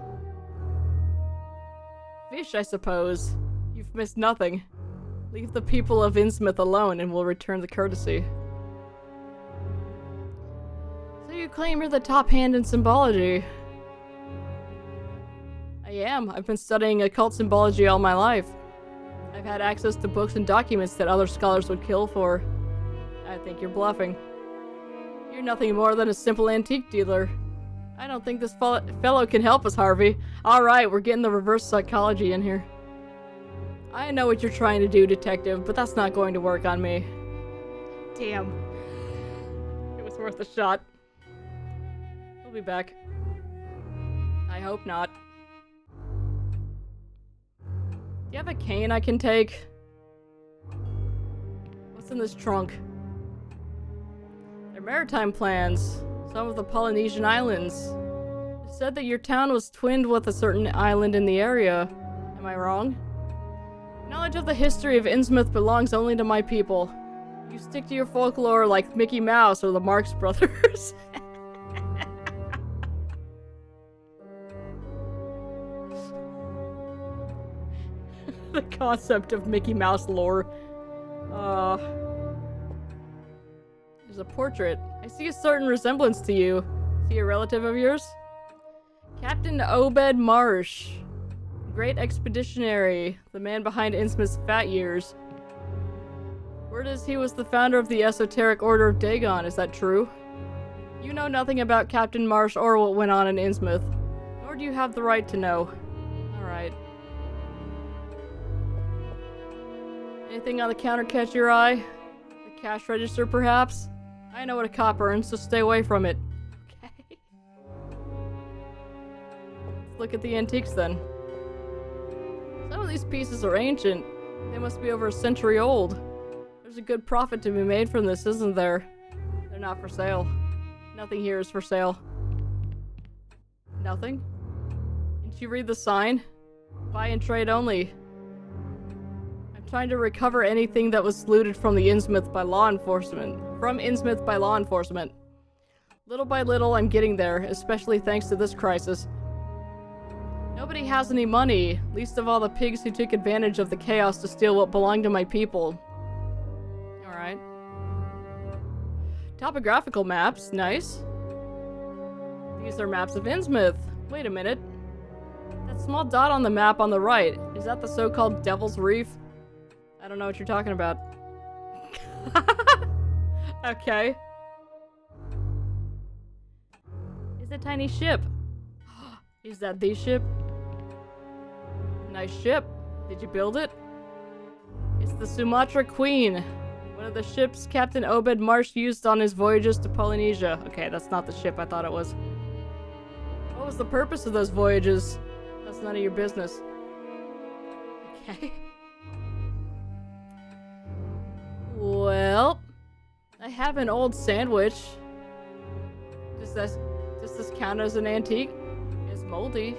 Fish, I suppose. You've missed nothing. Leave the people of Innsmouth alone and we'll return the courtesy. you claim you're the top hand in symbology? I am. I've been studying occult symbology all my life. I've had access to books and documents that other scholars would kill for. I think you're bluffing. You're nothing more than a simple antique dealer. I don't think this fellow can help us, Harvey. Alright, we're getting the reverse psychology in here. I know what you're trying to do, detective, but that's not going to work on me. Damn. It was worth a shot. We'll be back. I hope not. Do you have a cane I can take? What's in this trunk? They're maritime plans. Some of the Polynesian islands. It said that your town was twinned with a certain island in the area. Am I wrong? Knowledge of the history of Innsmouth belongs only to my people. You stick to your folklore like Mickey Mouse or the Marx Brothers. The concept of Mickey Mouse lore. There's a portrait. I see a certain resemblance to you. Is he a relative of yours? Captain Obed Marsh. Great expeditionary. The man behind Innsmouth's fat years. Word is he was the founder of the esoteric Order of Dagon. Is that true? You know nothing about Captain Marsh or what went on in Innsmouth. Nor do you have the right to know. Alright. Anything on the counter catch your eye? The cash register, perhaps? I know what a cop earns, so stay away from it. Okay. Let's look at the antiques then. Some of these pieces are ancient. They must be over a century old. There's a good profit to be made from this, isn't there? They're not for sale. Nothing here is for sale. Nothing? Didn't you read the sign? Buy and trade only. I'm trying to recover anything that was looted from the Innsmouth by law enforcement. Little by little, I'm getting there, especially thanks to this crisis. Nobody has any money, least of all the pigs who took advantage of the chaos to steal what belonged to my people. Alright. Topographical maps, nice. These are maps of Innsmouth. Wait a minute. That small dot on the map on the right, is that the so-called Devil's Reef? I don't know what you're talking about. Okay. It's a tiny ship. Is that the ship? Nice ship. Did you build it? It's the Sumatra Queen. One of the ships Captain Obed Marsh used on his voyages to Polynesia. Okay, that's not the ship I thought it was. What was the purpose of those voyages? That's none of your business. Okay. Well, I have an old sandwich. Does this count as an antique? It's moldy.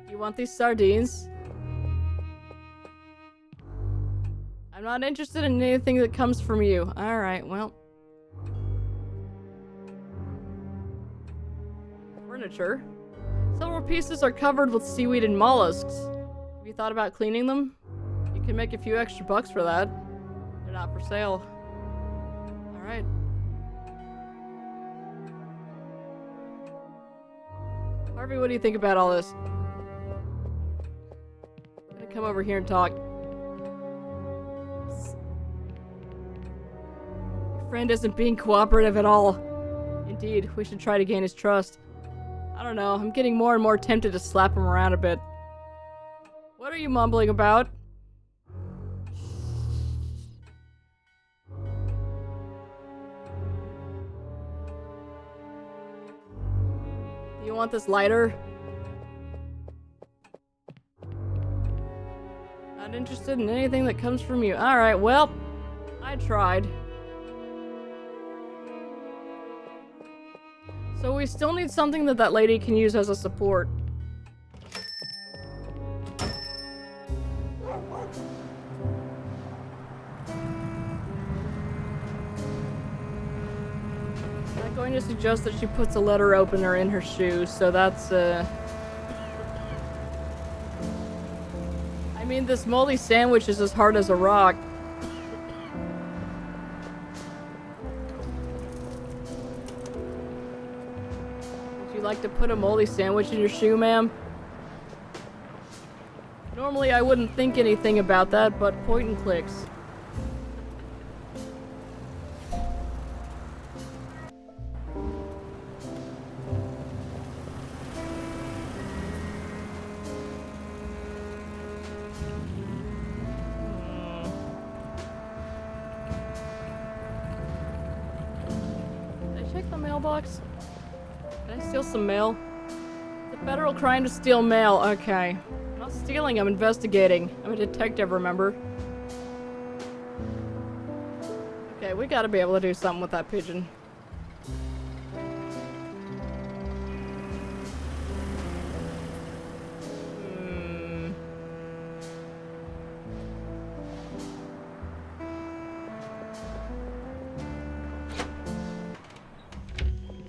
You want these sardines? I'm not interested in anything that comes from you. Alright, well. Furniture. Several pieces are covered with seaweed and mollusks. Have you thought about cleaning them? You can make a few extra bucks for that. They're not for sale. Alright. Harvey, what do you think about all this? I'm gonna come over here and talk. Your friend isn't being cooperative at all. Indeed, we should try to gain his trust. I don't know, I'm getting more and more tempted to slap him around a bit. What are you mumbling about? Do you want this lighter? Not interested in anything that comes from you. Alright, well, I tried. So we still need something that lady can use as a support. I'm going to suggest that she puts a letter opener in her shoe, so that's, I mean, this moldy sandwich is as hard as a rock. like to put a moldy sandwich in your shoe, ma'am? Normally I wouldn't think anything about that, but point and clicks. Did I check the mailbox? Did I steal some mail? It's a federal crime to steal mail. Okay. I'm not stealing, I'm investigating. I'm a detective, remember? Okay, we gotta be able to do something with that pigeon.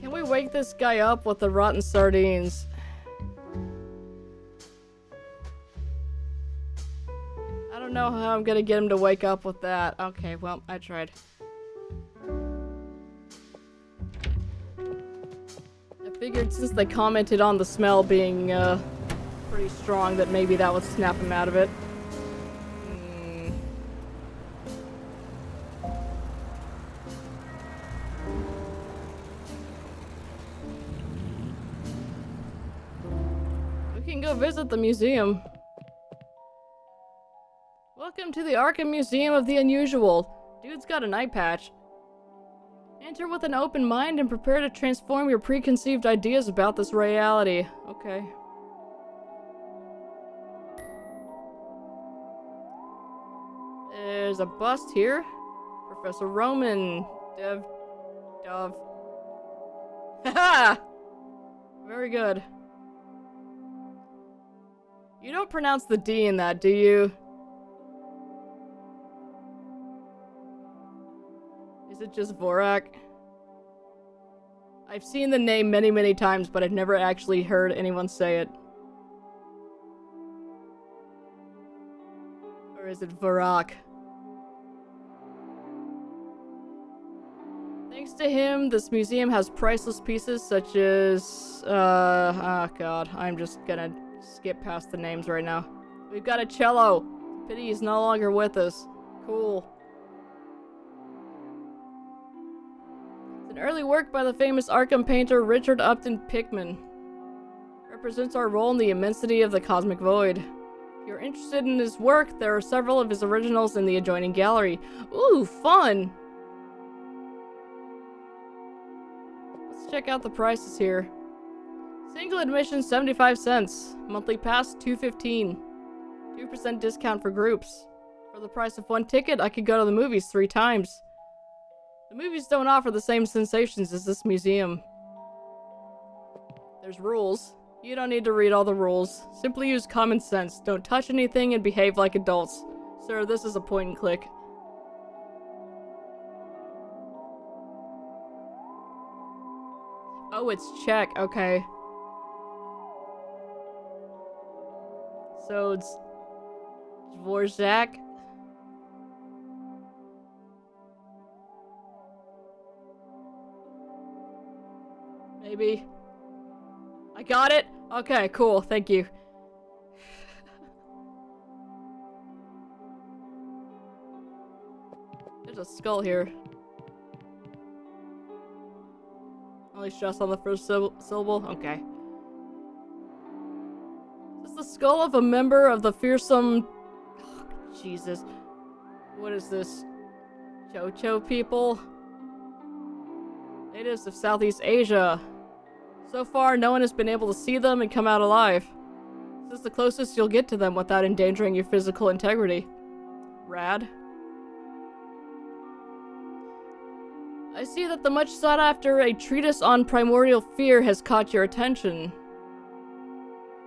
Can we wake this guy up with the rotten sardines? I don't know how I'm gonna get him to wake up with that. Okay, well, I tried. I figured since they commented on the smell being, pretty strong that maybe that would snap him out of it. We can go visit the museum. Welcome to the Arkham Museum of the Unusual. Dude's got an eye patch. Enter with an open mind and prepare to transform your preconceived ideas about this reality. Okay. There's a bust here. Professor Roman. Dove. Haha! Very good. You don't pronounce the D in that, do you? Is it just Vorak? I've seen the name many, many times, but I've never actually heard anyone say it. Or is it Vorak? Thanks to him, this museum has priceless pieces such as... oh god, I'm just gonna skip past the names right now. We've got a cello! Pity he's no longer with us. Cool. An early work by the famous Arkham painter Richard Upton Pickman. Represents our role in the immensity of the cosmic void. If you're interested in his work, there are several of his originals in the adjoining gallery. Ooh, fun! Let's check out the prices here. Single admission 75 cents. Monthly pass $2.15. 2% discount for groups. For the price of one ticket, I could go to the movies 3 times. The movies don't offer the same sensations as this museum. There's rules. You don't need to read all the rules. Simply use common sense. Don't touch anything and behave like adults. Sir, this is a point and click. Oh, it's check. Okay. So it's Dvorak. Maybe. I got it? Okay, cool. Thank you. There's a skull here. Only stress on the first syllable? Okay. This is the skull of a member of the fearsome... Oh, Jesus. What is this? Cho-Cho people? Natives of Southeast Asia. So far, no one has been able to see them and come out alive. This is the closest you'll get to them without endangering your physical integrity. Rad. I see that the much sought after a treatise on primordial fear has caught your attention.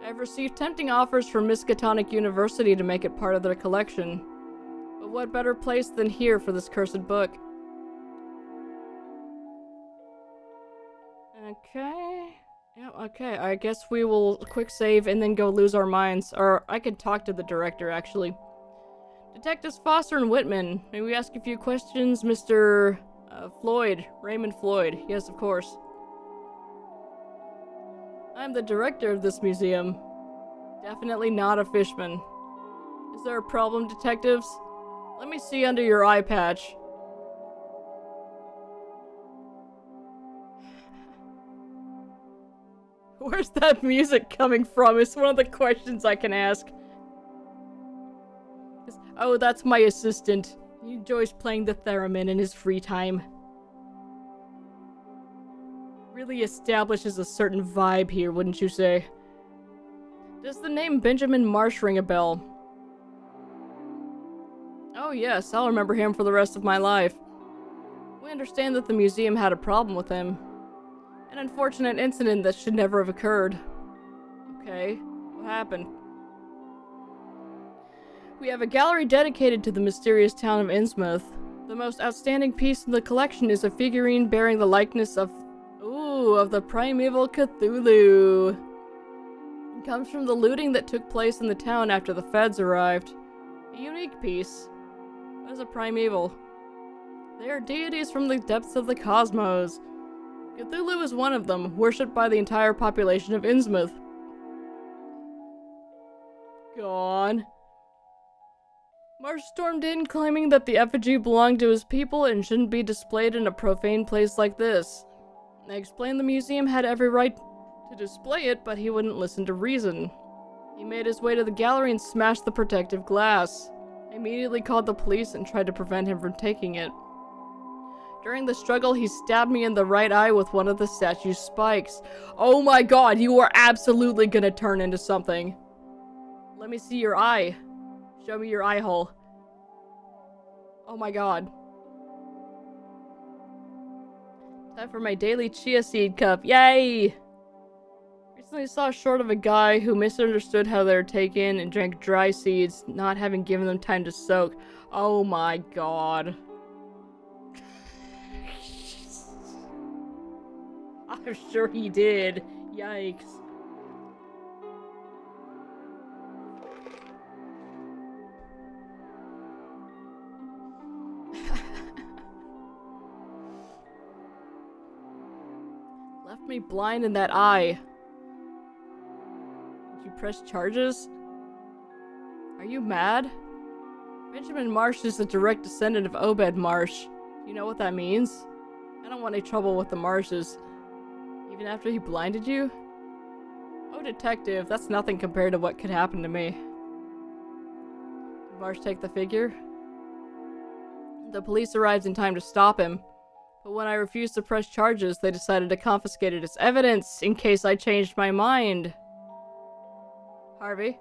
I've received tempting offers from Miskatonic University to make it part of their collection. But what better place than here for this cursed book? Okay. Yep, okay. I guess we will quick save and then go lose our minds. Or I could talk to the director, actually. Detectives Foster and Whitman. May we ask a few questions, Mr. Floyd? Raymond Floyd. Yes, of course. I'm the director of this museum. Definitely not a fishman. Is there a problem, detectives? Let me see under your eye patch. Where's that music coming from? It's one of the questions I can ask. Oh, that's my assistant. He enjoys playing the theremin in his free time. Really establishes a certain vibe here, wouldn't you say? Does the name Benjamin Marsh ring a bell? Oh yes, I'll remember him for the rest of my life. We understand that the museum had a problem with him. An unfortunate incident that should never have occurred. Okay, what happened? We have a gallery dedicated to the mysterious town of Innsmouth. The most outstanding piece in the collection is a figurine bearing the likeness of the primeval Cthulhu. It comes from the looting that took place in the town after the feds arrived. A unique piece. What is a primeval? They are deities from the depths of the cosmos. Cthulhu is one of them, worshipped by the entire population of Innsmouth. Go on. Marsh stormed in, claiming that the effigy belonged to his people and shouldn't be displayed in a profane place like this. I explained the museum had every right to display it, but he wouldn't listen to reason. He made his way to the gallery and smashed the protective glass. I immediately called the police and tried to prevent him from taking it. During the struggle, he stabbed me in the right eye with one of the statue's spikes. Oh my god, you are absolutely gonna turn into something. Let me see your eye. Show me your eye hole. Oh my god. Time for my daily chia seed cup. Yay! Recently saw a short of a guy who misunderstood how they were taken and drank dry seeds, not having given them time to soak. Oh my god. I'm sure he did. Yikes. Left me blind in that eye. Did you press charges? Are you mad? Benjamin Marsh is a direct descendant of Obed Marsh. Do you know what that means? I don't want any trouble with the Marshes. Even after he blinded you? Oh, detective, that's nothing compared to what could happen to me. Did Marsh take the figure? The police arrived in time to stop him. But when I refused to press charges, they decided to confiscate it as evidence in case I changed my mind. Harvey?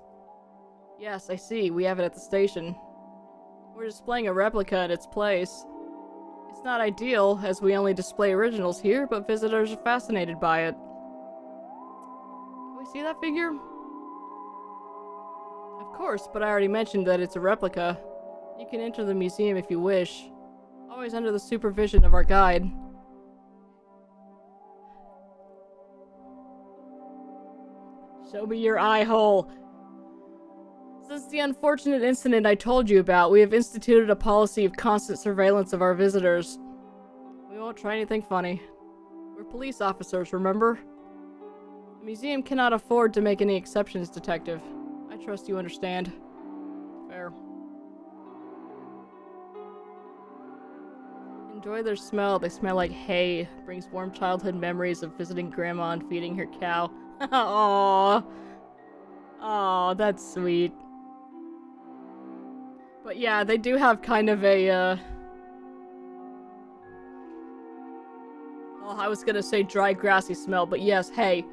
Yes, I see. We have it at the station. We're displaying a replica in its place. It's not ideal, as we only display originals here, but visitors are fascinated by it. Can we see that figure? Of course, but I already mentioned that it's a replica. You can enter the museum if you wish. Always under the supervision of our guide. Show me your eye hole. Since the unfortunate incident I told you about, we have instituted a policy of constant surveillance of our visitors. We won't try anything funny. We're police officers, remember? The museum cannot afford to make any exceptions, detective. I trust you understand. Fair. Enjoy their smell. They smell like hay. Brings warm childhood memories of visiting grandma and feeding her cow. Aww. Aww, that's sweet. But yeah, they do have kind of a, well, I was gonna say dry, grassy smell, but yes, hay.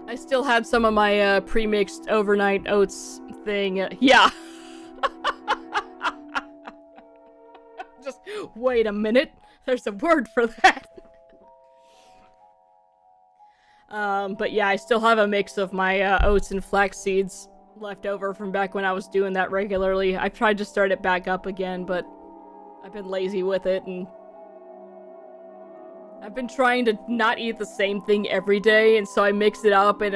I still had some of my, pre-mixed overnight oats thing, yeah. Just, wait a minute. There's a word for that. But yeah, I still have a mix of my, oats and flax seeds left over from back when I was doing that regularly. I've tried to start it back up again, but I've been lazy with it, and I've been trying to not eat the same thing every day, and so I mix it up, and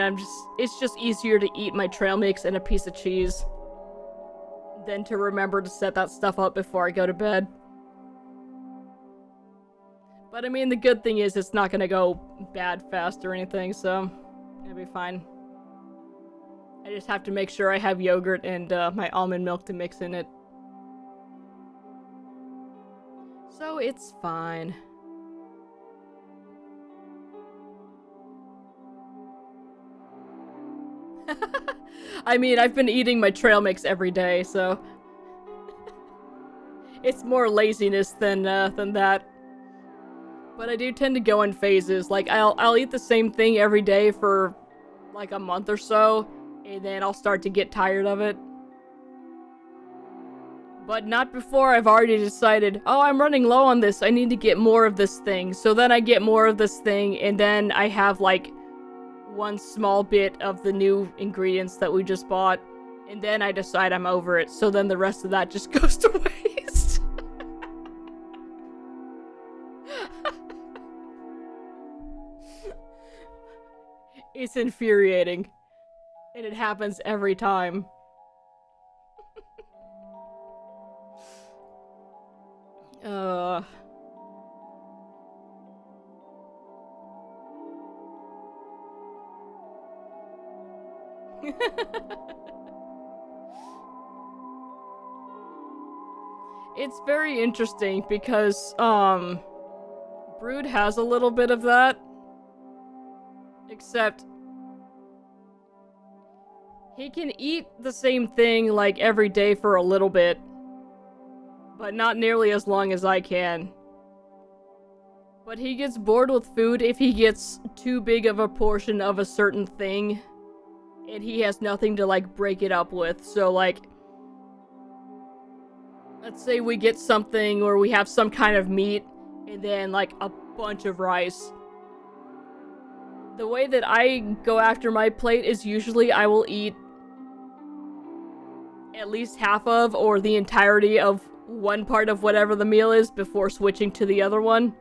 it's just easier to eat my trail mix and a piece of cheese than to remember to set that stuff up before I go to bed. But I mean, the good thing is it's not gonna go bad fast or anything, so it'll be fine. I just have to make sure I have yogurt and my almond milk to mix in it. So it's fine. I mean, I've been eating my trail mix every day, so it's more laziness than that. But I do tend to go in phases. Like I'll eat the same thing every day for like a month or so, and then I'll start to get tired of it. But not before I've already decided, oh, I'm running low on this, I need to get more of this thing. So then I get more of this thing, and then I have like one small bit of the new ingredients that we just bought, and then I decide I'm over it. So then the rest of that just goes to waste. It's infuriating. And it happens every time. It's very interesting because, Brood has a little bit of that. Except he can eat the same thing like every day for a little bit, but not nearly as long as I can. But he gets bored with food if he gets too big of a portion of a certain thing, and he has nothing to like break it up with. So like, let's say we get something or we have some kind of meat and then like a bunch of rice. The way that I go after my plate is usually I will eat at least half of or the entirety of one part of whatever the meal is before switching to the other one.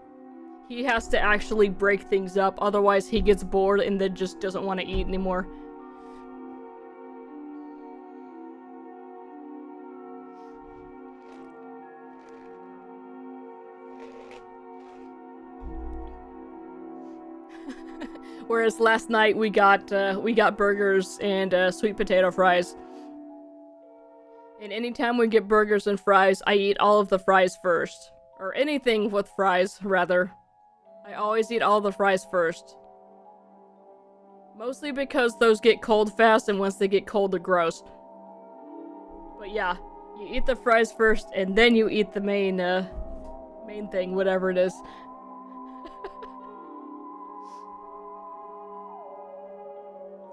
He has to actually break things up, otherwise he gets bored and then just doesn't want to eat anymore. Whereas last night we got burgers and sweet potato fries. And anytime we get burgers and fries, I eat all of the fries first. Or anything with fries, rather. I always eat all the fries first. Mostly because those get cold fast, and once they get cold, they're gross. But yeah, you eat the fries first, and then you eat the main thing, whatever it is.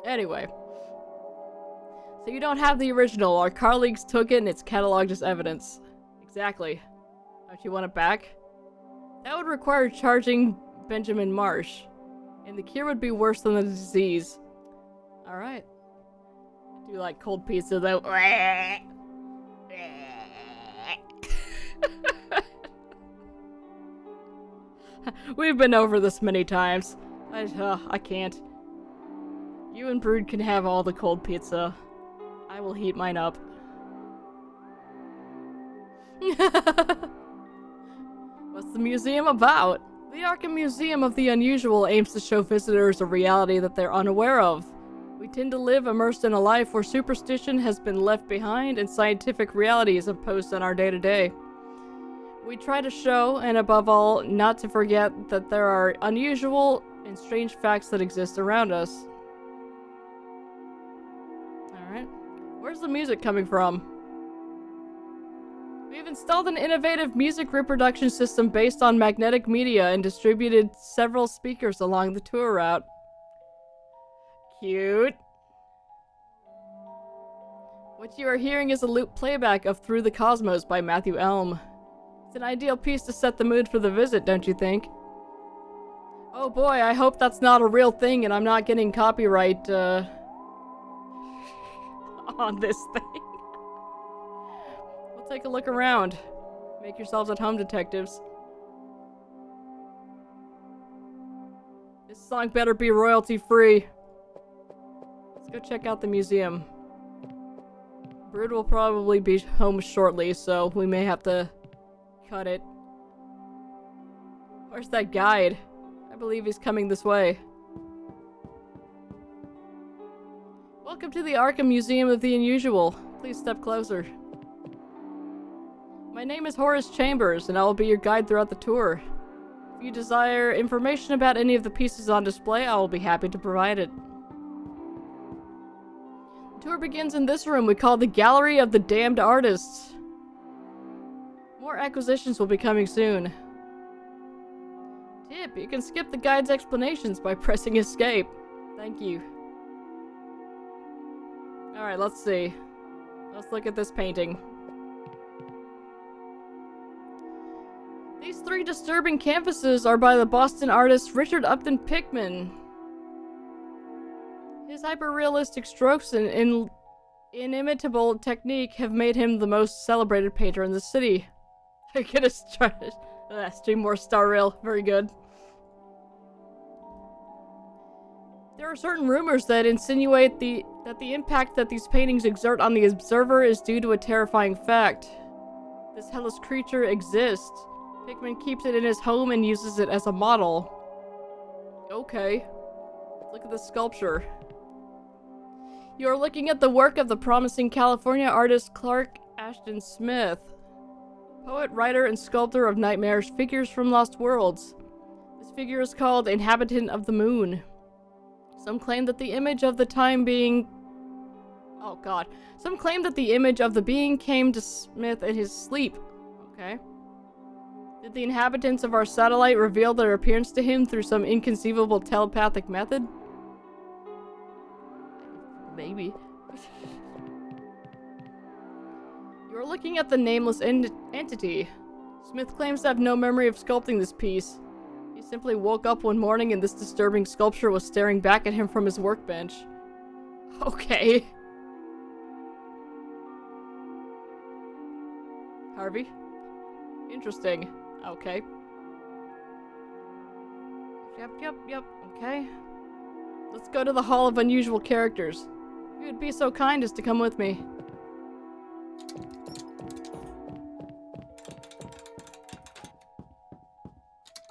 Anyway. So you don't have the original. Our colleagues took it and it's cataloged as evidence. Exactly. Don't you want it back? That would require charging Benjamin Marsh. And the cure would be worse than the disease. Alright. I do like cold pizza though. We've been over this many times. I can't. You and Brood can have all the cold pizza. I will heat mine up. What's the museum about? The Arkham Museum of the Unusual aims to show visitors a reality that they're unaware of. We tend to live immersed in a life where superstition has been left behind and scientific reality is imposed on our day-to-day. We try to show, and above all, not to forget that there are unusual and strange facts that exist around us. Alright. Where's the music coming from? We've installed an innovative music reproduction system based on magnetic media and distributed several speakers along the tour route. Cute. What you are hearing is a loop playback of Through the Cosmos by Matthew Elm. It's an ideal piece to set the mood for the visit, don't you think? Oh boy, I hope that's not a real thing and I'm not getting copyright, on this thing. We'll take a look around. Make yourselves at home, detectives. This song better be royalty free. Let's go check out the museum. Brood will probably be home shortly, so we may have to cut it. Where's that guide? I believe he's coming this way. Welcome to the Arkham Museum of the Unusual. Please step closer. My name is Horace Chambers, and I will be your guide throughout the tour. If you desire information about any of the pieces on display, I will be happy to provide it. The tour begins in this room we call the Gallery of the Damned Artists. More acquisitions will be coming soon. Tip, you can skip the guide's explanations by pressing escape. Thank you. Alright, let's see. Let's look at this painting. These three disturbing canvases are by the Boston artist Richard Upton Pickman. His hyper-realistic strokes and inimitable technique have made him the most celebrated painter in the city. I get a stream more Star Rail. Very good. There are certain rumors that insinuate that the impact that these paintings exert on the observer is due to a terrifying fact. This hellish creature exists. Pickman keeps it in his home and uses it as a model. Okay. Look at the sculpture. You are looking at the work of the promising California artist Clark Ashton Smith. Poet, writer, and sculptor of nightmarish figures from Lost Worlds. This figure is called Inhabitant of the Moon. Some claim that the image of the time being... Oh god. Some claim that the image of the being came to Smith in his sleep. Okay. Did the inhabitants of our satellite reveal their appearance to him through some inconceivable telepathic method? Maybe. You're looking at the nameless entity. Smith claims to have no memory of sculpting this piece. He simply woke up one morning and this disturbing sculpture was staring back at him from his workbench. Okay. Harvey? Interesting. Okay. Yep. Okay. Let's go to the Hall of Unusual Characters. If you would be so kind as to come with me.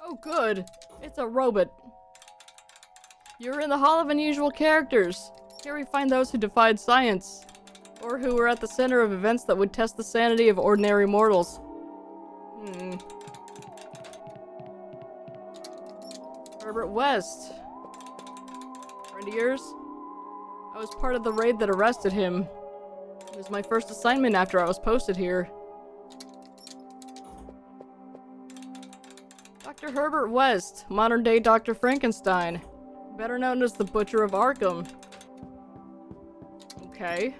Oh, good. It's a robot. You're in the Hall of Unusual Characters. Here we find those who defied science, or who were at the center of events that would test the sanity of ordinary mortals. Herbert West. Friend of yours? I was part of the raid that arrested him. It was my first assignment after I was posted here. Dr. Herbert West, modern-day Dr. Frankenstein. Better known as the Butcher of Arkham. Okay.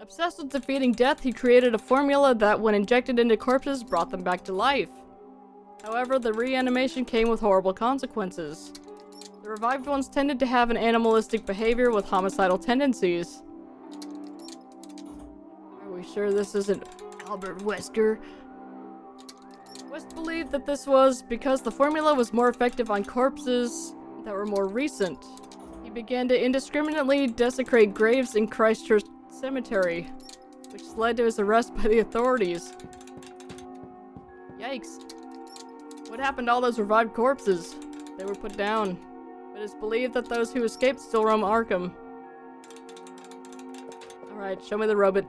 Obsessed with defeating death, he created a formula that, when injected into corpses, brought them back to life. However, the reanimation came with horrible consequences. The revived ones tended to have an animalistic behavior with homicidal tendencies. Are we sure this isn't Albert Wesker? West believed that this was because the formula was more effective on corpses that were more recent. He began to indiscriminately desecrate graves in Christchurch Cemetery, which led to his arrest by the authorities. Yikes. What happened to all those revived corpses? They were put down. But it's believed that those who escaped still roam Arkham. Alright, show me the robot.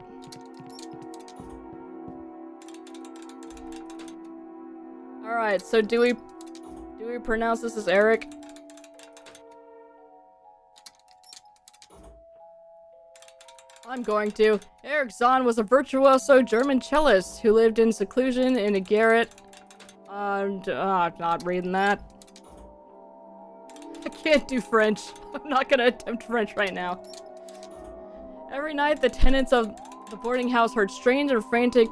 Alright, so do we pronounce this as Eric? I'm going to. Eric Zahn was a virtuoso German cellist who lived in seclusion in a garret. Not reading that. I can't do French. I'm not gonna attempt French right now. Every night, the tenants of the boarding house heard strange and frantic...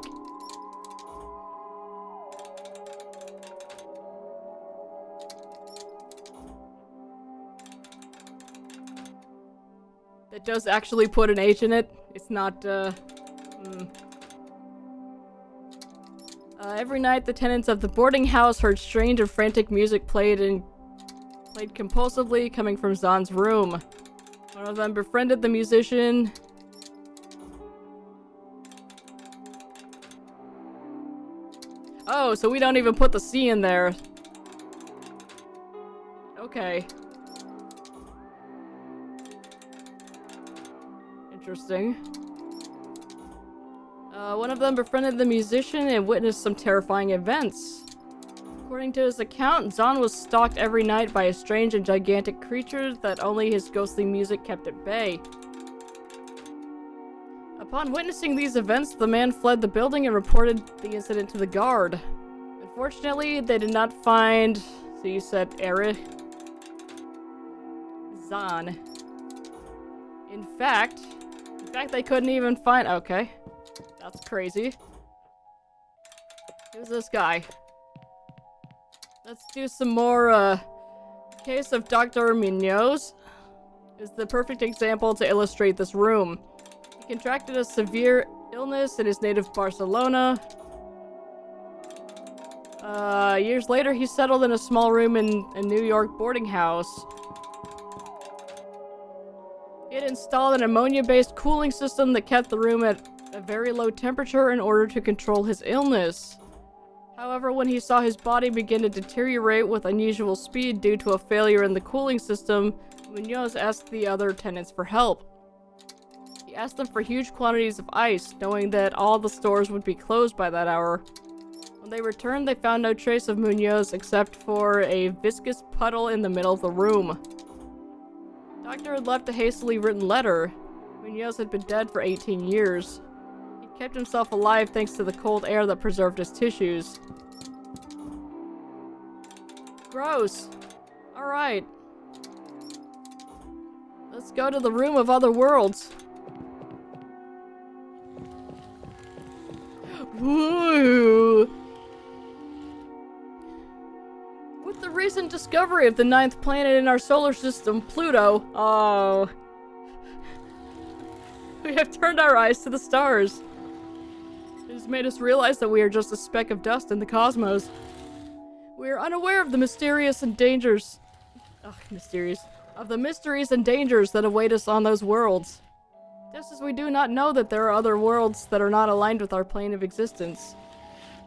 That does actually put an H in it. It's not, every night, the tenants of the boarding house heard strange and frantic music played compulsively coming from Zahn's room. One of them befriended the musician. Oh, so we don't even put the C in there. Okay. Interesting. One of them befriended the musician and witnessed some terrifying events. According to his account, Zahn was stalked every night by a strange and gigantic creature that only his ghostly music kept at bay. Upon witnessing these events, the man fled the building and reported the incident to the guard. Unfortunately, they did not find... So you said Erich? Zahn. In fact, they couldn't even find... Okay. That's crazy. Who's this guy? Let's do some more, Case of Dr. Munoz is the perfect example to illustrate this room. He contracted a severe illness in his native Barcelona. Years later, he settled in a small room in a New York boarding house. He had installed an ammonia-based cooling system that kept the room at a very low temperature in order to control his illness. However, when he saw his body begin to deteriorate with unusual speed due to a failure in the cooling system, Munoz asked the other tenants for help. He asked them for huge quantities of ice, knowing that all the stores would be closed by that hour. When they returned, they found no trace of Munoz except for a viscous puddle in the middle of the room. The doctor had left a hastily written letter. Munoz had been dead for 18 years. He kept himself alive thanks to the cold air that preserved his tissues. Gross. Alright. Let's go to the Room of Other Worlds. Woo! With the recent discovery of the 9th planet in our solar system, Pluto, oh, we have turned our eyes to the stars. It has made us realize that we are just a speck of dust in the cosmos. We are unaware of the mysteries and dangers that await us on those worlds. Just as we do not know that there are other worlds that are not aligned with our plane of existence.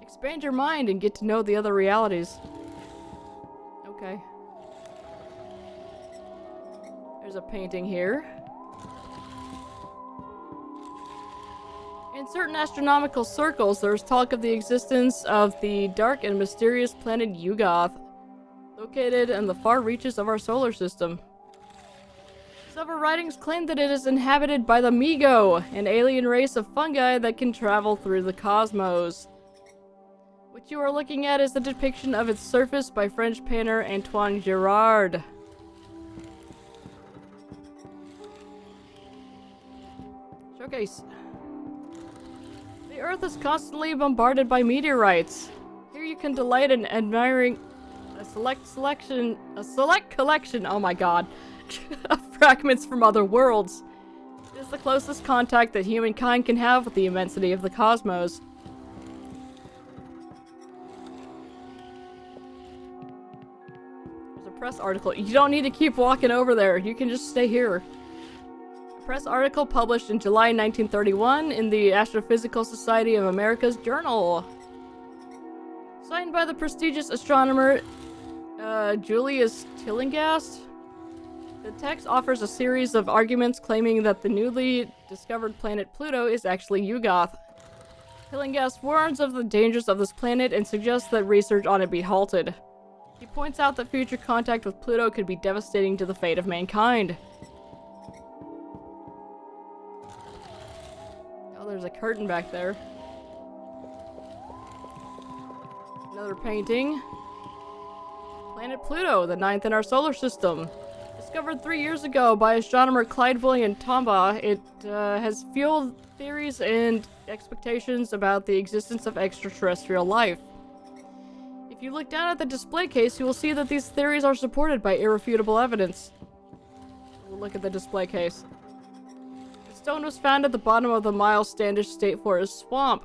Expand your mind and get to know the other realities. Okay. There's a painting here. In certain astronomical circles, there is talk of the existence of the dark and mysterious planet Yugoth, located in the far reaches of our solar system. Several writings claim that it is inhabited by the Migo, an alien race of fungi that can travel through the cosmos. What you are looking at is the depiction of its surface by French painter Antoine Girard. Showcase. The Earth is constantly bombarded by meteorites. Here you can delight in admiring a select collection, oh my god, of fragments from other worlds. It is the closest contact that humankind can have with the immensity of the cosmos. There's a press article. You don't need to keep walking over there. You can just stay here. A press article published in July 1931 in the Astrophysical Society of America's Journal. Signed by the prestigious astronomer Julius Tillinghast. The text offers a series of arguments claiming that the newly discovered planet Pluto is actually Yugoth. Tillinghast warns of the dangers of this planet and suggests that research on it be halted. He points out that future contact with Pluto could be devastating to the fate of mankind. Oh, there's a curtain back there. Another painting. Planet Pluto, the 9th in our solar system. Discovered 3 years ago by astronomer Clyde William Tombaugh, it has fueled theories and expectations about the existence of extraterrestrial life. If you look down at the display case, you will see that these theories are supported by irrefutable evidence. We'll look at the display case. The stone was found at the bottom of the Miles Standish State Forest swamp.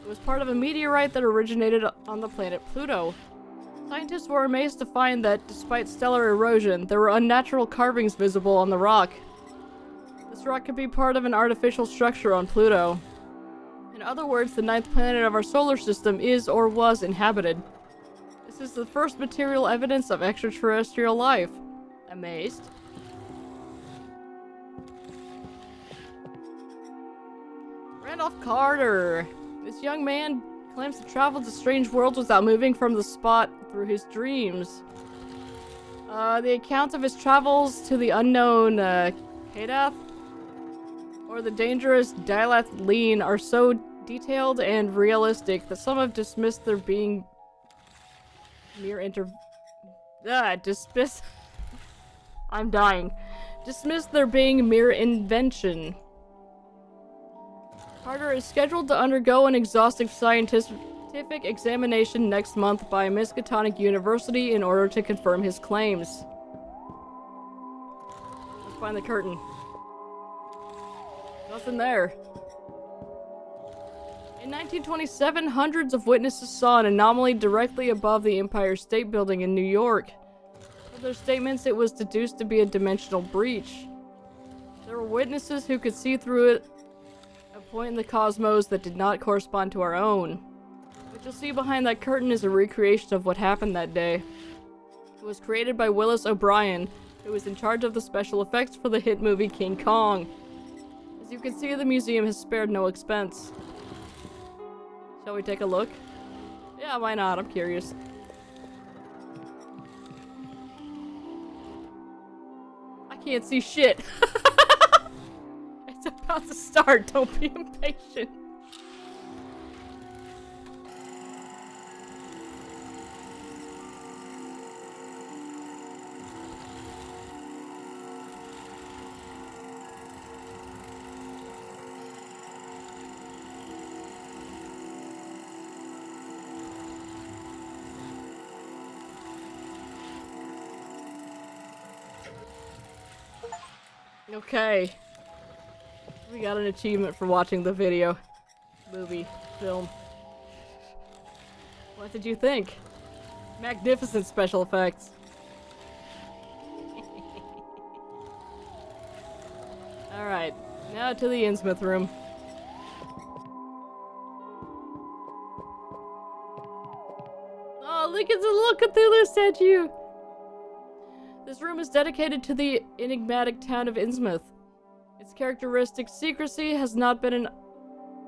It was part of a meteorite that originated on the planet Pluto. Scientists were amazed to find that, despite stellar erosion, there were unnatural carvings visible on the rock. This rock could be part of an artificial structure on Pluto. In other words, the 9th planet of our solar system is or was inhabited. This is the first material evidence of extraterrestrial life. Amazed? Randolph Carter. This young man claims to travel to strange worlds without moving from the spot through his dreams. The accounts of his travels to the unknown, Kadath, or the dangerous Dilath are so detailed and realistic that some have dismissed their being I'm dying. Dismissed their being mere invention. Carter is scheduled to undergo an exhaustive scientific examination next month by Miskatonic University in order to confirm his claims. Let's find the curtain. Nothing there. In 1927, hundreds of witnesses saw an anomaly directly above the Empire State Building in New York. From their statements, it was deduced to be a dimensional breach. There were witnesses who could see through it, a point in the cosmos that did not correspond to our own. What you'll see behind that curtain is a recreation of what happened that day. It was created by Willis O'Brien, who was in charge of the special effects for the hit movie King Kong. As you can see, the museum has spared no expense. Shall we take a look? Yeah, why not? I'm curious. I can't see shit. It's about to start. Don't be impatient. Okay. We got an achievement for watching the video. Movie. Film. What did you think? Magnificent special effects. Alright. Now to the Innsmouth room. Oh, look at the little Cthulhu statue! This room is dedicated to the enigmatic town of Innsmouth. Its characteristic secrecy has not been an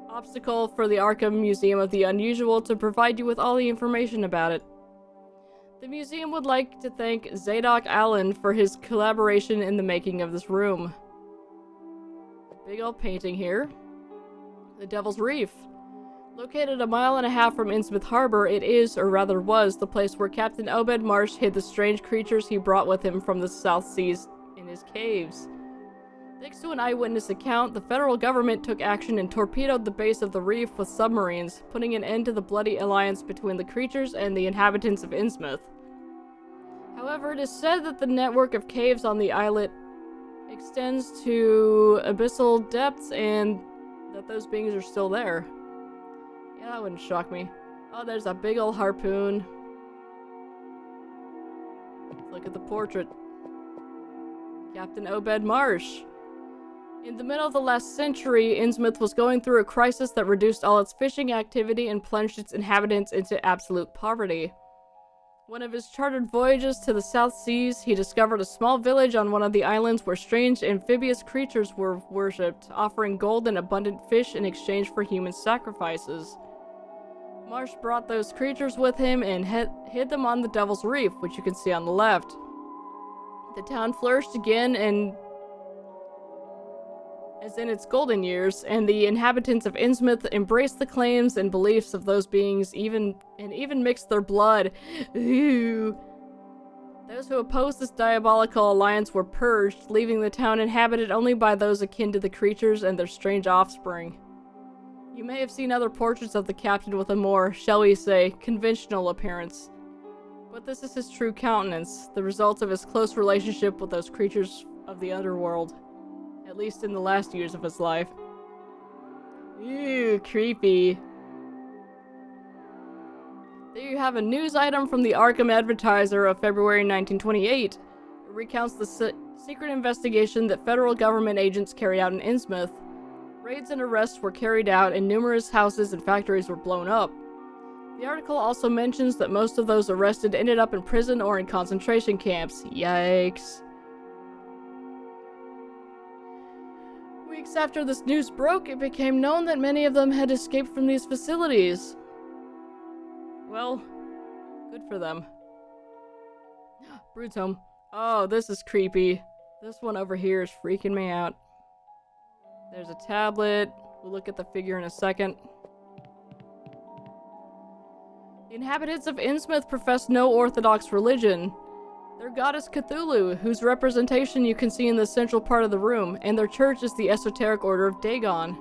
obstacle for the Arkham Museum of the Unusual to provide you with all the information about it. The museum would like to thank Zadok Allen for his collaboration in the making of this room. Big old painting here. The Devil's Reef. Located 1.5 miles from Innsmouth Harbor, it is, or rather was, the place where Captain Obed Marsh hid the strange creatures he brought with him from the South Seas in his caves. Thanks to an eyewitness account, the federal government took action and torpedoed the base of the reef with submarines, putting an end to the bloody alliance between the creatures and the inhabitants of Innsmouth. However, it is said that the network of caves on the islet extends to abyssal depths and that those beings are still there. Yeah, that wouldn't shock me. Oh, there's a big ol' harpoon. Look at the portrait. Captain Obed Marsh. In the middle of the last century, Innsmouth was going through a crisis that reduced all its fishing activity and plunged its inhabitants into absolute poverty. One of his chartered voyages to the South Seas, he discovered a small village on one of the islands where strange amphibious creatures were worshipped, offering gold and abundant fish in exchange for human sacrifices. Marsh brought those creatures with him and hid them on the Devil's Reef, which you can see on the left. The town flourished again as in its golden years, and the inhabitants of Innsmouth embraced the claims and beliefs of those beings, even mixed their blood. Ooh. Those who opposed this diabolical alliance were purged, leaving the town inhabited only by those akin to the creatures and their strange offspring. You may have seen other portraits of the captain with a more, shall we say, conventional appearance. But this is his true countenance, the result of his close relationship with those creatures of the underworld. At least in the last years of his life. Ew, creepy. There you have a news item from the Arkham Advertiser of February 1928. It recounts the secret investigation that federal government agents carried out in Innsmouth. Raids and arrests were carried out, and numerous houses and factories were blown up. The article also mentions that most of those arrested ended up in prison or in concentration camps. Yikes. Weeks after this news broke, it became known that many of them had escaped from these facilities. Well, good for them. Brood's home. Oh, this is creepy. This one over here is freaking me out. There's a tablet. We'll look at the figure in a second. The inhabitants of Innsmouth profess no orthodox religion. Their god is Cthulhu, whose representation you can see in the central part of the room, and their church is the esoteric order of Dagon.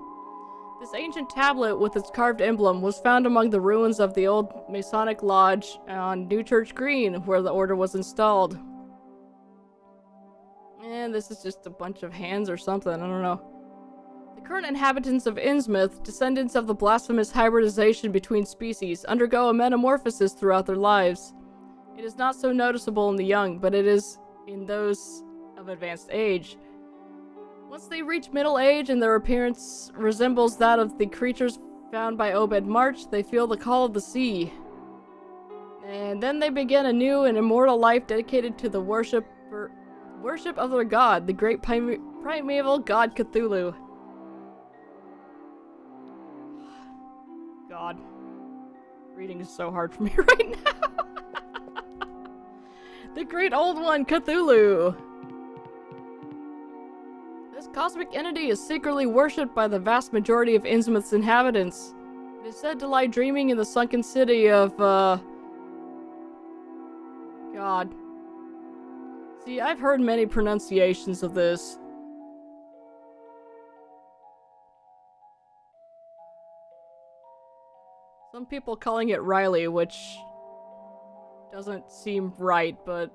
This ancient tablet with its carved emblem was found among the ruins of the old Masonic Lodge on New Church Green, where the order was installed. And this is just a bunch of hands or something, I don't know. The current inhabitants of Innsmouth, descendants of the blasphemous hybridization between species, undergo a metamorphosis throughout their lives. It is not so noticeable in the young, but it is in those of advanced age. Once they reach middle age and their appearance resembles that of the creatures found by Obed March, they feel the call of the sea. And then they begin a new and immortal life dedicated to the worship of their god, the great primeval god Cthulhu. God. Reading is so hard for me right now. The great old one, Cthulhu. This cosmic entity is secretly worshipped by the vast majority of Innsmouth's inhabitants. It is said to lie dreaming in the sunken city of, God. See, I've heard many pronunciations of this. Some people calling it Riley, which doesn't seem right, but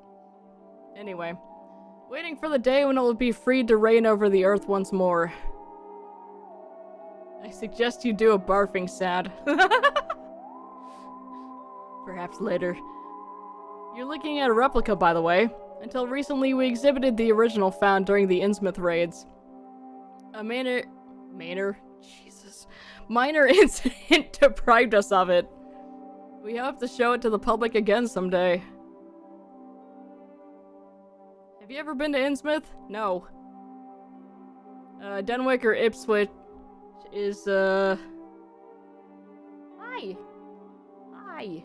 anyway. Waiting for the day when it will be freed to reign over the earth once more. I suggest you do a barfing sound. Perhaps later. You're looking at a replica, by the way. Until recently, we exhibited the original found during the Innsmouth raids. A minor incident deprived us of it. We hope to show it to the public again someday. Have you ever been to Innsmouth? No. Denwick or Ipswich is, Hi! Hi!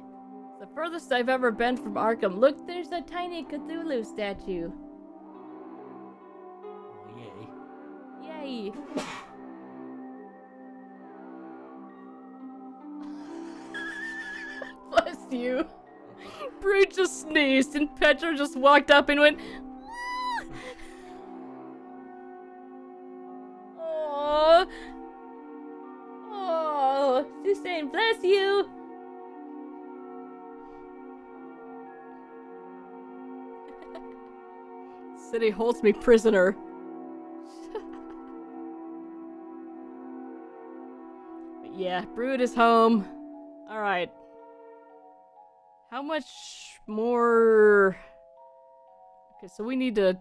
The furthest I've ever been from Arkham. Look, there's a tiny Cthulhu statue. Oh, yay. Yay! Bless you. Brood just sneezed and Petra just walked up and went, "Aww. Oh, Suzanne, bless you." City holds me prisoner. But yeah, Brood is home. Alright. How much more? Okay, so we need to...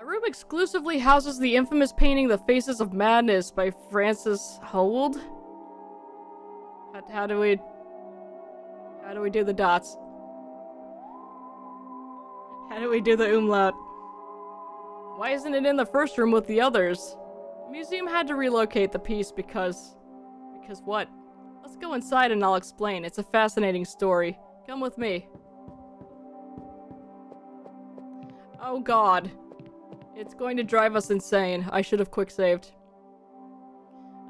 A room exclusively houses the infamous painting The Faces of Madness by Francis Hold. How do we do the dots? How do we do the umlaut? Why isn't it in the first room with the others? The museum had to relocate the piece because what? Let's go inside and I'll explain. It's a fascinating story. Come with me. Oh god. It's going to drive us insane. I should have quick saved.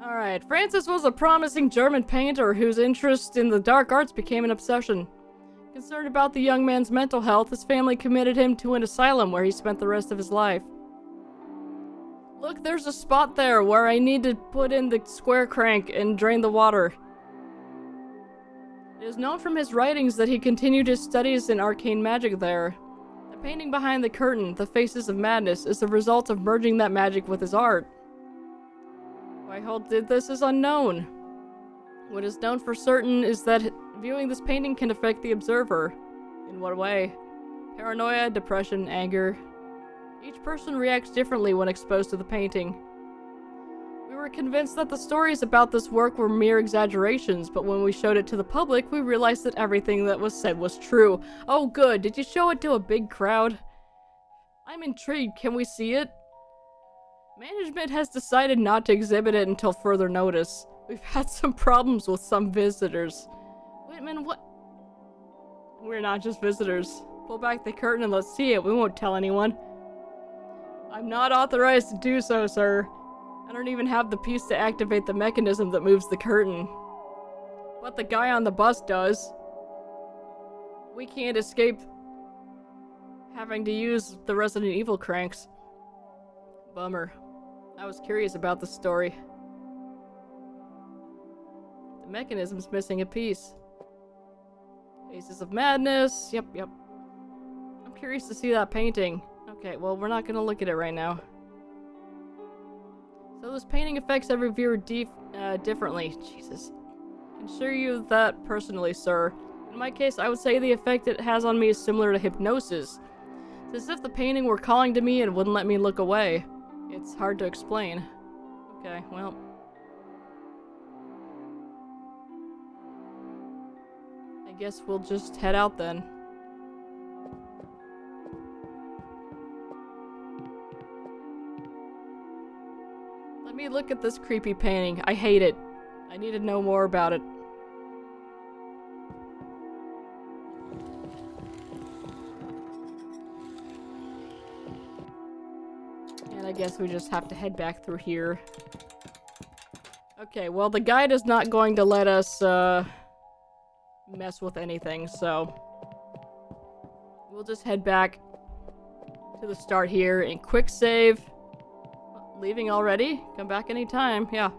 Alright, Francis was a promising German painter whose interest in the dark arts became an obsession. Concerned about the young man's mental health, his family committed him to an asylum where he spent the rest of his life. Look, there's a spot there where I need to put in the square crank and drain the water. It is known from his writings that he continued his studies in arcane magic there. The painting behind the curtain, The Faces of Madness, is the result of merging that magic with his art. Why Holt did this is unknown. What is known for certain is that viewing this painting can affect the observer. In what way? Paranoia, depression, anger. Each person reacts differently when exposed to the painting. We were convinced that the stories about this work were mere exaggerations, but when we showed it to the public, we realized that everything that was said was true. Oh good, did you show it to a big crowd? I'm intrigued, can we see it? Management has decided not to exhibit it until further notice. We've had some problems with some visitors. Whitman, what? We're not just visitors. Pull back the curtain and let's see it. We won't tell anyone. I'm not authorized to do so, sir. I don't even have the piece to activate the mechanism that moves the curtain. But the guy on the bus does. We can't escape having to use the Resident Evil cranks. Bummer. I was curious about the story. The mechanism's missing a piece. Faces of Madness. Yep. I'm curious to see that painting. Okay, well, we're not gonna look at it right now. So this painting affects every viewer differently. Jesus. I can assure you that personally, sir. In my case, I would say the effect it has on me is similar to hypnosis. It's as if the painting were calling to me and wouldn't let me look away. It's hard to explain. Okay, well. I guess we'll just head out then. Let me look at this creepy painting. I hate it. I need to know more about it. And I guess we just have to head back through here. Okay, well the guide is not going to let us mess with anything, so we'll just head back to the start here and quick save. Leaving already? Come back anytime, yeah.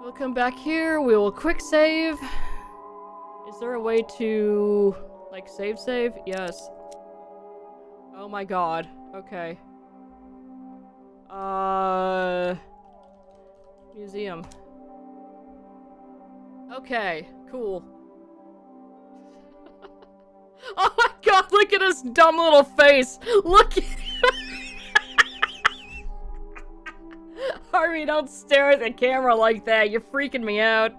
We'll come back here, we will quick save. Is there a way to, like, save? Yes. Oh my god, okay. Museum. Okay, cool. Oh my god, look at his dumb little face! Look at him! Harvey, don't stare at the camera like that, you're freaking me out.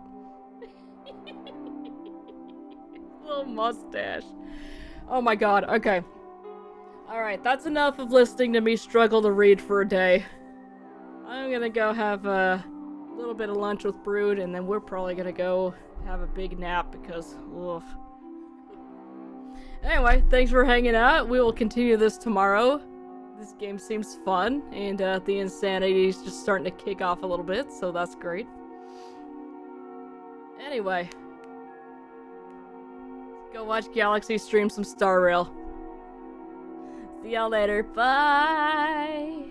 Little mustache. Oh my god, okay. Alright, that's enough of listening to me struggle to read for a day. I'm gonna go have a little bit of lunch with Brood, and then we're probably gonna go have a big nap because, oof. Anyway, thanks for hanging out. We will continue this tomorrow. This game seems fun, and the insanity is just starting to kick off a little bit, so that's great. Anyway. Go watch Galaxy stream some Star Rail. See y'all later. Bye!